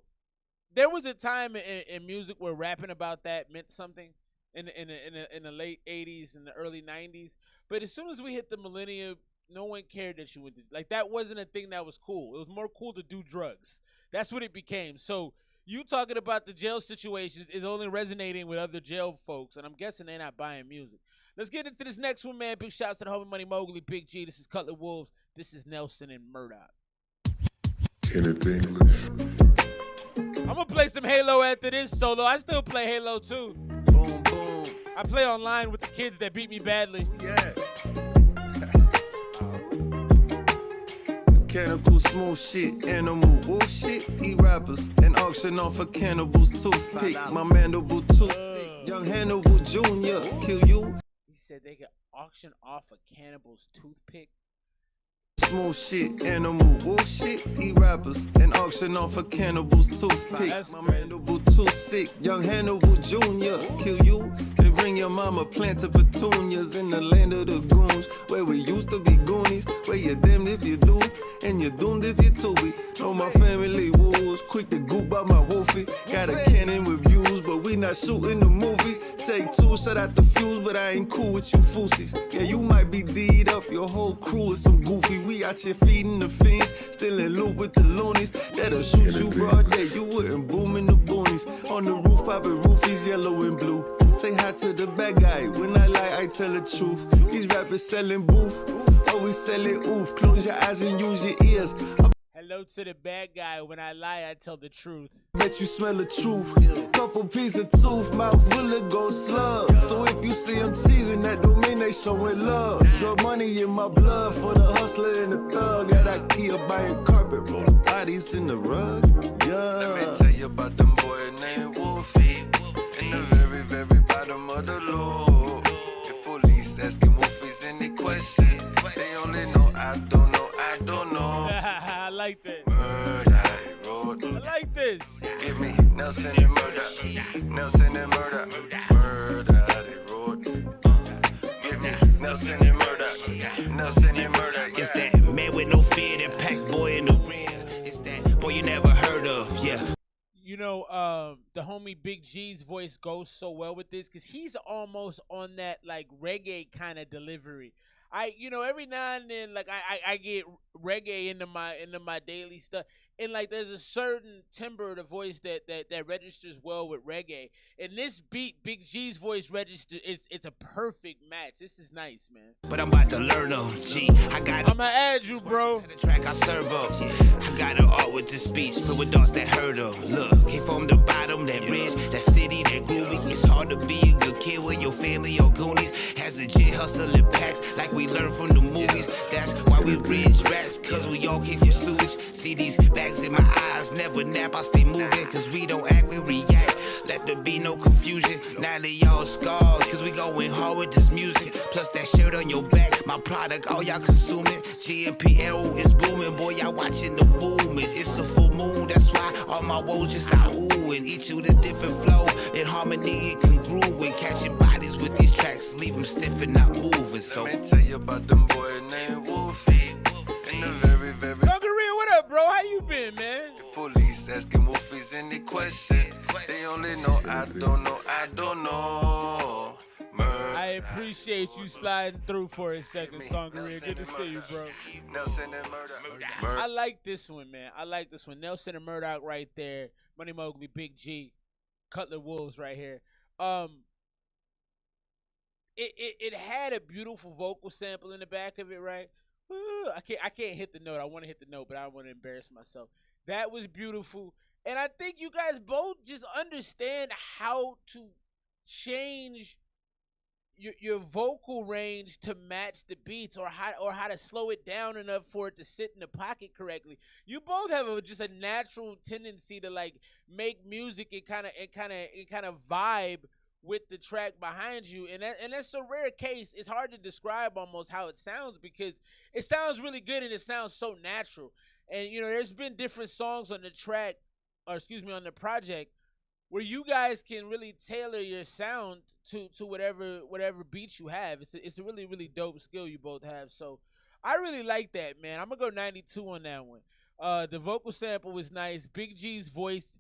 There was a time in music where rapping about that meant something in the late 80s and the early 90s. But as soon as we hit the millennium, no one cared that you went to, like, that wasn't a thing that was cool. It was more cool to do drugs. That's what it became. So you talking about the jail situations is only resonating with other jail folks, and I'm guessing they're not buying music. Let's get into this next one, man. Big shouts to the homie Money Mowgly, Big G. This is Cutler Wxlvez. This is Nelson and Murdoch. Kenneth English. I'm gonna play some Halo after this solo. I still play Halo too. Boom, boom. I play online with the kids that beat me badly. Yeah. Mechanical smooth shit, animal wolf shit. Eat rappers and auction off a cannibal's toothpick. My mandible too sick. Young Hannibal Jr. kill you. He said they could auction off a cannibal's toothpick. Smooth shit, animal wolf shit. Eat rappers and auction off a cannibal's toothpick. My mandible too sick. Young Hannibal Jr. kill you. And bring your mama planted petunias in the land of the goons, where we used to be goonies, where you're damned if you do and you're doomed if you tooby. Know my family wolves, quick to goop out my wolfie. Got a cannon with views, but we not shooting the movie. Take two, shut out the fuse, but I ain't cool with you foosies. Yeah, you might be D'd up, your whole crew is some goofy. We out here feeding the fiends, still in loop with the loonies. That'll shoot you broad day, you wouldn't boom in the boonies. On the roof, popping roofies, yellow and blue. Say hi to the bad guy, when I lie, I tell the truth. These rappers selling booth, always selling oof. Close your eyes and use your ears. Hello to the bad guy, when I lie, I tell the truth. Bet you smell the truth. Couple pieces of tooth, mouth full of gold slugs. So if you see them teasing, that don't mean they showing love. Drug money in my blood for the hustler and the thug. At IKEA buying carpet, rolling bodies in the rug. Yeah. Let me tell you about them boy named Wolfie. In the very, very bottom of the low. If police asking Wolfies any question, they only know I don't know, I don't know. I like that. I like this. Give me Nelson and murder. Nelson and murder. Murder, they wrote. Give me Nelson and murder. Nelson and murder. It's that man with no fear, that pack boy in the rear. It's that boy you never heard of, yeah. You know, the homie Big G's voice goes so well with this because he's almost on that like reggae kind of delivery. Every now and then, like I get reggae into my daily stuff, and like there's a certain timbre of the voice that registers well with reggae. And this beat, Big G's voice registers, it's a perfect match. This is nice, man. But I'm about to learn on G. I'ma add you, bro. The track I serve up. I got an art with this speech, filled with thoughts that hurt them. Look, came from the bottom, that bridge, that city, that groovy. It's hard to be a good kid when your family or goonies has a gin hustling packs like we learn from the movies. That's why we bridge rats, cause we all came from sewage. See these bags in my eyes, never nap, I stay moving. Cause we don't act, we react. Let there be no confusion. Now they all scarred, cause we going hard with this music. Plus that shirt on your back, my product, all y'all consuming. GMPL is booming, boy, y'all watching the movement. It's a full moon, that's why all my woes just out oohing. Each with a different flow, in harmony and congruent. Catching bodies with these tracks, leave them stiff and not moving. So let me tell you about them boy named Wolfie. In the very, very Dungaree, what up, bro? How you been, man? The police asking Wolfies any question. They only know I don't know, I don't know. I appreciate you sliding through for a second, Songaria. Good to see you, bro. Nelson and Murdoch. I like this one, man. I like this one. Nelson and Murdoch right there. Money Mowgly, Big G, Cutler Wxlvez right here. It had a beautiful vocal sample in the back of it, right? Ooh, I can't hit the note. I want to hit the note, but I don't want to embarrass myself. That was beautiful. And I think you guys both just understand how to change your vocal range to match the beats, or how to slow it down enough for it to sit in the pocket correctly. You both have just a natural tendency to like make music and kind of vibe with the track behind you, and that's a rare case. It's hard to describe almost how it sounds, because it sounds really good and it sounds so natural. And there's been different songs on the track, or excuse me, on the project, where you guys can really tailor your sound to whatever beats you have. It's a really, really dope skill you both have. So I really like that, man. I'm gonna go 92 on that one. The vocal sample was nice. Big G's voice,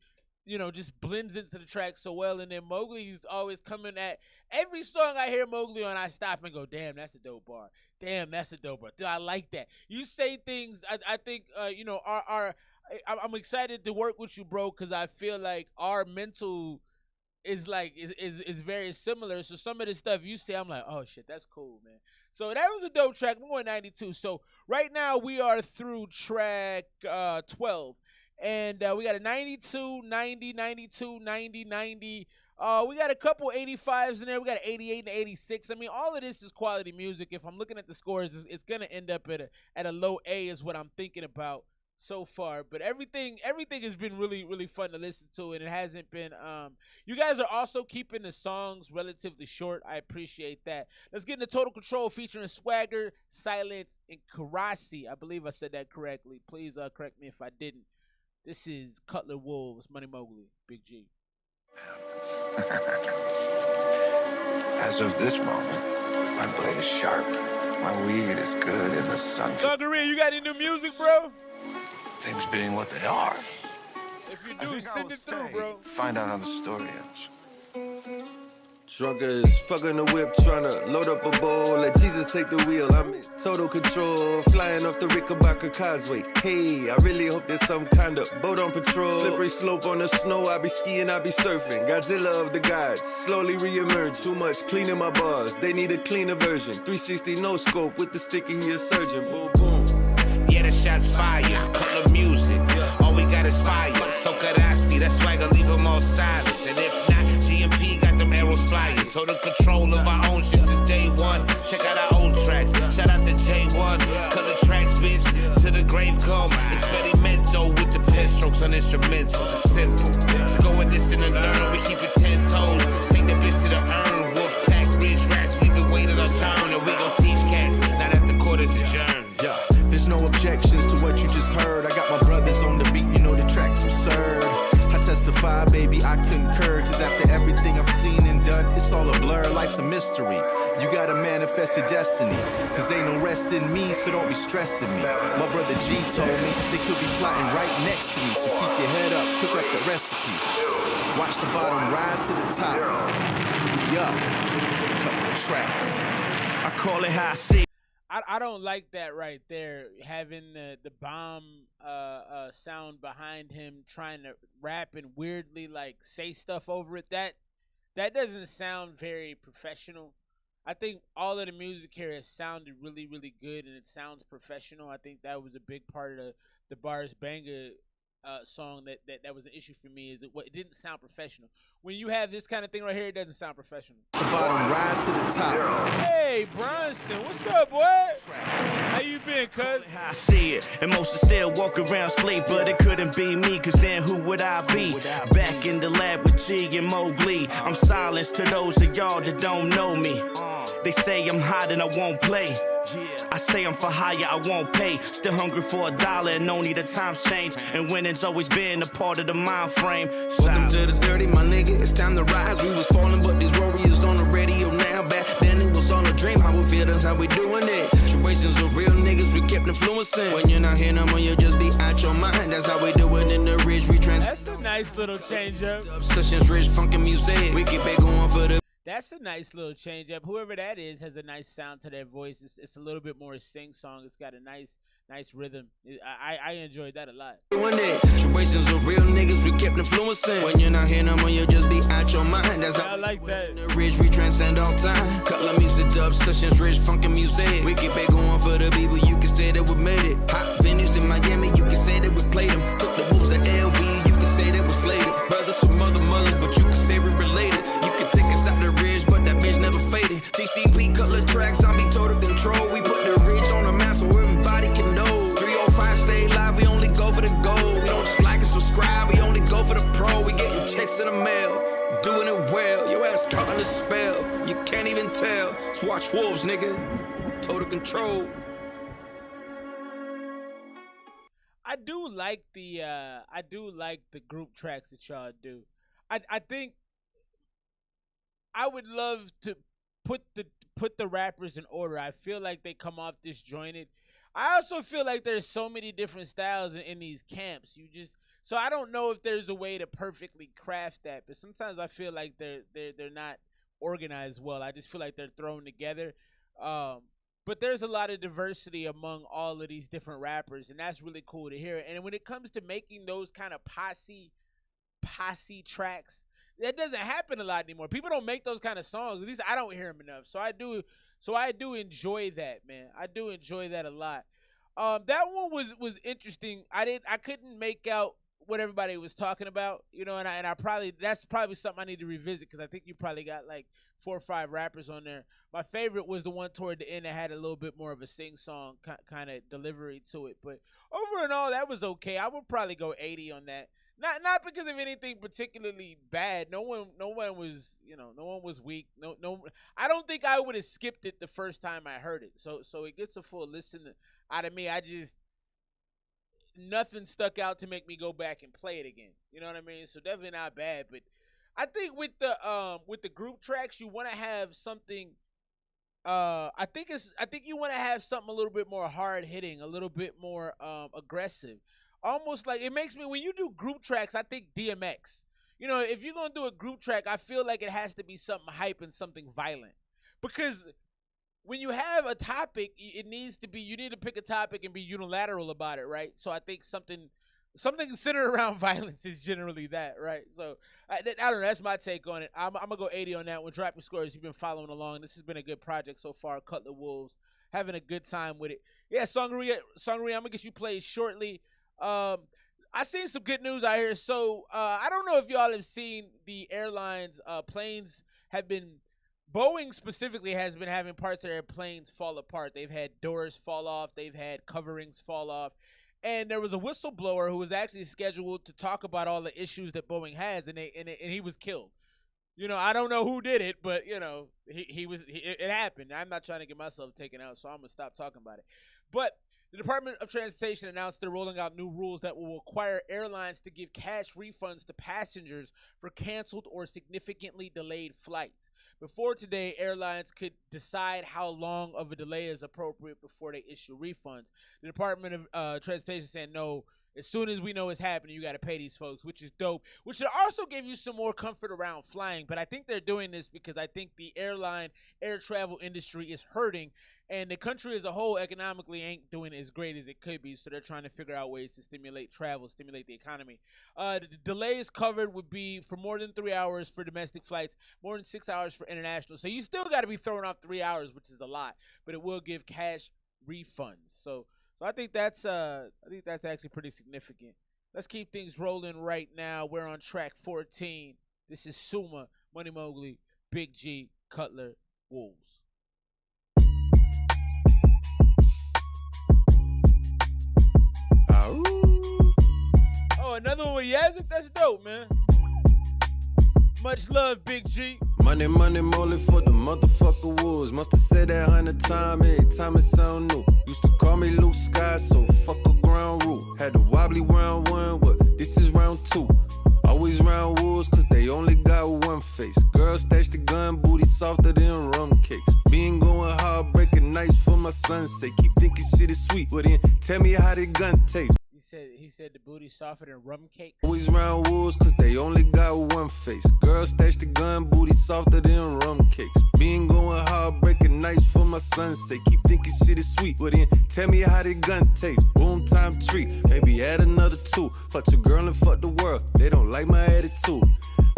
just blends into the track so well. And then Mowgli's always coming at every song I hear Mowgly on, I stop and go, damn, that's a dope bar. Damn, that's a dope bar. Dude, I like that. You say things, I think, I'm excited to work with you, bro, because I feel like our mental is very similar. So some of the stuff you say, I'm like, oh shit, that's cool, man. So that was a dope track. I'm going 92. So right now we are through track 12. And we got a 92, 90, 92, 90, 90. We got a couple 85s in there. We got 88 and 86. I mean, all of this is quality music. If I'm looking at the scores, it's gonna end up at a low A is what I'm thinking about so far. But everything has been really fun to listen to, and it hasn't been. You guys are also keeping the songs relatively short. I appreciate that. Let's get into Total Control featuring Swagger, Silence, and Karasi. I believe I said that correctly. Please correct me if I didn't. This is Cutler Wxlvez, Money Mowgli, Big G. As of this moment, my blade is sharp, my weed is good, and the sun. Suggery, you got any new music, bro? Things being what they are. If you do, send it through, bro. Find out how the story ends. Drunk as fucking the whip, tryna load up a bowl. Let Jesus take the wheel. I'm in total control. Flying off the Rickenbacker Causeway. Hey, I really hope there's some kind of boat on patrol. Slippery slope on the snow. I be skiing, I be surfing. Godzilla of the gods, slowly re-emerge. Too much cleaning my bars. They need a cleaner version. 360 no scope with the sticky, he a surgeon. Boom, boom. Yeah, the shots fire. Cutler music. All we got is fire. So Karasi, that's why I leave them all silent. And if not, GMP got them arrows flying. Total control of our own shit since day one. Check out our old tracks. Shout out to J1. Color tracks, bitch. To the grave come. Experimental with the pen strokes on instrumentals. It's simple. So go and listen and learn. We keep it 10 toes. Take the bitch to the urn. Wolfpack, ridge rats. We been waiting our turn. And we gon' teach cats. Now that the court is adjourned. Yeah, there's no objections to what you just heard. I got my brothers on the beat, you know the track's absurd. I testify, baby, I concur. Cause after everything I've seen and done, it's all a blur, life's a mystery. You gotta manifest your destiny. Cause ain't no rest in me, so don't be stressing me. My brother G told me they could be plotting right next to me. So keep your head up, cook up the recipe. Watch the bottom rise to the top. Yeah, cut the tracks. I call it how I see. I don't like that right there, having the bomb sound behind him trying to rap and weirdly like say stuff over it. That doesn't sound very professional. I think all of the music here has sounded really good, and it sounds professional. I think that was a big part of the Bars Banga song that was an issue for me, is it didn't sound professional. When you have this kind of thing right here, it doesn't sound professional. The bottom rise to the top. Hey Bronson, what's up, boy? How you been, cuz? I see it, and most are still walk around sleep, but it couldn't be me, cause then who would I be? Back in the lab with G and Mowgly. I'm silenced to those of y'all that don't know me. They say I'm hot and I won't play. I say I'm for hire, I won't pay. Still hungry for $1 and no need a time change. And winning's always been a part of the mind frame. Welcome to the dirty, my nigga. It's time to rise. We was falling, but these warriors on the radio now. Back then it was all a dream. How we feel, that's how we doing it. Situations with real niggas, we kept influencing. When you're not here no more, you'll just be out your mind. That's how we do it in the ridge. We That's a nice little change up. Sessions rich, funky music. We keep it going for the. That's a nice little change up. Whoever that is has a nice sound to their voice. It's a little bit more sing-song. It's got a nice rhythm. I enjoyed that a lot. Situations with real niggas, we kept influencing. When you're not here no more, you'll just be out your mind. That's how I like that. In the ridge, we transcend all time. Cutler music, dub sessions, rich, funky music. We keep it going for the people. You can say that we made it. Hot venues in Miami, you can say that we played them. Took the moves at LV, you can say that we slayed it. Brothers from other mothers, but you can say we related. You can take us out the ridge, but that bitch never faded. TCP, Cutler tracks, I be total control. We put the ridge on the map so everybody can know. 305 stay live, we only go for the gold. We don't just like and subscribe, we only go for the pro. We getting checks in the mail, doing it well. Your ass caught in a spell, you can't even tell. Just watch wolves, nigga. Total control. I do like the group tracks that y'all do. I think I would love to put the rappers in order. I feel like they come off disjointed. I also feel like there's so many different styles in these camps. So I don't know if there's a way to perfectly craft that, but sometimes I feel like they're not organized well. I just feel like they're thrown together. But there's a lot of diversity among all of these different rappers, and that's really cool to hear. And when it comes to making those kind of posse tracks, that doesn't happen a lot anymore. People don't make those kind of songs. At least I don't hear them enough. So I do enjoy that, man. I do enjoy that a lot. That one was interesting. I couldn't make out what everybody was talking about, you know, and I probably, that's probably something I need to revisit because I think you probably got like 4 or 5 rappers on there. My favorite was the one toward the end that had a little bit more of a sing-song kind of delivery to it. But over and all, that was okay. I would probably go 80 on that. Not because of anything particularly bad. No one was, you know, no one was weak. No. I don't think I would have skipped it the first time I heard it. So it gets a full listen out of me. Nothing stuck out to make me go back and play it again. You know what I mean? So definitely not bad. But I think with the group tracks, you want to have something. I think you want to have something a little bit more hard hitting, a little bit more aggressive. Almost like it makes me, when you do group tracks, I think DMX. You know, if you're gonna do a group track, I feel like it has to be something hype and something violent, because when you have a topic, it needs to be, you need to pick a topic and be unilateral about it, right? So I think something centered around violence is generally that, right? So I don't know. That's my take on it. I'm gonna go 80 on that one. Drop your scores. You've been following along. This has been a good project so far. Cutler Wxlvez, having a good time with it. Yeah, Songria, I'm gonna get you played shortly. I seen some good news out here. So I don't know if y'all have seen the airlines. Planes have been, Boeing specifically has been having parts of their planes fall apart. They've had doors fall off. They've had coverings fall off. And there was a whistleblower who was actually scheduled to talk about all the issues that Boeing has, and he was killed. You know, I don't know who did it, but you know, it happened. I'm not trying to get myself taken out, so I'm gonna stop talking about it. But the Department of Transportation announced they're rolling out new rules that will require airlines to give cash refunds to passengers for canceled or significantly delayed flights. Before today, airlines could decide how long of a delay is appropriate before they issue refunds. The Department of Transportation saying, no, as soon as we know it's happening, you got to pay these folks, which is dope, which should also give you some more comfort around flying. But I think they're doing this because I think the air travel industry is hurting, and the country as a whole economically ain't doing as great as it could be. So they're trying to figure out ways to stimulate travel, stimulate the economy. The delays covered would be for more than 3 hours for domestic flights, more than 6 hours for international. So you still got to be throwing off 3 hours, which is a lot, but it will give cash refunds. So I think that's actually pretty significant. Let's keep things rolling right now. We're on track 14. This is Suma, Money Mowgli, Big G, Cutler Wxlvez. Oh, another one with Yazzie? That's dope, man. Much love, Big G. Money, moly for the motherfucker wolves. Must have said that 100 times, every time it sound new. Used to call me Luke Sky, so fuck a ground rule. Had the wobbly round 1, but this is round 2. Always round wolves, cause they only got one face. Girl stash the gun, booty softer than rum cakes. Being going hard, breaking nights for my son's sake. Keep thinking shit is sweet, but then tell me how the gun tastes. He said the booty softer than rum cakes. Always round wolves, cause they only got one face. Girl stash the gun, booty softer than rum cakes. Being going hard, breaking nights for my son's sake. Keep thinking shit is sweet, but then tell me how the gun tastes. Boom time treat, maybe add another 2. Fuck your girl and fuck the world, they don't like my attitude.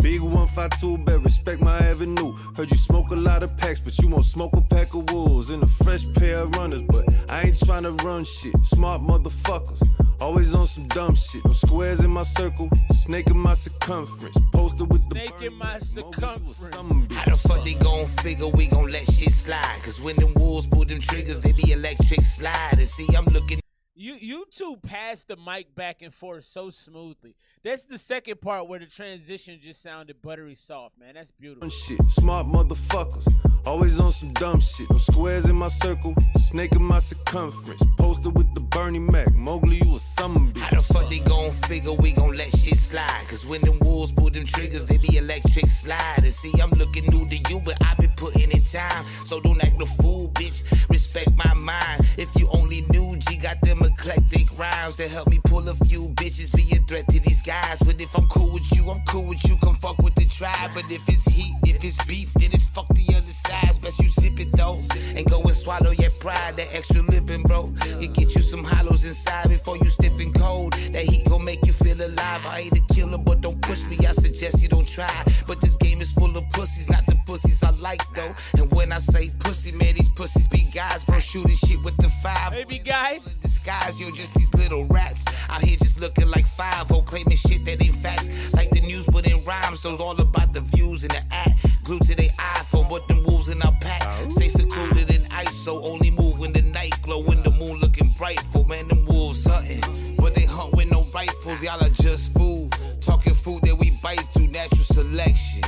Big 152, better respect my avenue. Heard you smoke a lot of packs, but you won't smoke a pack of wolves. In a fresh pair of runners, but I ain't trying to run shit. Smart motherfuckers, always on some dumb shit. No squares in my circle, snake in my circumference. Posted with the snake in my circumference. How the fuck they gon' figure we gon' let shit slide? Cause when them wolves pull them triggers, they be electric slide. And see, I'm looking. You two pass the mic back and forth so smoothly. That's the second part where the transition just sounded buttery soft, man. That's beautiful. Shit. Smart motherfuckers, always on some dumb shit. No squares in my circle, snake in my circumference. Posted with the Bernie Mac, Mowgly, you a summer bitch. How the fuck they gon' figure we gon' let shit slide? Cause when them wolves pull them triggers, they be electric slide. And see, I'm looking new to you, but I been putting in time. So don't act the fool, bitch. Respect my mind. If you only knew G got them eclectic rhymes that help me pull a few bitches, be a threat to these guys. But if I'm cool with you, I'm cool with you. Come fuck with the tribe. But if it's heat, if it's beef, then it's fuck the other sides. Best you zip it though, and go and swallow your pride. That extra lippin', bro. It get you some hollows inside before you stiff and cold. That heat gon' make you feel alive. I ain't a killer, but don't push me. I suggest you don't try. But this game is full of pussies, not the pussies I like though. And when I say pussy, man, these pussies be guys, bro. Shooting shit with the 5. Baby guys. disguise, yo, just these little rats. Out here just looking like 5-0, claiming shit that ain't facts. Like the news, but in rhymes, so it's all about the views and the act. Glued to their iPhone, but them wolves in our pack. Stay secluded in ISO, only move when the night glow, when the moon looking bright. For man, them wolves hunting, but they hunt with no rifles. Y'all are just food, talking food that we bite through natural selection.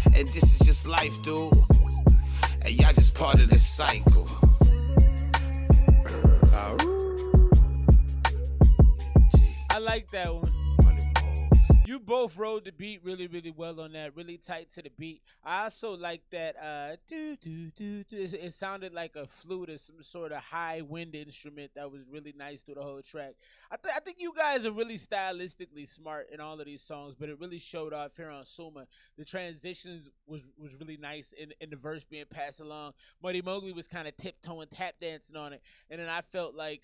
And this is just life, dude. And y'all just part of the cycle. I like that one. You both rode the beat really, really well on that. Really tight to the beat. I also like that. It sounded like a flute or some sort of high wind instrument that was really nice through the whole track. I think you guys are really stylistically smart in all of these songs, but it really showed off here on Suma. The transitions was really nice in the verse being passed along. Mugly was kind of tiptoeing, tap dancing on it, and then I felt like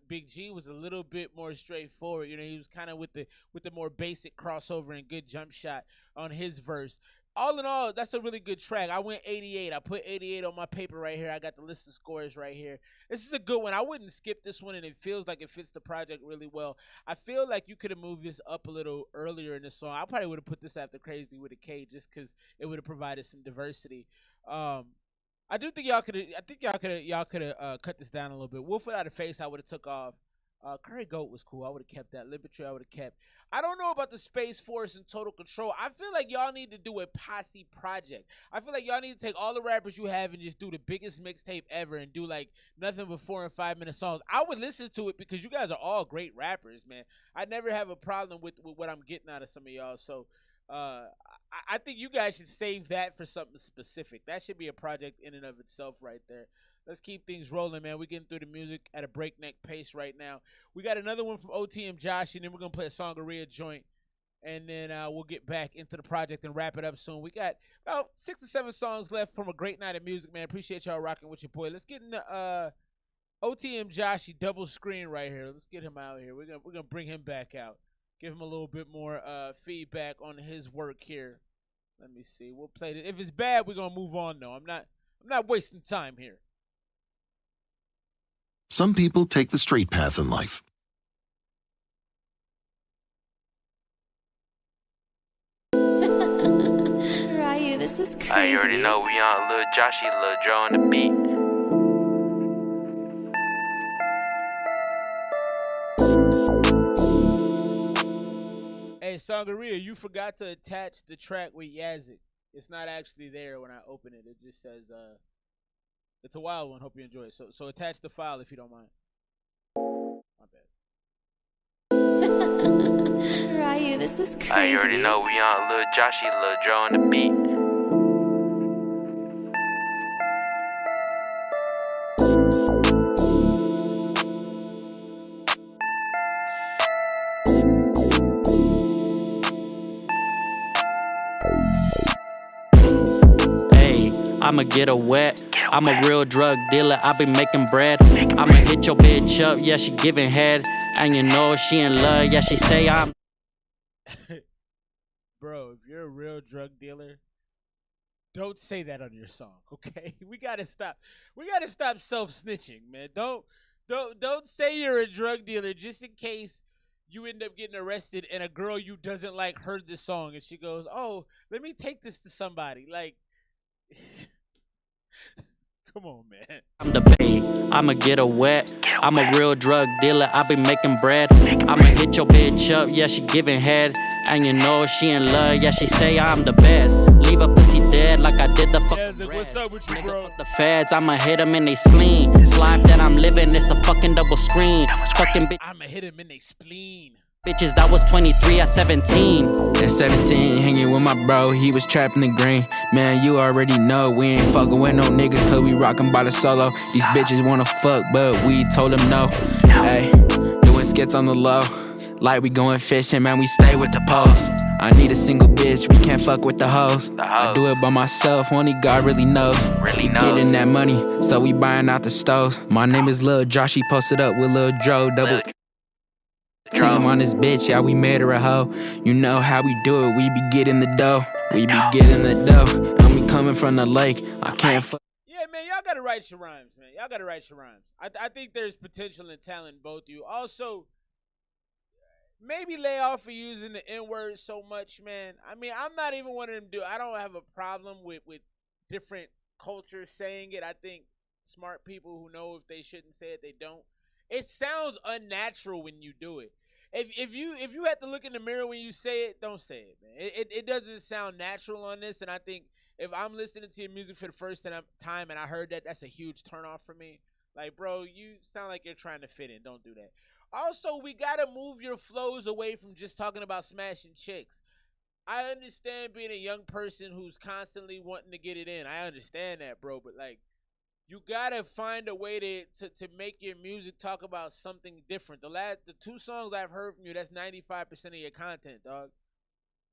Big G was a little bit more straightforward. You know, he was kind of with the more basic crossover and good jump shot on his verse. All in all, that's a really good track. I went 88. I put 88 on my paper right here. I got the list of scores right here. This is a good one. I wouldn't skip this one, and it feels like it fits the project really well. I feel like you could have moved this up a little earlier in the song. I probably would have put this after Crazy with a K just because it would have provided some diversity. I do think y'all could have. I think y'all could have cut this down a little bit. Wolf Without a Face, I would have took off. Curry Goat was cool. I would have kept that. Liberty, I would have kept. I don't know about the Space Force and Total Control. I feel like y'all need to do a posse project. I feel like y'all need to take all the rappers you have and just do the biggest mixtape ever and do like nothing but 4 and 5 minute songs. I would listen to it because you guys are all great rappers, man. I never have a problem with what I'm getting out of some of y'all. So I think you guys should save that for something specific. That should be a project in and of itself right there. Let's keep things rolling, man. We're getting through the music at a breakneck pace right now. We got another one from OTM Josh, and then we're going to play a Songaria joint. And then we'll get back into the project and wrap it up soon. We got about 6 or 7 songs left from a great night of music, man. Appreciate y'all rocking with your boy. Let's get into OTM Joshy double screen right here. Let's get him out here. We're gonna bring him back out. Give him a little bit more feedback on his work here. Let me see. We'll play it. If it's bad, we're going to move on, though. I'm not wasting time here. Some people take the straight path in life. Ryu, this is crazy. You already know we on Lil Joshy, Lil Joe on the beat. Hey, Songaria, you forgot to attach the track with Yazzik. It's not actually there when I open it. It just says, it's a wild one. Hope you enjoy it. So attach the file if you don't mind. My bad. Ryu, this is crazy. You already know we on Lil Joshy, Lil Joe on the beat. I'ma get her wet. I'm a real drug dealer, I be making bread. I'ma hit your bitch up, yeah, she giving head. And you know she in love, yeah, she say I'm. Bro, if you're a real drug dealer, don't say that on your song, okay? We gotta stop self-snitching, man. Don't say you're a drug dealer just in case you end up getting arrested and a girl you doesn't like heard this song and she goes, oh, let me take this to somebody. Like, come on, man. I'm the babe, I'ma get her wet. I'm a real drug dealer, I be making bread. I'ma hit your bitch up, yeah, she giving head. And you know she in love, yeah, she say I'm the best. Leave a pussy dead like I did the fucking like, what's up with you, nigga, bro? Fuck the feds, I'ma hit them in they spleen. This life that I'm living, it's a fucking double screen. Fucking bitch, I'ma hit him in they spleen. Bitches that was 23 at 17. At 17, hanging with my bro, he was trapping the green. Man, you already know we ain't fucking with no niggas, cause we rockin' by the solo. These bitches wanna fuck, but we told them no. Hey, doing skits on the low. Like we going fishing, man, we stay with the poles. I need a single bitch, we can't fuck with the hoes. I do it by myself, only God really knows. Getting that money, so we buying out the stoves. My name is Lil Josh, he posted up with Lil Joe, double team on this bitch, yeah, we made her a hoe. You know how we do it, we be getting the dough. We be getting the dough, and we coming from the lake. I can't fuck. Yeah, man, y'all gotta write your rhymes, man. Y'all gotta write your rhymes. I think there's potential and talent in both of you. Also, maybe lay off of using the N-word so much, man. I mean, I'm not even one of them dudes. I don't have a problem with different cultures saying it. I think smart people who know if they shouldn't say it, they don't. It sounds unnatural when you do it. If you have to look in the mirror when you say it, don't say it, man. It doesn't sound natural on this, and I think if I'm listening to your music for the first time and I heard that, that's a huge turnoff for me. Like, bro, you sound like you're trying to fit in. Don't do that. Also, we gotta move your flows away from just talking about smashing chicks. I understand being a young person who's constantly wanting to get it in. I understand that, bro, but like, you gotta find a way to make your music talk about something different. The 2 songs I've heard from you, that's 95% of your content, dog.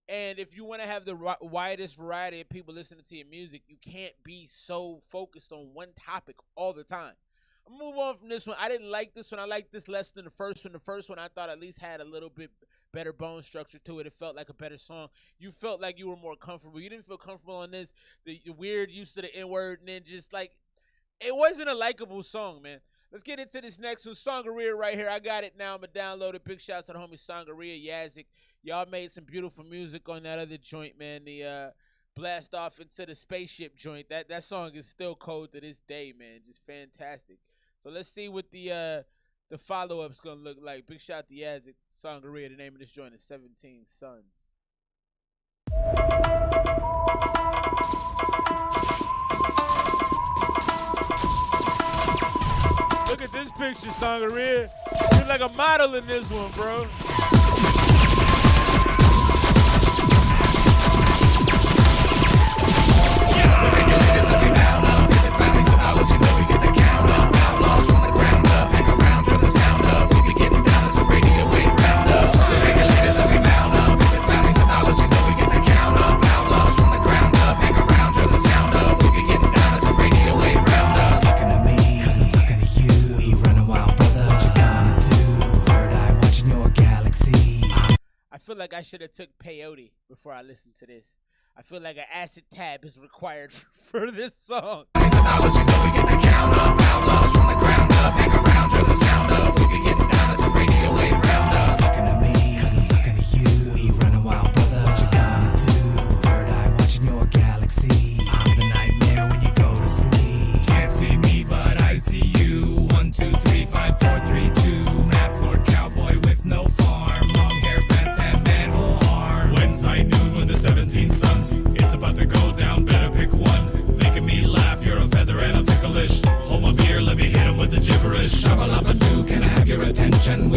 And if you want to have the widest variety of people listening to your music, you can't be so focused on one topic all the time. I'm gonna move on from this one. I didn't like this one. I liked this less than the first one. The first one I thought at least had a little bit better bone structure to it. It felt like a better song. You felt like you were more comfortable. You didn't feel comfortable on this. The weird use of the N-word, and then just like, it wasn't a likable song, man. Let's get into this next one. Sangaria right here. I got it now. I'm going to download it. Big shouts to the homie Sangaria, Yazik. Y'all made some beautiful music on that other joint, man. The Blast Off Into the Spaceship joint. That song is still cold to this day, man. Just fantastic. So let's see what the follow-up's going to look like. Big shout to Yazik, Sangaria. The name of this joint is 17 Sons. Look at this picture, Sangaria. You're like a model in this one, bro. I feel like I should have took peyote before I listened to this. I feel like an acid tab is required for this song. Can't see me, but I see you. 1, 2, 3, 5, 4, 3, 2. Math Lord cowboy with no farm. Long hair, fast and manful arm. Wednesday noon with the 17 sons. It's about to go down, better pick one. Making me laugh, you're a feather and I'm ticklish. Hold my beer, let me hit him with the gibberish. Shabba-labba-doo, can I have your attention?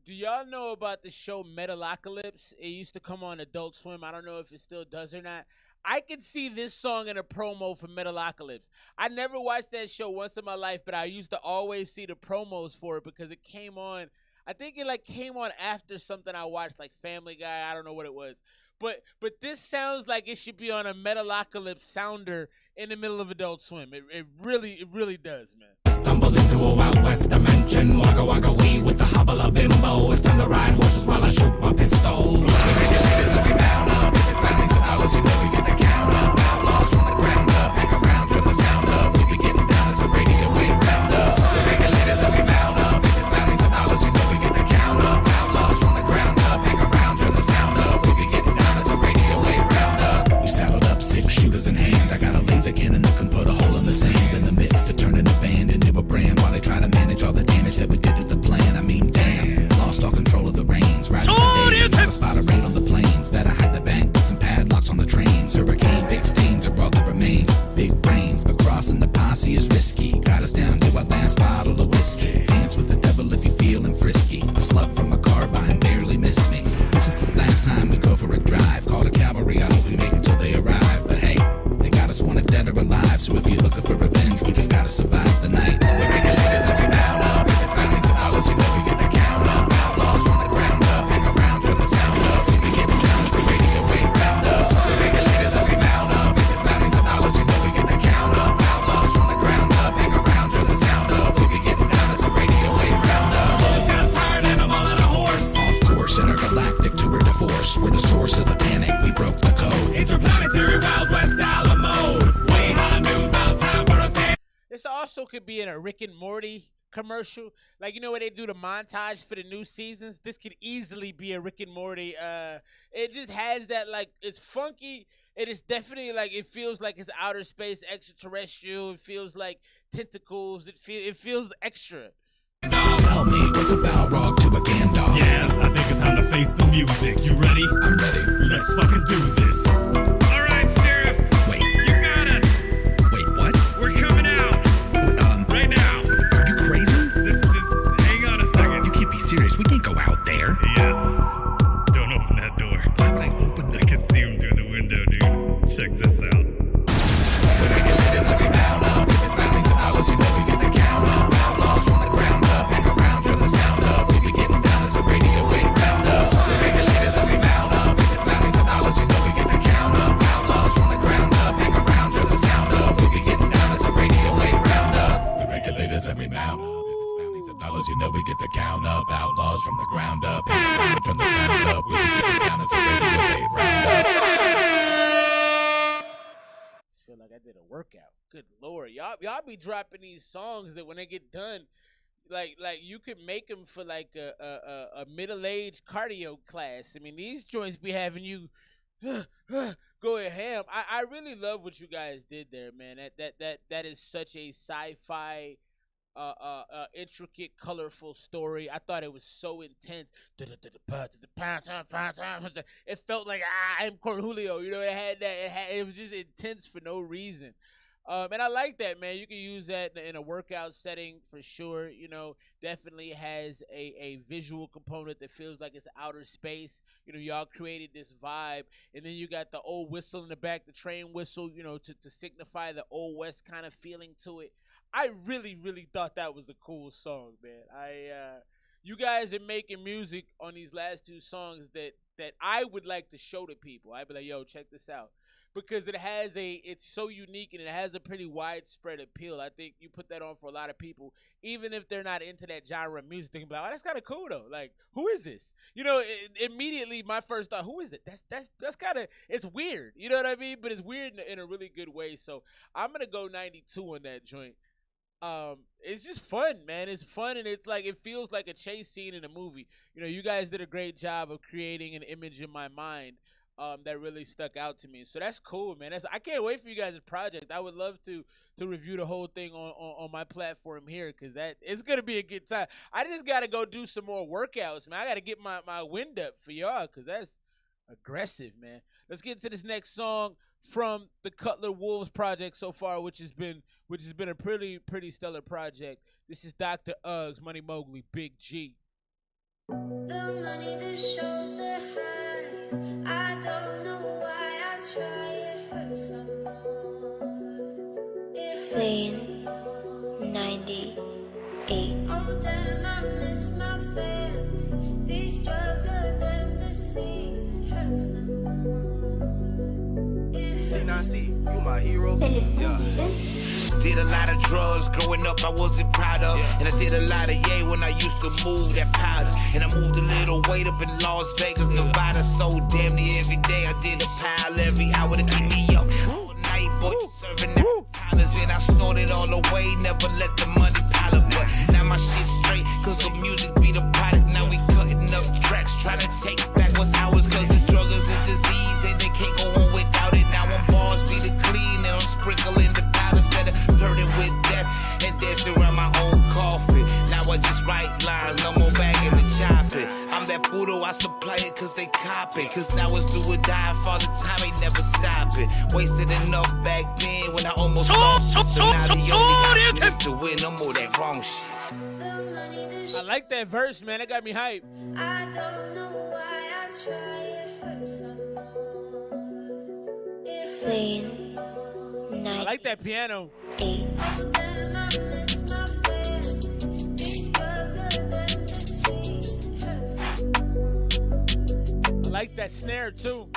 Do y'all know about the show Metalocalypse? It used to come on Adult Swim. I don't know if it still does or not. I could see this song in a promo for Metalocalypse. I never watched that show once in my life, but I used to always see the promos for it because it came on. I think it like came on after something I watched, like Family Guy. I don't know what it was. But this sounds like it should be on a Metalocalypse sounder in the middle of Adult Swim. It really does, man. Stumbled into a Wild West dimension. Wagga wagga wee with the hobble bimbo. It's time to ride horses while I shoot my pistol. The regulators will be bound up. If it's bounties and dollars, you know we get the count up. Outlaws from the ground up. Hang around, drill the sound up. We be getting down, it's a radio wave roundup. The regulators will be bound up. If it's bounties and dollars, you know we get the count up. Outlaws from the ground up. Hang around, drill the sound up. We be getting down, it's a radio wave roundup. We saddled up, 6 shooters in hand. I got a laser cannon that can put a hole in the sand. In the midst of turning the band into a brand while they try to manage all the damage that we did to the plan. I mean, damn, lost all control of the reins. Riding for days, not a spot of rain on the plains. Better hide the bank, put some padlocks on the trains. Hurricane, big stains are all that remains. Big brains, but crossing the posse is risky. Got us down to our last bottle of whiskey. Dance with the devil if you're feeling frisky. A slug from a carbine barely missed me. This is the last time we go for a drive. Call the cavalry, I hope we make it till they arrive. But hey, they got us wanted dead or alive. So if you're looking for revenge, we just gotta survive the night. The regulators will be bound up. If it's bounties and dollars, you know we get the count up. Outlaws from the ground up. Hang around, drill the sound up. We be getting down, it's a radio wave roundup. The regulators will be bound up. If it's bounties and dollars, you know we get the count up. Outlaws from the ground up. Hang around, drill the sound up. We be getting down, it's a radio wave also could be in a Rick and Morty commercial. Like, you know, where they do the montage for the new seasons? This could easily be a Rick and Morty. It just has that, like, it's funky. It is definitely, like, it feels like it's outer space, extraterrestrial. It feels like tentacles. It feels extra. Tell me what's about rock to a Gandalf. Yes, I think it's time to face the music. You ready? I'm ready. Let's fucking do this. All right, Sheriff. Wait. You got us. Wait, what? We're coming out. Right now. Are you crazy? Just hang on a second. You can't be serious. We can't go out there. Yes. Don't open that door. Why would I open the I can see him through the window, dude. Check this out. The regulators are down up. If it's bounties and dollars, you know we get the count up. Outlaws from the ground up. Hang around for the sound up. We be getting down as a radio wave round up. The regulators are down up. If it's bounties and dollars, you know we get the count up. Outlaws from the ground up. Hang around for the sound up. We be getting down as a radio wave round up. The regulators are down up. If it's bounties and dollars, you know we get the count up. Outlaws from the ground up. Hang around for the sound up. We be getting down as a radio wave round up. Feel like I did a workout. Good Lord, y'all be dropping these songs that when they get done, like you could make them for like a middle-aged cardio class. I mean, these joints be having you going ham. I really love what you guys did there, man. That is such a sci-fi, intricate, colorful story. I thought it was so intense. It felt like I'm Cornelio. You know, it was just intense for no reason. And I like that, man. You can use that in a workout setting for sure. You know, definitely has a visual component that feels like it's outer space. You know, y'all created this vibe. And then you got the old whistle in the back, the train whistle, you know, to signify the Old West kind of feeling to it. I really, really thought that was a cool song, man. You guys are making music on these last two songs that I would like to show to people. I'd be like, yo, check this out. Because it's so unique and it has a pretty widespread appeal. I think you put that on for a lot of people, even if they're not into that genre of music. They can be like, oh, that's kind of cool though. Like, who is this? You know, immediately my first thought, who is it? That's kind of, it's weird. You know what I mean? But it's weird in a really good way. So I'm gonna go 92 on that joint. It's just fun, man. It's fun, and it's like it feels like a chase scene in a movie. You know, you guys did a great job of creating an image in my mind that really stuck out to me. So that's cool, man. I can't wait for you guys' project. I would love to review the whole thing on my platform here, because it's gonna be a good time. I just gotta go do some more workouts, man. I gotta get my wind up for y'all, because that's aggressive, man. Let's get into this next song from the Cutler Wxlvez project so far, which has been a pretty stellar project. This is Dr. Uggs, Money Mowgly, Big G. The money that shows the highs, I don't know why I try, it hurts some more. Zane 98. Oh damn, I miss my family. These drugs are them deceiving, it hurts some more. T9C, you my hero. Yeah. Did a lot of drugs growing up I wasn't proud of. And I did a lot of yay when I used to move that powder. And I moved a little weight up in Las Vegas, Nevada. So damn near every day I did a pile every hour to keep me up. All night, boy, serving that powders. And I snorted all the way, never let the money pile up. But now my shit's straight, cause the music be the product. Now we cutting up tracks, trying to take back what's ours. Cause this drug is a disease and they can't go on without it. Now I'm bars be the clean and I'm sprinkling the powder instead of flirting with death and dancing around my own coffin. Now I just write lines, no more bagging and chopping. I'm that Budo, I supply it cause they cop it. Cause now it's do or die, Father Time ain't never stop it. Wasted enough back then when I almost lost it. So now the only option is to win, no more that wrong shit. I like that verse, man. It got me hyped. I don't know why I try, it hurts some more. Zane 98. I like that piano. I like that snare too.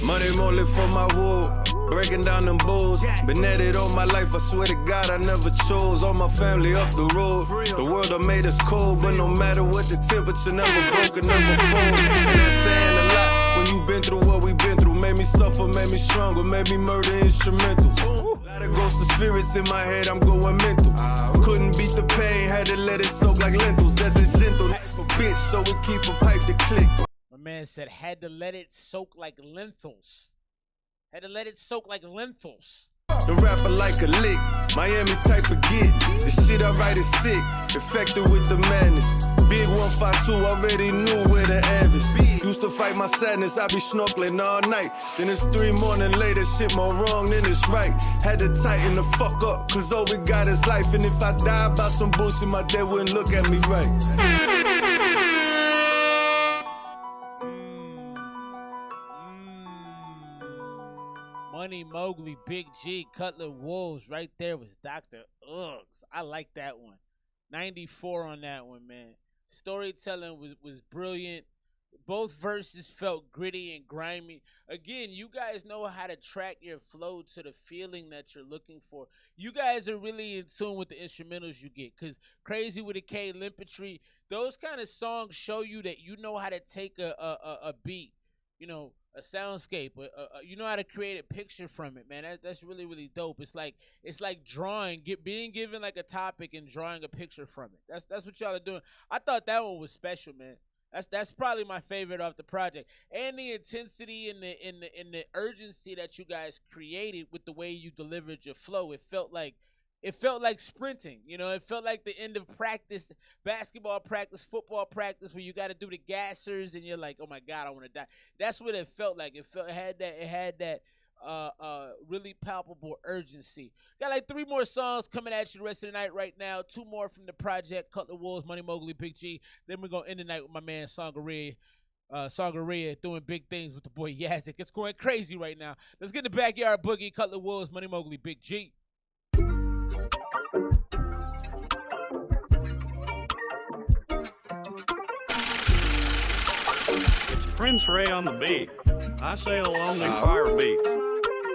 Money Mowgly for my wood, breaking down them bulls. Been at it all my life, I swear to God I never chose. All my family up the road. The world done made us cold, but no matter what the temperature, never broken, never fold. And that's saying a lot when you been through what we been through. Made me suffer, made me stronger, made me murder instrumentals. Lot of ghosts and spirits in my head, I'm going mental. Couldn't beat the pain, had to let it soak like lentils. That's the gentle life of bitch, so we keep a pipe to click. My man said, had to let it soak like lentils. Had to let it soak like lentils. The rapper like a lick, Miami type of get. The shit I write is sick, infected with the madness. Big 152 already knew where the average. Used to fight my sadness, I be snorkeling all night. Then it's 3 morning later, shit more wrong than it's right. Had to tighten the fuck up, cause all we got is life. And if I die about some bullshit, my dad wouldn't look at me right. Money, Mowgli, Big G, Cutler Wxlvez. Right there was Dr. Uggs. I like that one. 94 on that one, man. Storytelling was brilliant. Both verses felt gritty and grimy. Again, you guys know how to track your flow to the feeling that you're looking for. You guys are really in tune with the instrumentals you get. Because Crazy with a K, Limpetry, those kind of songs show you that you know how to take a beat, you know, a soundscape, you know how to create a picture from it, man. That's really, really dope. It's like drawing, being given like a topic and drawing a picture from it. That's what y'all are doing. I thought that one was special, man. That's probably my favorite off the project, and the intensity and the urgency that you guys created with the way you delivered your flow. It felt like sprinting, you know. It felt like the end of practice, basketball practice, football practice, where you got to do the gassers and you're like, oh my God, I want to die. That's what it felt like. It had that really palpable urgency. Got like 3 more songs coming at you the rest of the night right now. 2 more from the project, Cutler Wxlvez, Money, Mowgly, Big G. Then we're going to end the night with my man Sangaria doing big things with the boy Yazzik. It's going crazy right now. Let's get in the backyard boogie. Cutler Wxlvez, Money, Mowgly, Big G. Prince Ray on the beat. I sail along the fire beat.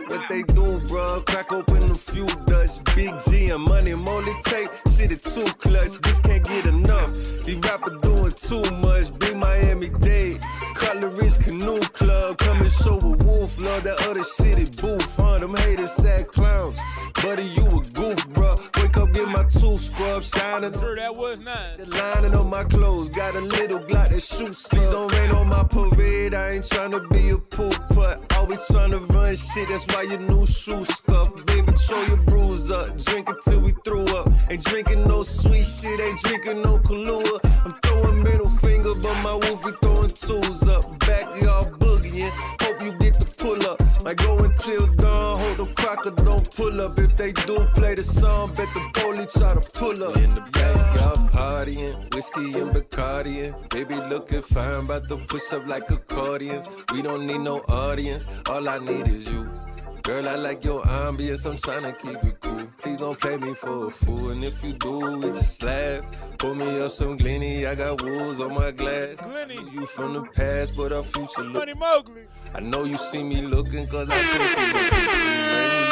What they do, bro? Crack open a few Dutch. Big G and Money Molly tape. Shit is too clutch. Bitch can't get enough. These rappers doing too much. Big Miami Dade. Cutler Rich Canoe Club. Coming show with Wolf. Love that other shit is booth. Them haters sad clowns. Buddy, you a goof, bro. Wake up, get my tooth scrub shining. Sure, that was nice. The lining on my clothes. Got a little Glock that shoots. Please don't rain on my parade. I ain't tryna be a poop, but always tryna run shit. That's why your new shoes scuff. Baby, throw your bruise up. Drink it till we throw up. Ain't drinking no sweet shit. Ain't drinking no Kahlua. I'm throwing middle finger, but my wolf be throwing tools up. Backyard boogieing. Hope you get the pull up. Like go until dawn. Hold the cracker, don't pull up. If they do play the song, bet the police try to pull up. In the backyard partying, whiskey and Bacardi. Baby looking fine, about to push up like accordions. We don't need no audience, all I need is you. Girl, I like your ambience, I'm tryna keep it cool. Please don't play me for a fool, and if you do, we just laugh. Pull me up some Glenny, I got wolves on my glass. Glenny. You from the past, but our future look. Money, Mowgly. I know you see me looking, cause I think you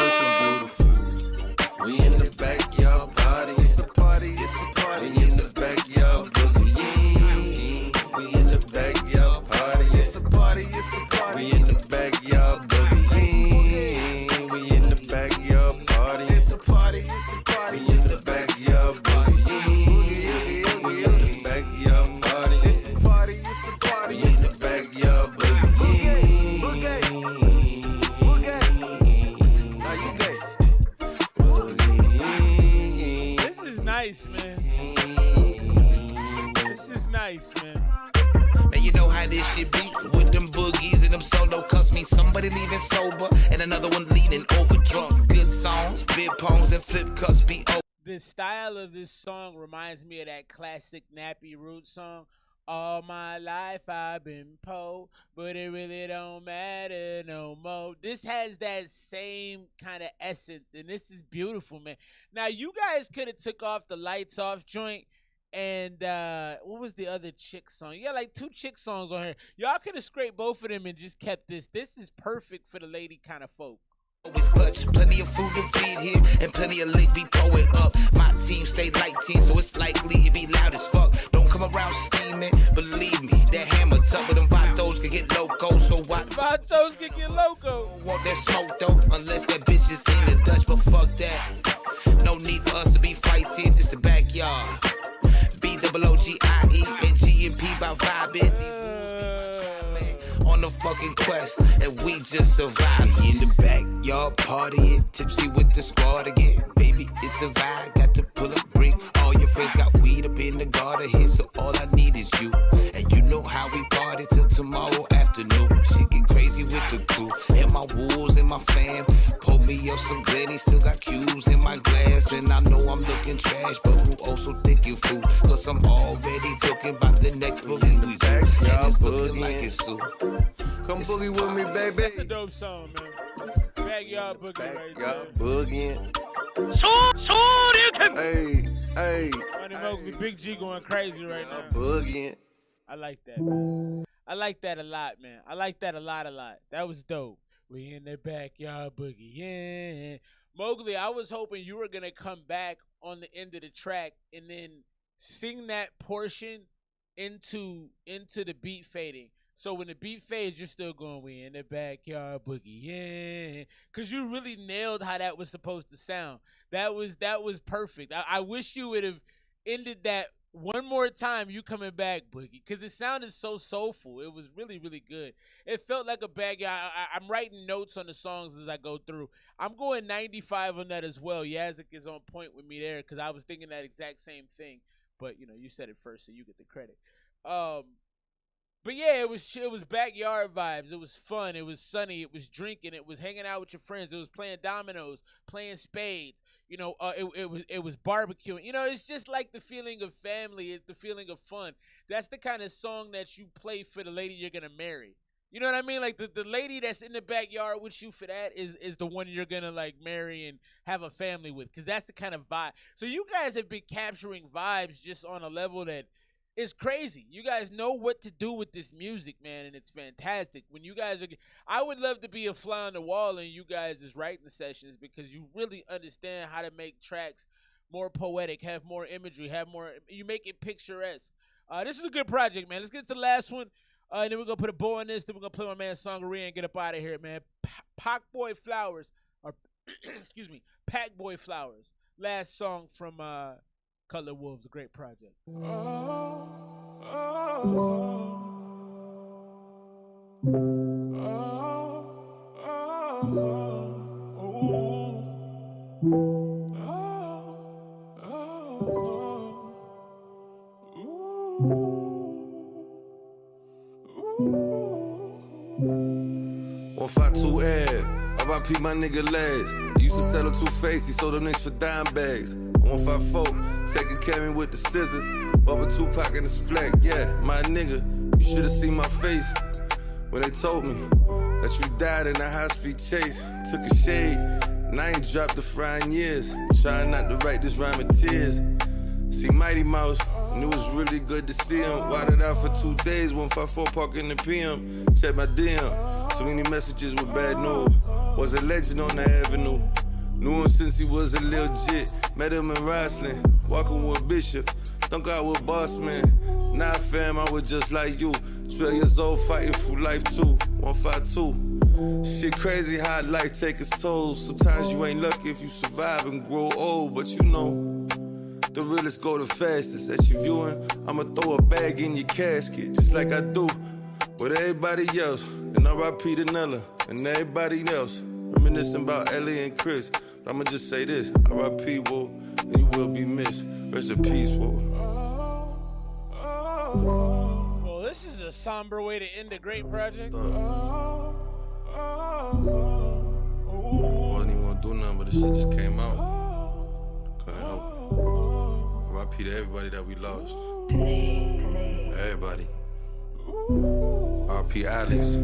looking beautiful. We in the backyard party, it's a party, it's a party. We in the backyard boogie. We in the backyard party, it's a party, it's a party. We in the backyard boogie. We in the backyard party, it's a party, it's a party. We in the backyard boogie. We in the backyard party, it's a party, it's a party. We in the backyard boogie. Nice, man. This is nice, man. Man, you know how this shit be with them boogies and them solo cuts. Me somebody leaving sober and another one leaning over drunk. Good songs, big poems and flip cuts be over. The style of this song reminds me of that classic Nappy Roots song. All my life I've been po, but it really don't matter no more. This has that same kind of essence, and this is beautiful, man. Now, you guys could have took off the Lights Off joint, and what was the other chick song? You got like 2 chick songs on here. Y'all could have scraped both of them and just kept this. This is perfect for the lady kind of folk. Always clutch, plenty of food to feed here, and plenty of lick be pouring up. My team stay light team, so it's likely it be loud as fuck. Don't come around scheming, believe me, that hammer tough, but them vatos can get loco, so what? Vatos can get loco. Want that smoke though, unless that bitch is in the Dutch, but fuck been these rules be my trap, man. On the fucking quest, and we just survive. We in the backyard partying, tipsy with the squad again. Baby, it's a vibe, got to pull up, bring all your friends. Got weed up in the garden here, so all I need is you. And you know how we party till tomorrow afternoon. Shit get crazy with the crew, and my wolves and my fam. Pull me up some granny, still got cubes in my glass. And I know I'm looking trash, but who also thinking food? Cause I'm already talking about the next boogie we do. And it's looking like it's soon. Come boogie with me, baby. That's a dope song, man. Backyard boogie right there. Backyard boogieing. Hey. Money Mowgly, Big G going crazy right now. Boogieing. I like that, man. I like that a lot, man. I like that a lot. That was dope. We in the backyard boogie, yeah. Mowgly, I was hoping you were gonna come back on the end of the track and then sing that portion into the beat fading. So when the beat fades, you're still going, we in the backyard boogie, yeah. Because you really nailed how that was supposed to sound. That was perfect. I wish you would have ended that one more time, you coming back, Boogie, because it sounded so soulful. It was really, really good. It felt like a backyard. I'm writing notes on the songs as I go through. I'm going 95 on that as well. Yazik is on point with me there because I was thinking that exact same thing. But, you know, you said it first, so you get the credit. But yeah, it was backyard vibes. It was fun. It was sunny. It was drinking. It was hanging out with your friends. It was playing dominoes, playing spades. You know, it was barbecuing. You know, it's just like the feeling of family. It's the feeling of fun. That's the kind of song that you play for the lady you're gonna marry. You know what I mean? Like the lady that's in the backyard with you for that is the one you're gonna like marry and have a family with, because that's the kind of vibe. So you guys have been capturing vibes just on a level that is crazy. You guys know what to do with this music, man, and it's fantastic. When you guys are, I would love to be a fly on the wall in you guys' writing sessions, because you really understand how to make tracks more poetic, have more imagery, you make it picturesque. This is a good project, man. Let's get to the last one, and then we're gonna put a bow on this. Then we're gonna play my man Songaria and get up out of here, man. Packboy Flowers, or excuse me, Packboy Flowers. Last song from Cutler Wxlvez, a great project. One 5-2 air, RIP my nigga Lads. Used to sell him 2-Face, he sold them niggas for dime bags. 154, taking care of me with the scissors. Bubba Tupac in the splack, yeah, my nigga. You should've seen my face when they told me that you died in a high-speed chase. Took a shade, and I ain't dropped the frying years. Trying not to write this rhyme in tears. See Mighty Mouse, and it was really good to see him. Wadded out for 2 days, 154 park in the PM. Check my DM, so many messages with bad news. Was a legend on the avenue. Knew him since he was a little jit. Met him in wrestling, walking with Bishop. Thunk out with Boss Man. Nah, fam, I was just like you. 12 years old, fighting for life too. 152. Shit crazy how life take its toll. Sometimes you ain't lucky if you survive and grow old. But you know, the realest go the fastest. That you viewing, I'ma throw a bag in your casket, just like I do with everybody else. And RIP to Nella and everybody else. Reminiscing about Ellie and Chris. But I'ma just say this, RIP, Woo, and you will be missed. Rest in peace, Woo. Well, this is a somber way to end a great project. I wasn't even gonna do nothing, but this shit just came out. Couldn't help it. RIP to everybody that we lost. Everybody. RP Alex.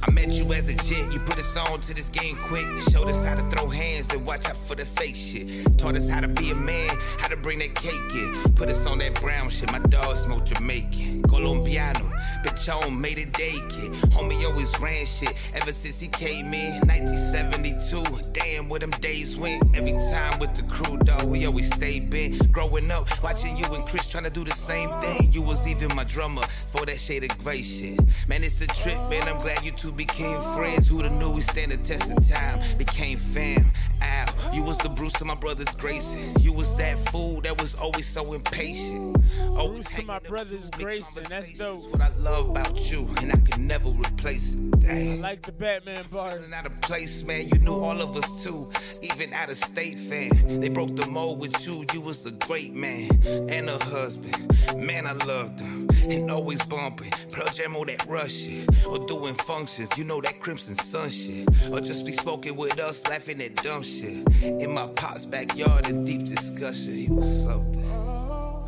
I met you as a jet, you put us on to this game quick. Showed us how to throw hands and watch out for the fake shit. Taught us how to be a man, how to bring that cake in. Put us on that brown shit, my dog smoked Jamaican. Colombiano, bitch on made it day kid. Homie always ran shit ever since he came in. 1972, damn where them days went. Every time with the crew, dog, we always stayed bent. Growing up, watching you and Chris trying to do the same thing. You was even my drummer for that shade of gray shit. Man, it's a trip, man, I'm glad you two who became friends, who'da knew we stand the test of time, became fam. Al, you was the Bruce to my brother's Grayson. You was that fool that was always so impatient. Bruce to my brother's Grayson, that's dope. What I love about you, and I could never replace it. Dang. I like the Batman bar. Out of place, man. You knew all of us too, even out of state, fan. They broke the mold with you. You was a great man and a husband. Man, I loved him and always bumping. Pearl Jam or that Rush shit, or doing functions. You know that Crimson Sun shit, or just be smoking with us, laughing at dumb shit in my pop's backyard in deep discussion. He was something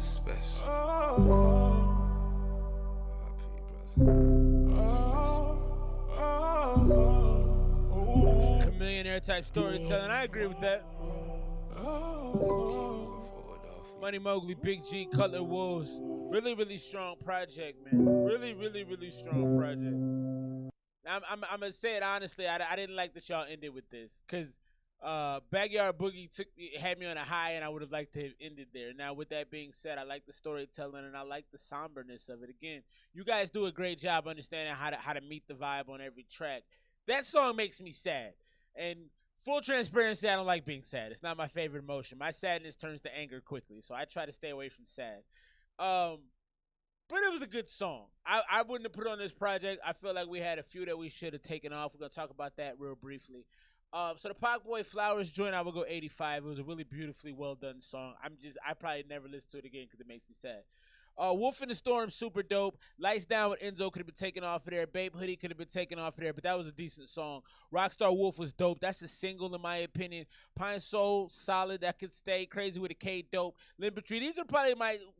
special. Millionaire type storytelling. I agree with that. Money Mowgli, Big G, Cutler Wxlvez. Really, really strong project, man. Really, really, really strong project. I'm gonna say it honestly. I didn't like that y'all ended with this, cause Backyard Boogie had me on a high, and I would have liked to have ended there. Now, with that being said, I like the storytelling and I like the somberness of it. Again, you guys do a great job understanding how to meet the vibe on every track. That song makes me sad. And full transparency, I don't like being sad. It's not my favorite emotion. My sadness turns to anger quickly, so I try to stay away from sad. But it was a good song. I wouldn't have put it on this project. I feel like we had a few that we should have taken off. We're going to talk about that real briefly. So the Pac Boy Flowers joint, I would go 85. It was a really beautifully well done song. I probably never listen to it again because it makes me sad. Wolf in the Storm, super dope. Lights Down with Enzo could have been taken off of there. Babe Hoodie could have been taken off of there, but that was a decent song. Rockstar Wolf was dope. That's a single in my opinion. Pine Soul, solid. That could stay. Crazy with a K, dope. Limber Tree, these are probably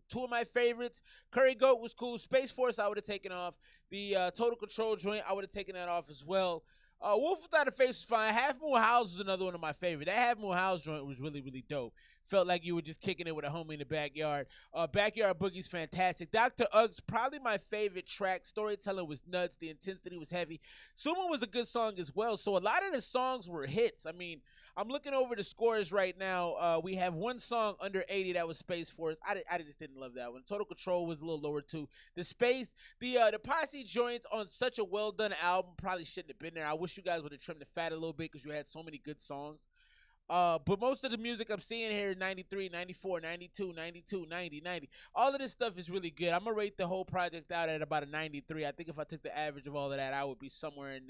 two of my favorites. Curry Goat was cool. Space Force, I would have taken off. The Total Control joint, I would have taken that off as well. Wolf Without a Face was fine. Half Moon House was another one of my favorites. That Half Moon House joint was really, really dope. Felt like you were just kicking it with a homie in the backyard. Backyard Boogie's fantastic. Dr. Uggs, probably my favorite track. Storytelling was nuts. The intensity was heavy. Suma was a good song as well. So a lot of the songs were hits. I mean, I'm looking over the scores right now. We have one song under 80 that was Space Force. I just didn't love that one. Total Control was a little lower too. The Posse joints on such a well done album probably shouldn't have been there. I wish you guys would have trimmed the fat a little bit because you had so many good songs. But most of the music I'm seeing here, 93, 94, 92, 92, 90, 90. All of this stuff is really good. I'm going to rate the whole project out at about a 93. I think if I took the average of all of that, I would be somewhere in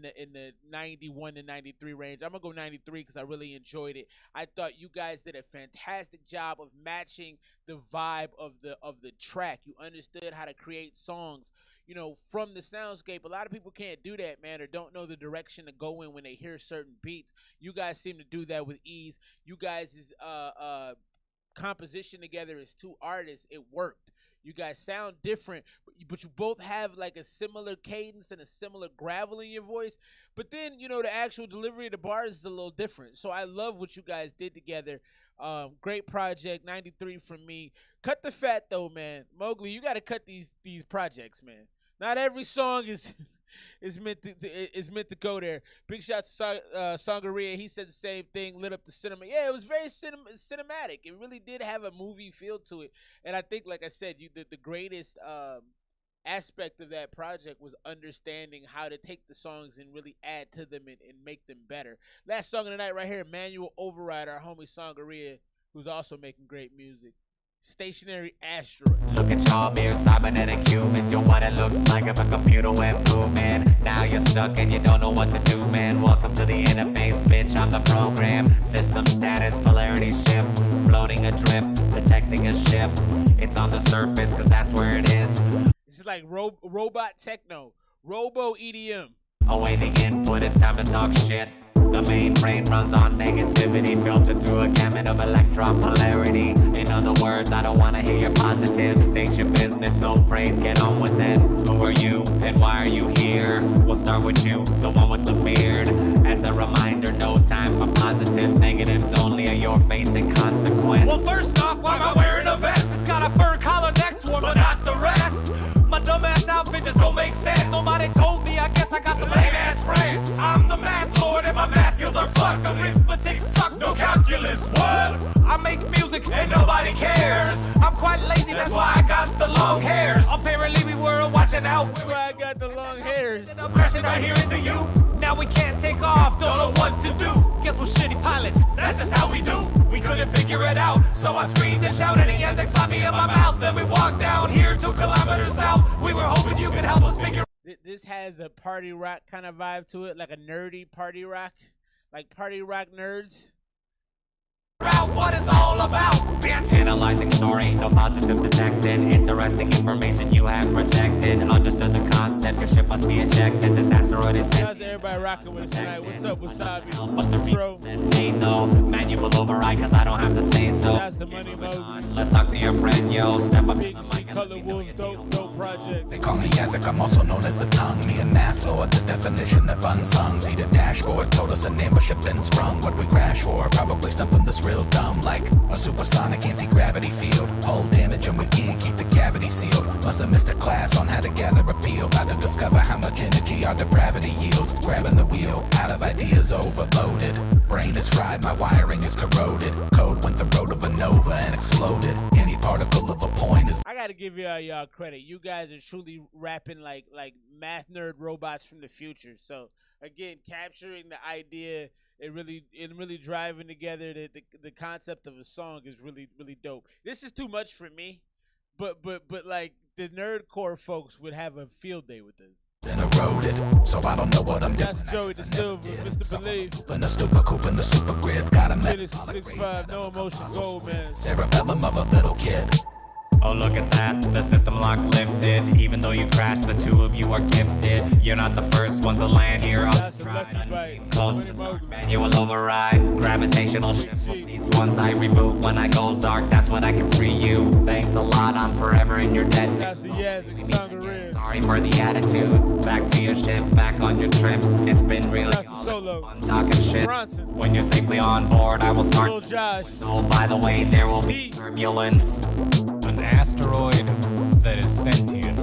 the 91 to 93 range. I'm going to go 93 because I really enjoyed it. I thought you guys did a fantastic job of matching the vibe of the track. You understood how to create songs, you know, from the soundscape. A lot of people can't do that, man, or don't know the direction to go in when they hear certain beats. You guys seem to do that with ease. You guys' composition together as two artists, it worked. You guys sound different, but you both have like a similar cadence and a similar gravel in your voice. But then, you know, the actual delivery of the bars is a little different. So I love what you guys did together. Great project, 93 from me. Cut the fat though, man. Mowgly, you got to cut these projects, man. Not every song is meant to go there. Big shout to Sangaria. He said the same thing. Lit up the cinema. Yeah, it was very cinematic. It really did have a movie feel to it. And I think, like I said, the greatest aspect of that project was understanding how to take the songs and really add to them and make them better. Last song of the night right here, Manual Override, our homie Sangaria, who's also making great music. Stationary Asteroid. Look at y'all mere cybernetic humans. You're what it looks like if a computer went booming. Now you're stuck and you don't know what to do, man. Welcome to the interface, bitch. I'm the program. System status, polarity shift. Floating adrift, detecting a ship. It's on the surface, cause that's where it is. This is like robot techno, robo EDM. Awaiting input, it's time to talk shit. The main brain runs on negativity, filtered through a gamut of electron polarity. In other words, I don't wanna hear your positive. State your business, no praise, get on with it. Who are you, and why are you here? We'll start with you, the one with the beard. As a reminder, no time for positives. Negatives only are your facing consequence. Well, first off, why am I wearing a vest? It's got a fur collar next to it, but not the rest. My dumbass outfit just don't make sense. Nobody told me, I guess I got some lame-ass friends. I'm the math lord and my math skills are fucked. Arithmetic sucks, no calculus, what? I I make music and nobody cares. I'm quite lazy, that's why I got the long hairs. Apparently we were watching out. That's why I got the long hairs. I'm crashing right here into you. Now we can't take off, don't know what to do. Guess we're shitty pilots, that's just how we do. We couldn't figure it out, so I screamed and shouted, and EXES slapped me in my mouth. Then we walked down here 2 kilometers south. We were hoping you could help us figure. This has a party rock kind of vibe to it, like a nerdy party rock, like party rock nerds. Out what it's all about, bitch. Analyzing story, no positives detected. Interesting information you have projected. Understood the concept, your ship must be ejected. This asteroid is sent. How's everybody rocking with us tonight? What's up, Wasabi? But the Bro. they know. Manual override, cause I don't have to say so. That's the money mode. Let's talk to your friend, yo. Step up to Big the G, mic. Cutler Wxlvez, dope project. They call me Yazek, I'm also known as the tongue. Me and Math Lord, the definition of unsung. See the dashboard, told us a name, but ship been sprung. What we crash for, probably something that's real dumb. Like a supersonic anti-gravity field. Hold damage and we can't keep the cavity sealed. Must have missed a class on how to gather appeal. About to discover how much energy our depravity yields. Grabbing the wheel, out of ideas overloaded. Brain is fried, my wiring is corroded. Code went the road of a nova and exploded. Any particle of a point is. I gotta give y'all credit. You guys are truly rapping like math nerd robots from the future. So again, capturing the idea and really driving together the concept of a song is really dope. This is too much for me, but like the nerdcore folks would have a field day with this. Been eroded, so I don't know what I'm doing. That's Joey the Silver, Mr. Believe. In the stupid coupe in the super grid, got a Finish 6'5", no emotion, gold man. cerebellum of a little kid. Oh, look at that, the system lock lifted. Even though you crashed, the 2 of you are gifted. You're not the first ones to land here. That's a lucky bite. Close to start, manual override. Gravitational shift will cease once I reboot. When I go dark, that's when I can free you. Thanks a lot, I'm forever in your debt. That's the Yazek Sangarin. Sorry for the attitude. Back to your ship, back on your trip. It's been really fun talking shit. Bronson. When you're safely on board, I will start. Little Josh. So, by the way, there will be turbulence. An asteroid that is sentient,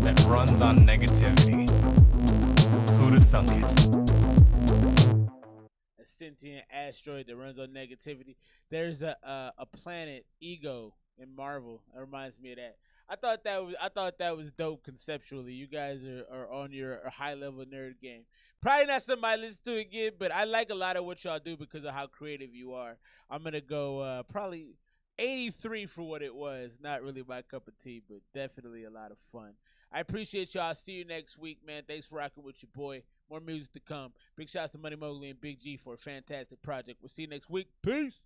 that runs on negativity. Who'd have thunk it? A sentient asteroid that runs on negativity. There's a planet, Ego, in Marvel. That reminds me of that. I thought that was dope conceptually. You guys are on your high level nerd game. Probably not something I listen to again, but I like a lot of what y'all do because of how creative you are. I'm gonna go probably 83 for what it was. Not really my cup of tea, but definitely a lot of fun. I appreciate y'all. See you next week, man. Thanks for rocking with your boy. More music to come. Big shouts to Money Mowgli and Big G for a fantastic project. We'll see you next week. Peace.